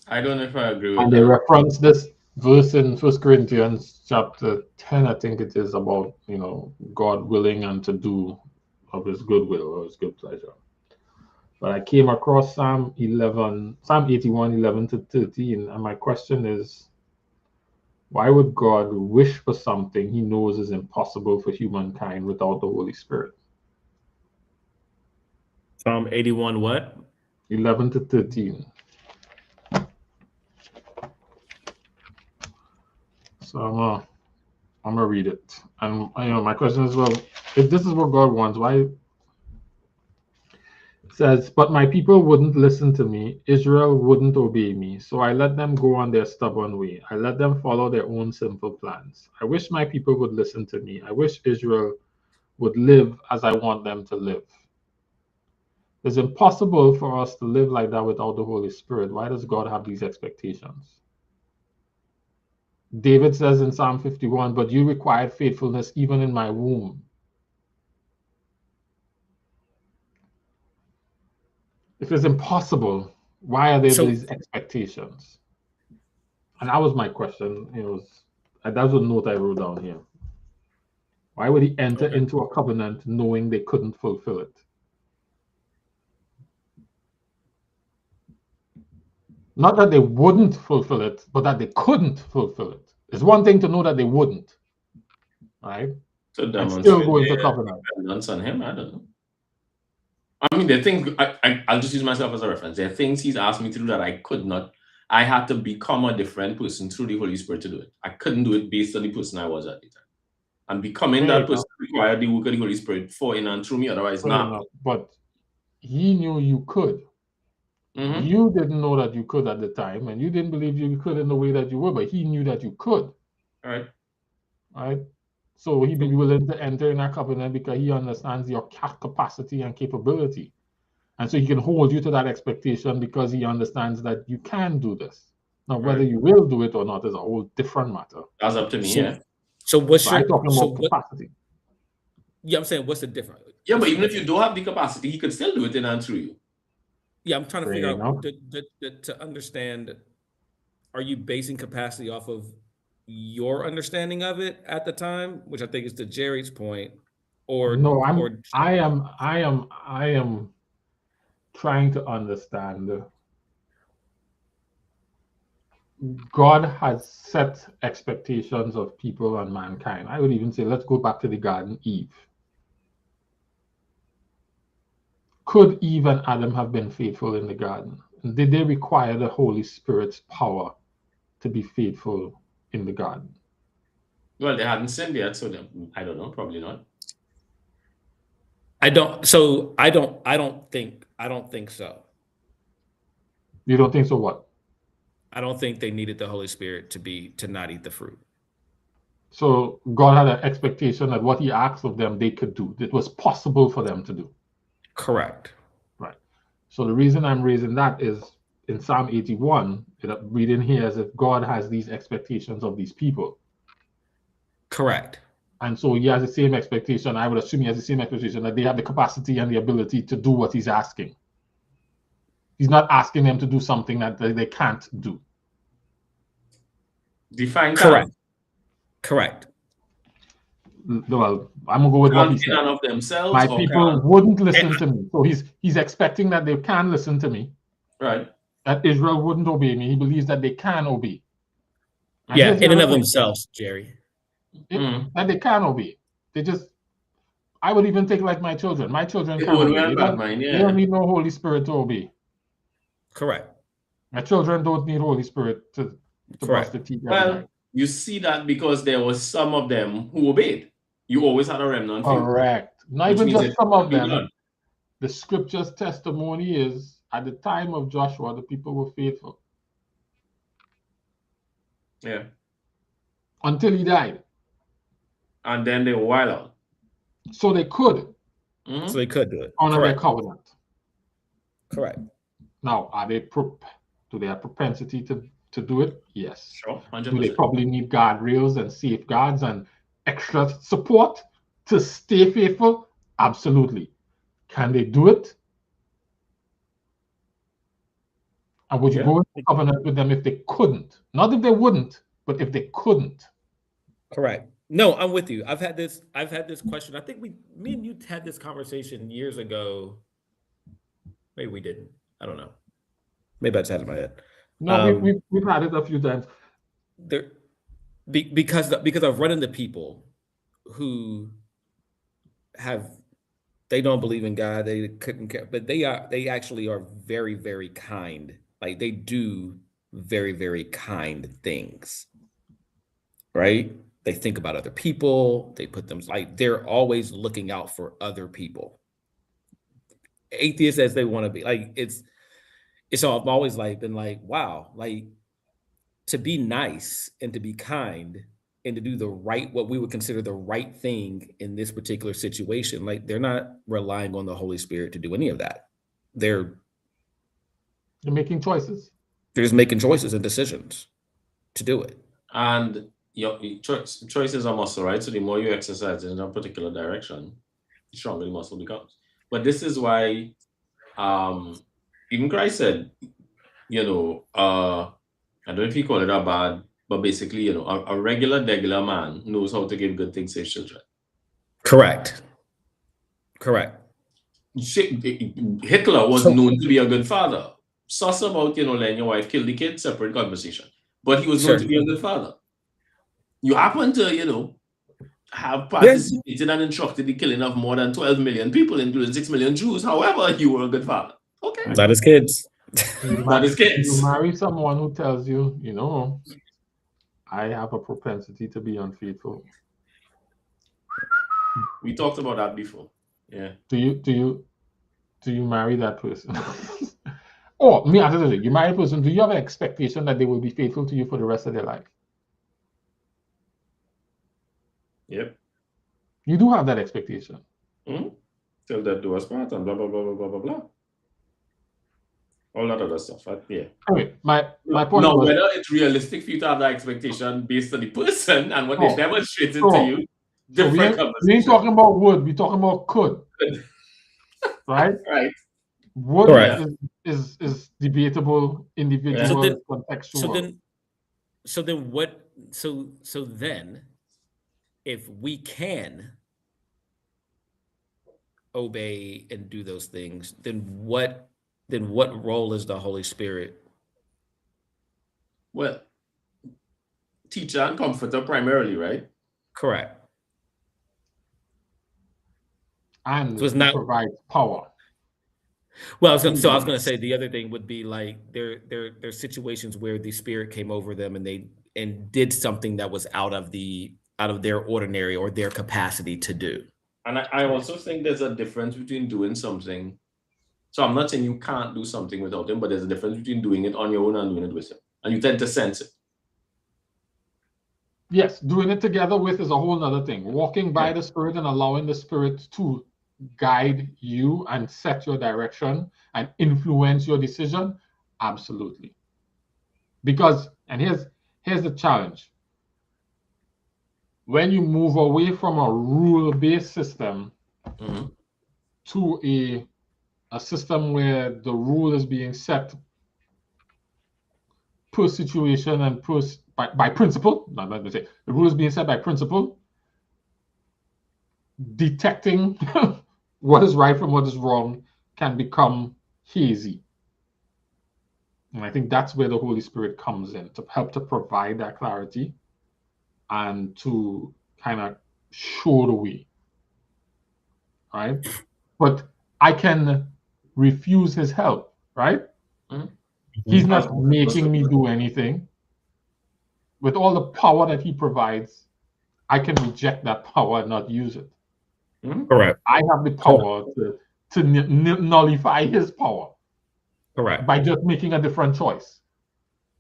I don't know if I agree with
and
that.
they reference this verse in 1 Corinthians chapter 10, I think it is, about, God willing and to do of his good will or his good pleasure. But I came across Psalm 81, 11 to 13, and my question is, why would God wish for something he knows is impossible for humankind without the Holy Spirit?
Psalm 81 what?
11 to 13. So I'm gonna read it, and my question is, well, if this is what God wants, why? It says, "But my people wouldn't listen to me; Israel wouldn't obey me. So I let them go on their stubborn way. I let them follow their own sinful plans. I wish my people would listen to me. I wish Israel would live as I want them to live." It's impossible for us to live like that without the Holy Spirit. Why does God have these expectations? David says in Psalm 51, "But you required faithfulness even in my womb." If it's impossible, why are there these expectations? And that was my question. That's a note I wrote down here. Why would he enter into a covenant knowing they couldn't fulfill it? Not that they wouldn't fulfill it, but that they couldn't fulfill it. It's one thing to know that they wouldn't, right?
So
and still go into covenant.
Dependence on him, I don't know. I mean, there are things, I'll just use myself as a reference. There are things he's asked me to do that I could not. I had to become a different person through the Holy Spirit to do it. I couldn't do it based on the person I was at the time. And becoming that person required the work of the Holy Spirit for in and through me, otherwise not.
But he knew you could. Mm-hmm. You didn't know that you could at the time, and you didn't believe you could in the way that you were, but he knew that you could.
All
right? So he'd be willing to enter in that covenant because he understands your capacity and capability. And so he can hold you to that expectation because he understands that you can do this. Now, whether you will do it or not is a whole different matter.
That's up to me, yeah.
So what's
I'm talking about capacity.
Yeah, I'm saying what's the difference?
Yeah, but even if you don't have the capacity, he could still do it in and through you.
Yeah, I'm trying to figure out to understand, are you basing capacity off of your understanding of it at the time, which I think is to Jerry's point, or
no, I am trying to understand. God has set expectations of people and mankind. I would even say, let's go back to the Garden Eve. Could Eve and Adam have been faithful in the garden? Did they require the Holy Spirit's power to be faithful in the garden?
Well, they hadn't sinned yet, so I don't know, probably not.
I don't think so.
You don't think so? What?
I don't think they needed the Holy Spirit to not eat the fruit.
So God had an expectation that what he asked of them, they could do. It was possible for them to do.
Correct.
Right. So the reason I'm raising that is in Psalm 81, reading here as if God has these expectations of these people.
Correct.
And so he has the same expectation. I would assume he has the same expectation that they have the capacity and the ability to do what he's asking. He's not asking them to do something that they can't do.
Define
correct. Correct.
well, I'm gonna go with what he
And in
said.
and of themselves,
My
or
people
can,
wouldn't listen to me. So he's expecting that they can listen to me.
right?
That Israel wouldn't obey me. He believes that they can obey. And
Yeah,
here's the
in and
other
of
thing,
themselves, Jerry.
that they can obey. They just, I would even take like my children. My children
They
can
own
obey.
and bad mind,
They don't
yeah.
need no Holy Spirit to obey.
Correct.
My children don't need Holy Spirit to brush
Correct.
the teeth every
Well,
night.
you see that because there was some of them who obeyed. You always had a remnant few.
Correct. Not
Which
even
means
just
it
some
could
of
be
them.
done.
The scripture's testimony is at the time of Joshua, the people were faithful
Yeah.
until he died.
And then they were wild out.
So they could
Mhm.
So they could do it.
honor their
Correct.
covenant.
Correct.
Now, do they have propensity to do it? Yes.
Sure,
Do they
100%.
probably need guardrails and safeguards and extra support to stay faithful? Absolutely. Can they do it? And would you
Yeah.
go into covenant with them if they couldn't? Not if they wouldn't, but if they couldn't.
Correct. No, I'm with you. I've had this question. I think me and you had this conversation years ago. Maybe we didn't. I don't know. Maybe I just had it in my head.
No, we've had it a few times.
Because I've run into people who they don't believe in God. They couldn't care, but they actually are very, very kind. Like they do very, very kind things. Right? They think about other people. They put them like they're always looking out for other people. Atheists as they want to be, like it's all I've always like been like, wow, like to be nice and to be kind and to do what we would consider the right thing in this particular situation. Like they're not relying on the Holy Spirit to do any of that. They're
making choices.
They're just making choices and decisions to do it.
And your choice is a muscle, right? So the more you exercise in a particular direction, the stronger the muscle becomes. But this is why even Christ said, I don't know if he called it a bad, but basically, a regular man knows how to give good things to his children.
Correct.
Hitler was known to be a good father. Suss about, letting your wife kill the kid, separate conversation. But he was known to be a good father. You happen to, have participated and instructed the killing of more than 12 million people, including 6 million Jews. However, you were a good father. Okay.
That is kids.
That is kids.
You marry someone who tells you, I have a propensity to be unfaithful.
We talked about that before. Yeah.
Do you marry that person? Or me ask you, you marry a person, do you have an expectation that they will be faithful to you for the rest of their life?
Yep.
You do have that expectation.
Till death do us part and blah, blah, blah, blah, blah, blah, blah. All that other stuff. Yeah.
Anyway, my point
now,
was,
whether it's realistic for you to have that expectation based on the person and what they demonstrated to you, different conversation.
We ain't talking about would, we're talking about could. Right?
Right.
Would is debatable, individual, contextual.
So then what? So then, if we can obey and do those things, then what role is the Holy Spirit?
Well, teacher and comforter primarily, right?
Correct.
And
so it's not
provides power.
Well, I was going to say the other thing would be like there's situations where the Spirit came over them and did something that was out of their ordinary or their capacity to do.
And I also think there's a difference between doing something. So I'm not saying you can't do something without him, but there's a difference between doing it on your own and doing it with him. And you tend to sense it.
Yes, doing it together with is a whole other thing. Walking by the Spirit and allowing the Spirit to guide you and set your direction and influence your decision, absolutely. Because, and here's the challenge. When you move away from a rule-based system to a system where the rule is being set per situation and by principle, not to say the rule is being set by principle, detecting what is right from what is wrong can become hazy. And I think that's where the Holy Spirit comes in to help to provide that clarity and to kind of show the way. Right? But I can refuse his help, right?
Mhm.
He's not making me do anything. With all the power that he provides, I can reject that power and not use it.
Correct.
I have the power to nullify his power
Correct.
by just making a different choice.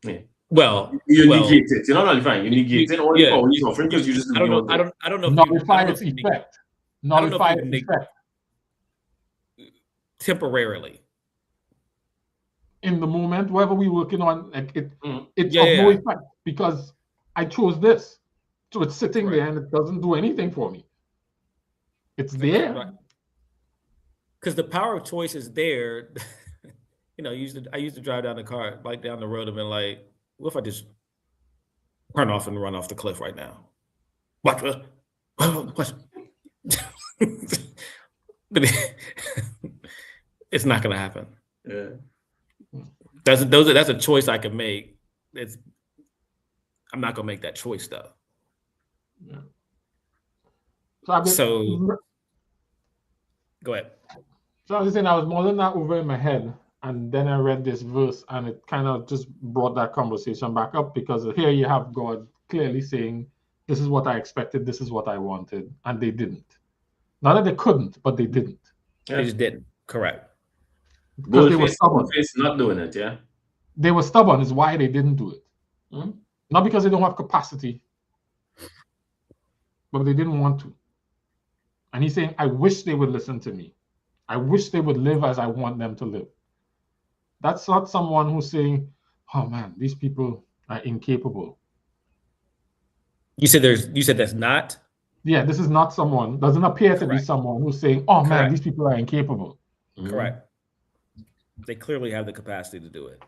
Yeah.
Well,
You negate it. You're not nullifying. You negate it all the
yeah,
power he's offering because you just
I don't know.
your own thing.
I don't know. If you, I
Nullify
don't know
its
if you
effect.
I don't know if
Nullify
you
its
neg-
effect.
temporarily.
In the moment, whatever we're working on, like it's
Yeah,
of no
yeah.
effect because I chose this. So it's sitting
Correct.
there and it doesn't do anything for me. It's there.
Right. Because the power of choice is there. You know, I used to drive down the car, like down the road, and been like, what if I just turn off and run off the cliff right now? What? What? But it's not going to happen.
Yeah.
That's a choice I can make. I'm not going to make that choice though.
Yeah.
So go ahead.
So I was saying I was mulling that over in my head, and then I read this verse, and it kind of just brought that conversation back up because here you have God clearly saying, "This is what I expected, this is what I wanted," and they didn't. Not that they couldn't, but they didn't.
They just didn't. Correct.
Because they were stubborn.
Boldface not doing it, yeah.
They were stubborn is why they didn't do it.
Hmm?
Not because they don't have capacity, but they didn't want to. And he's saying, I wish they would listen to me. I wish they would live as I want them to live. That's not someone who's saying, oh man, these people are incapable.
You said that's not?
Yeah, this is not someone, doesn't appear to be
Correct.
someone who's saying, oh man,
Correct.
these people are incapable.
Correct. They clearly have the capacity to do it.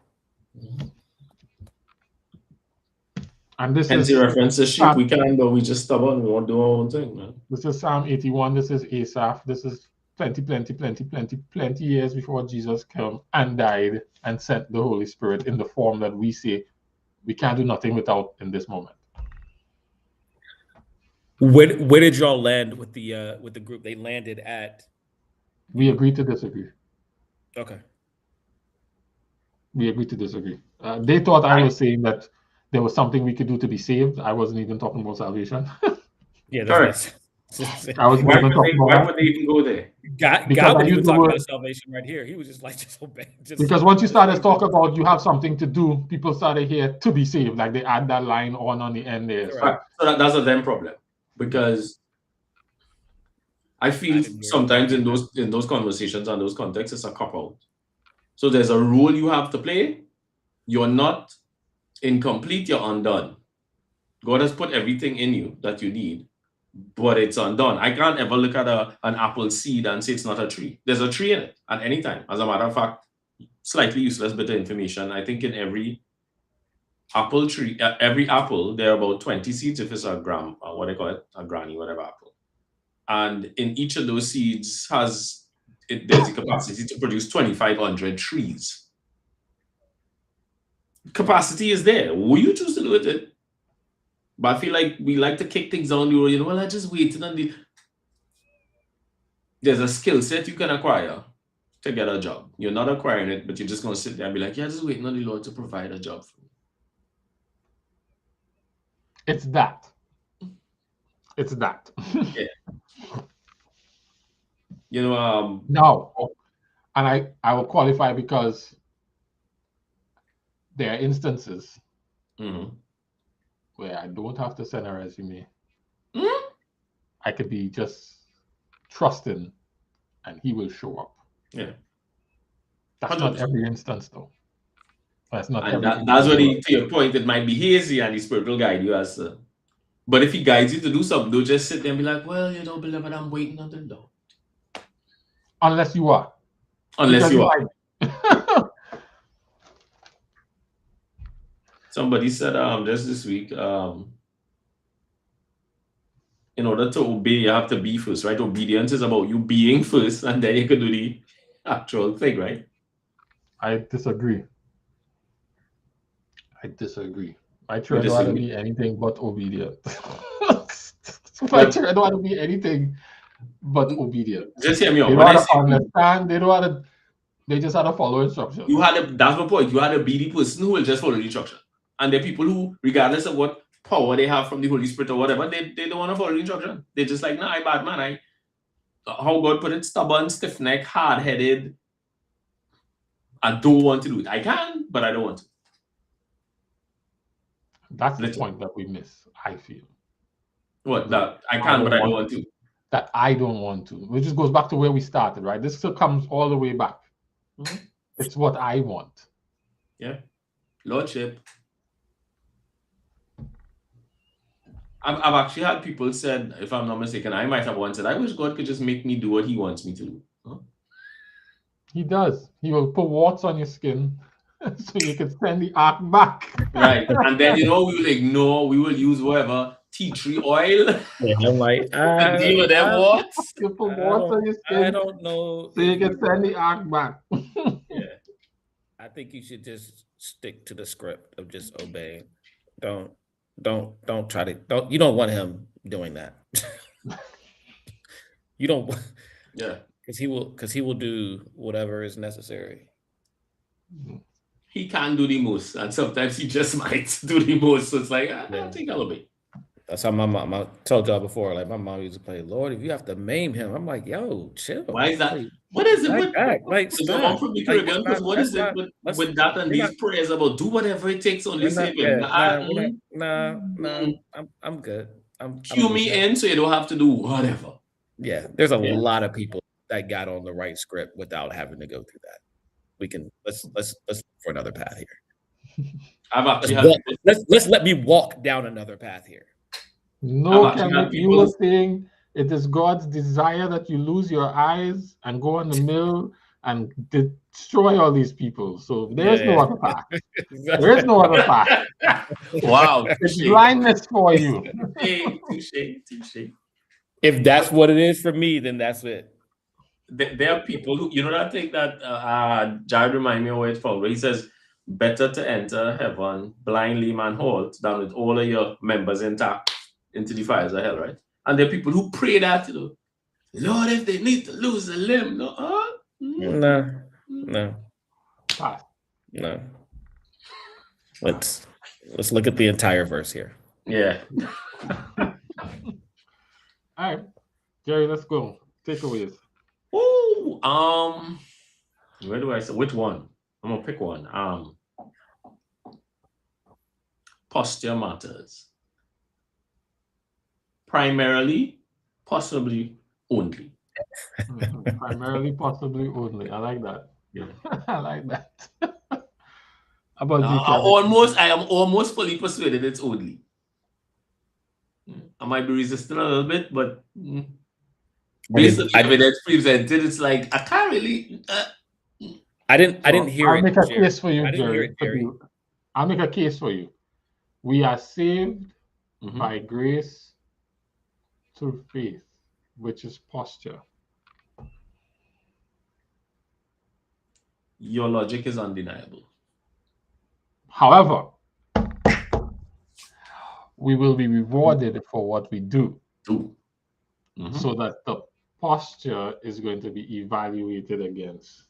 And this
Hence
is
the reference to sheep. We can, but we just stubborn. We won't do our own thing, man.
This is Psalm 81. This is Asaph. This is plenty years before Jesus came and died and sent the Holy Spirit in the form that we say we can't do nothing without in this moment.
Where did y'all land with the group? They landed at.
We agree to disagree.
Okay.
We agree to disagree. They thought I was saying that there was something we could do to be saved. I wasn't even talking about salvation.
Yeah,
Correct.
I was
Why
even talking
why
about
would they even go there?
God
Because I
wasn't even
used the
talking
word-
about salvation right here. He was just like, just obey.
because once you started to talk about you have something to do, people started here to be saved. Like they add that line on the end there. So,
Correct.
So that's a them problem because I feel sometimes in those conversations and those contexts it's a cop out. So there's a role you have to play. You're not incomplete. You're undone. God has put everything in you that you need, but it's undone. I can't ever look at an apple seed and say it's not a tree. There's a tree in it at any time. As a matter of fact, slightly useless bit of information. I think in every apple tree, every apple, there are about 20 seeds if it's a gram, or what they call it, a granny, whatever apple. And in each of those seeds there's the capacity to produce 2,500 trees. Capacity is there. Will you choose to do it? But I feel like we like to kick things down the road. You know, well, I just waiting on there's a skill set you can acquire to get a job. You're not acquiring it, but you're just going to sit there and be like, yeah, just waiting on the Lord to provide a job for me.
it's that. It's that.
Yeah. You know,
No. And I will qualify because there are instances where I don't have to send a resume. I could be just trusting and he will show up.
Yeah.
That's 100%. Not every instance though. That's not
and
every
that's what to your point, it might be hazy and the Spirit will guide you as but if he guides you to do something, don't just sit there and be like, well, you don't believe it, I'm waiting on the Lord.
Unless you are.
Unless you are. Somebody said just this week, in order to obey, you have to be first, right? Obedience is about you being first, and then you can do the actual thing, right?
I disagree. My
You
children don't want to
disagree?
be anything but obedient. My children don't want to be anything but obedient.
Just hear me out.
They don't
When I
want
say
to understand. They don't want to. They just have to follow instructions.
that's my point. You had to be the person who will just follow the instruction. And the people who, regardless of what power they have from the Holy Spirit or whatever, they don't want to follow the instruction. They're just like, nah, I bad man. How God put it, stubborn, stiff-necked, hard-headed. I don't want to do it. I can, but I don't want to.
That's the
Literally.
point that we miss, I feel.
What? That I can, but I don't want to.
That I don't want to. Which just goes back to where we started, right? This still comes all the way back. It's what I want.
Yeah. Lordship. I've actually had people said, if I'm not mistaken, I might have once said, I wish God could just make me do what he wants me to do. Huh?
He does. He will put warts on your skin so you can send the ark back.
Right. And then, we will ignore, we will use whatever tea tree oil.
Yeah, I'm like,
to deal with them warts.
You put warts on your skin
I don't know.
so you can send the ark back.
Yeah. I think you should just stick to the script of just obeying. Don't try to you don't want him doing that. You don't.
Yeah.
Because he will do whatever is necessary.
He can do the most, and sometimes he just might do the most. So it's like, I think I'll obey.
That's how my mom. I told y'all before. Like my mom used to play, Lord, if you have to maim him, I'm like, yo, chill.
Why is that?
Like,
what is it?
Like,
is your mom from the Caribbean? Because what is it with that and these prayers about do whatever it takes? Only save him.
I'm good.
Cue me in so you don't have to do whatever.
Yeah, there's a lot of people that got on the right script without having to go through that. We can let's look for another path here.
I've actually
let's let me walk down another path here.
No, Kevin, you were saying it is God's desire that you lose your eyes and go on the mill and destroy all these people. So there's no other path. There is no other path.
Wow.
It's blindness for you.
Touché.
If that's what it is for me, then that's it.
There are people who, that thing that Jared reminded me of it from, where he says, better to enter heaven blindly man halt than with all of your members intact into the fires of hell, right? And there are people who pray that, Lord, if they need to lose a limb,
No. Let's look at the entire verse here.
Yeah.
All right, Jerry, let's go. Takeaways.
Where do I say which one? I'm gonna pick one. Posture matters. Primarily, possibly only.
Primarily, possibly only. I like that.
Yeah.
I like that. About
I am almost fully persuaded it's only. I might be resisting a little bit, but based on the evidence presented, it's like I can't really.
I didn't hear it.
I'll make a case for you,
I didn't hear it, Jerry.
I'll make a case for you. We are saved by grace through faith, which is posture.
Your logic is undeniable.
However, we will be rewarded for what we do. So that the posture is going to be evaluated against.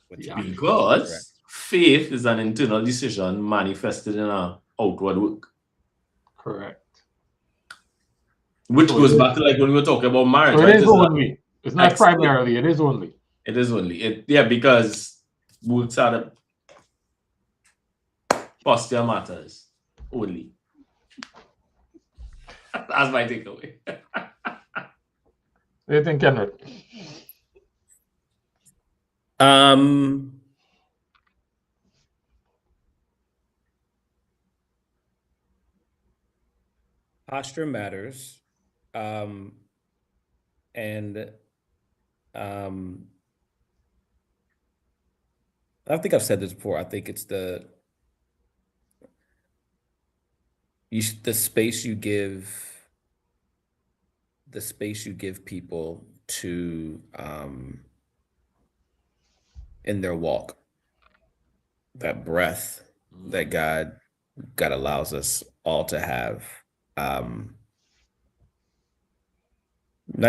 Because faith is an internal decision manifested in an outward work.
Correct.
Which goes back to like when we were talking about marriage.
So it is only. It's not primarily. It is only.
It is only. Because works are the posture matters only. That's my takeaway.
What do you think, Kenrick?
Posture matters. And I think I've said this before. I think it's the space you give the space you give people to in their walk, that breath that God allows us all to have. Not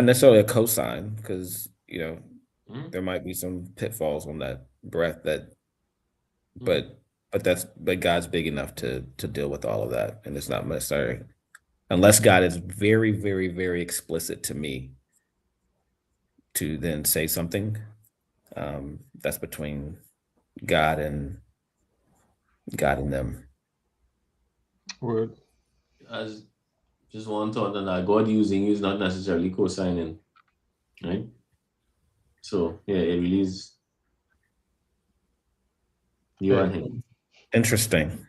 necessarily a cosign, because there might be some pitfalls on that breath but God's big enough to deal with all of that, and it's not necessary unless God is very, very, very explicit to me to then say something. That's between God and them.
Word.
As just one thought on that, God using you is not necessarily co-signing, right? So yeah, it really is you and him.
Interesting.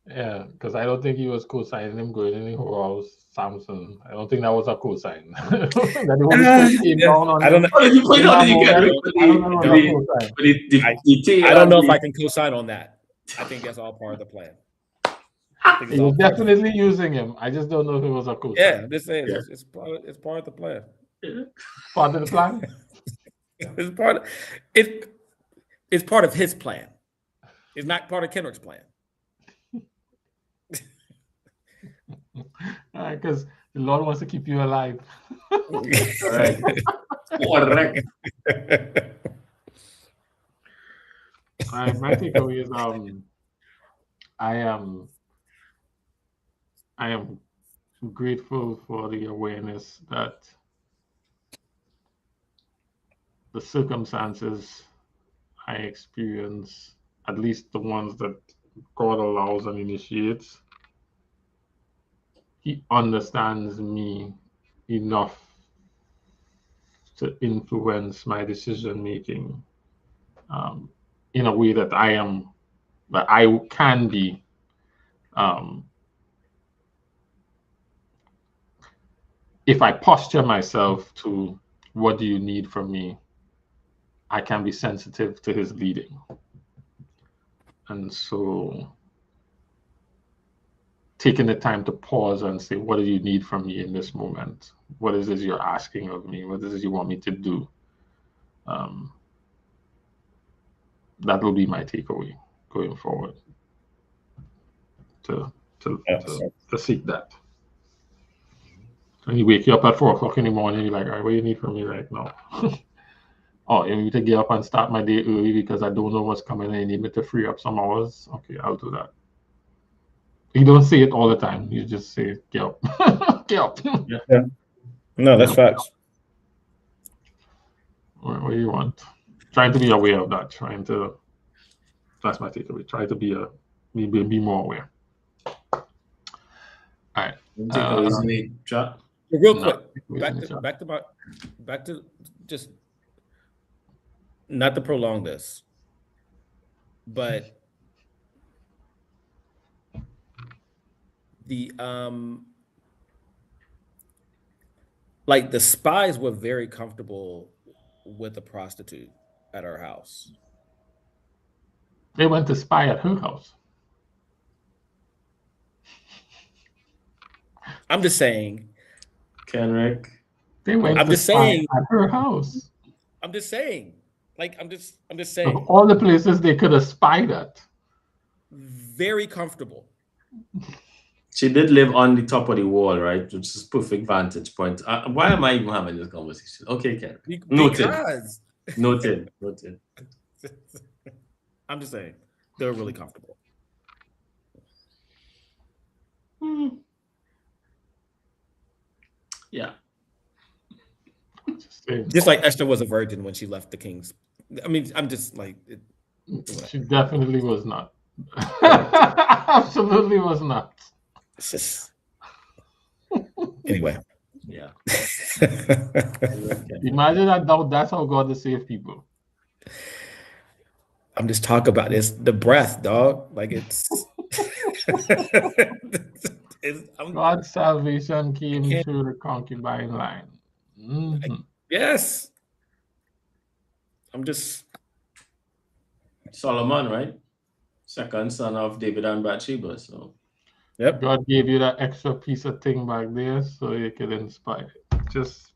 Yeah, because I don't think he was co-signing him going in the house, Samson. I don't think that was a co-sign. That the Holy Spirit came down on
I don't
him.
know.
Oh, you point
In
out
that
that you
moment,
get
I don't know what a co-sign.
I don't know if I can co-sign on that. I think that's all part of the plan.
He was definitely using him. I just don't know if it was a co-sign.
Yeah, I'm just saying it's part of the plan.
Part of the plan?
It's part of his plan. It's not part of Kendrick's plan.
Because the Lord wants to keep you alive.
Right. Correct.
My takeaway is I am grateful for the awareness that the circumstances I experience, at least the ones that God allows and initiates, He understands me enough to influence my decision making in a way that I can be if I posture myself to what do you need from me, I can be sensitive to his leading. And so taking the time to pause and say, what do you need from me in this moment? What is it you're asking of me? What is it you want me to do? That will be my takeaway going forward. To seek that. When you wake you up at 4 o'clock in the morning, you're like, all right, what do you need from me right now? Oh, you need to get up and start my day early because I don't know what's coming and you need me to free up some hours. Okay, I'll do that. You don't say it all the time. You just say, get up. Get up.
Yeah. No, that's facts.
What do you want? Trying to be aware of that. That's my takeaway. Try to be more aware. All right.
Takeaways in the chat.
Real quick, back to just not to prolong this, but the like the spies were very comfortable with a prostitute at our house.
They went to spy at her house.
I'm just saying.
Kenrick.
They went to spy at her house.
I'm just saying. Like I'm just saying.
Of all the places they could have spied at.
Very comfortable.
She did live on the top of the wall, right? Which is perfect vantage point. Why am I even having this conversation? Okay, Ken. Noted.
I'm just saying. They're really comfortable.
Yeah.
Just like Esther was a virgin when she left the king's. I mean, I'm just like.
She definitely was not. Absolutely was not.
Anyway.
Yeah.
Imagine that's how God will save people.
I'm just talking about this. The breath, dog. Like it's.
God's salvation came through the concubine line. Mm-hmm.
Yes. I'm just.
Solomon, right? Second son of David and Bathsheba. So.
Yep.
God gave you that extra piece of thing back there so you could inspire. Just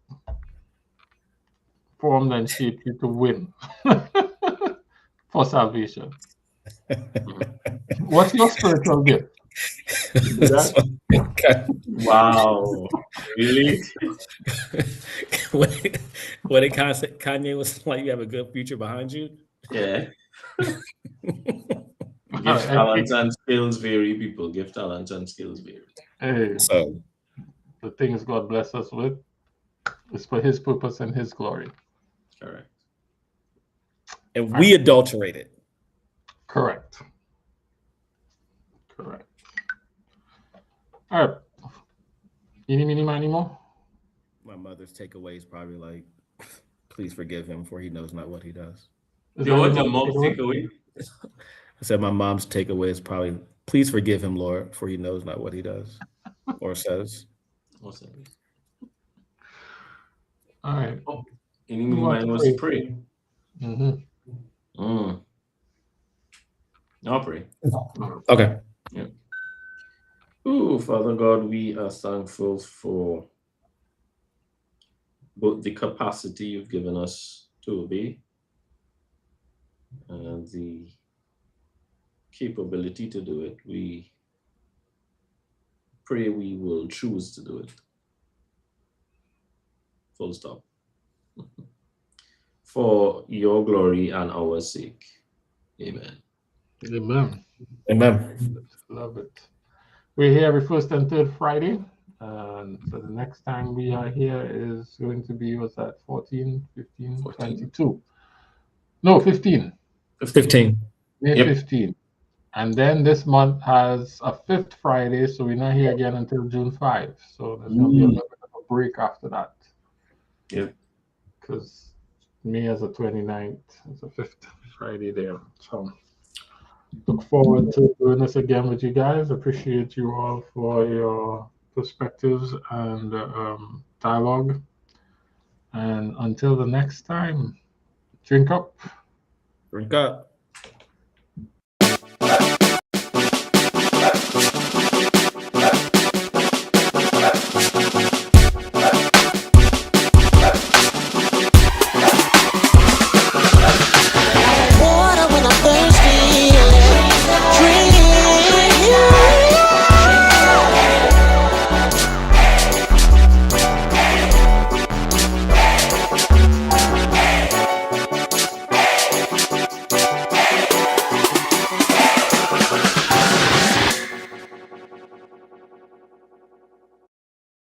formed and shaped you to win for salvation. What's your spiritual gift?
That's what-
Wow. Really?
when it Kanye was like, "You have a good future behind you."
Yeah.
All
Gift,
right,
talents, and skills vary, people. Gift, talents, and skills vary.
hey,
So
the things God bless us with is for His purpose and His glory.
Correct.
and we adulterate it.
Correct. Correct. All right. Any, mini, miny, mo?
My mother's takeaway is probably like, "Please forgive him, for he knows not what he does."
Is
Yo,
that
what's
your
your mom's
takeaway?
takeaway?
I said my mom's takeaway is probably, "Please forgive him, Lord, for he knows not what he does or says."
Awesome.
All right.
Oh, any
Move on
mine
to
was
pray.
to pray.
Mm-hmm.
I'll pray.
Okay.
Oh, Father God, we are thankful for both the capacity you've given us to obey and the capability to do it. We pray we will choose to do it. Full stop. For your glory and our sake. Amen.
Amen.
Amen.
Love it. We're here every first and third Friday. And so the next time we are here is going to be, what's that, 14, 15,
14.
22? No, 15.
15.
May
Yep.
15. And then this month has a fifth Friday, so we're not here again until June 5. So there's going to be a little bit of a break after that.
Yep.
Because May is the 29th. It's the fifth Friday there. So look forward to doing this again with you guys. Appreciate you all for your perspectives and dialogue. And until the next time, drink up.
Drink up.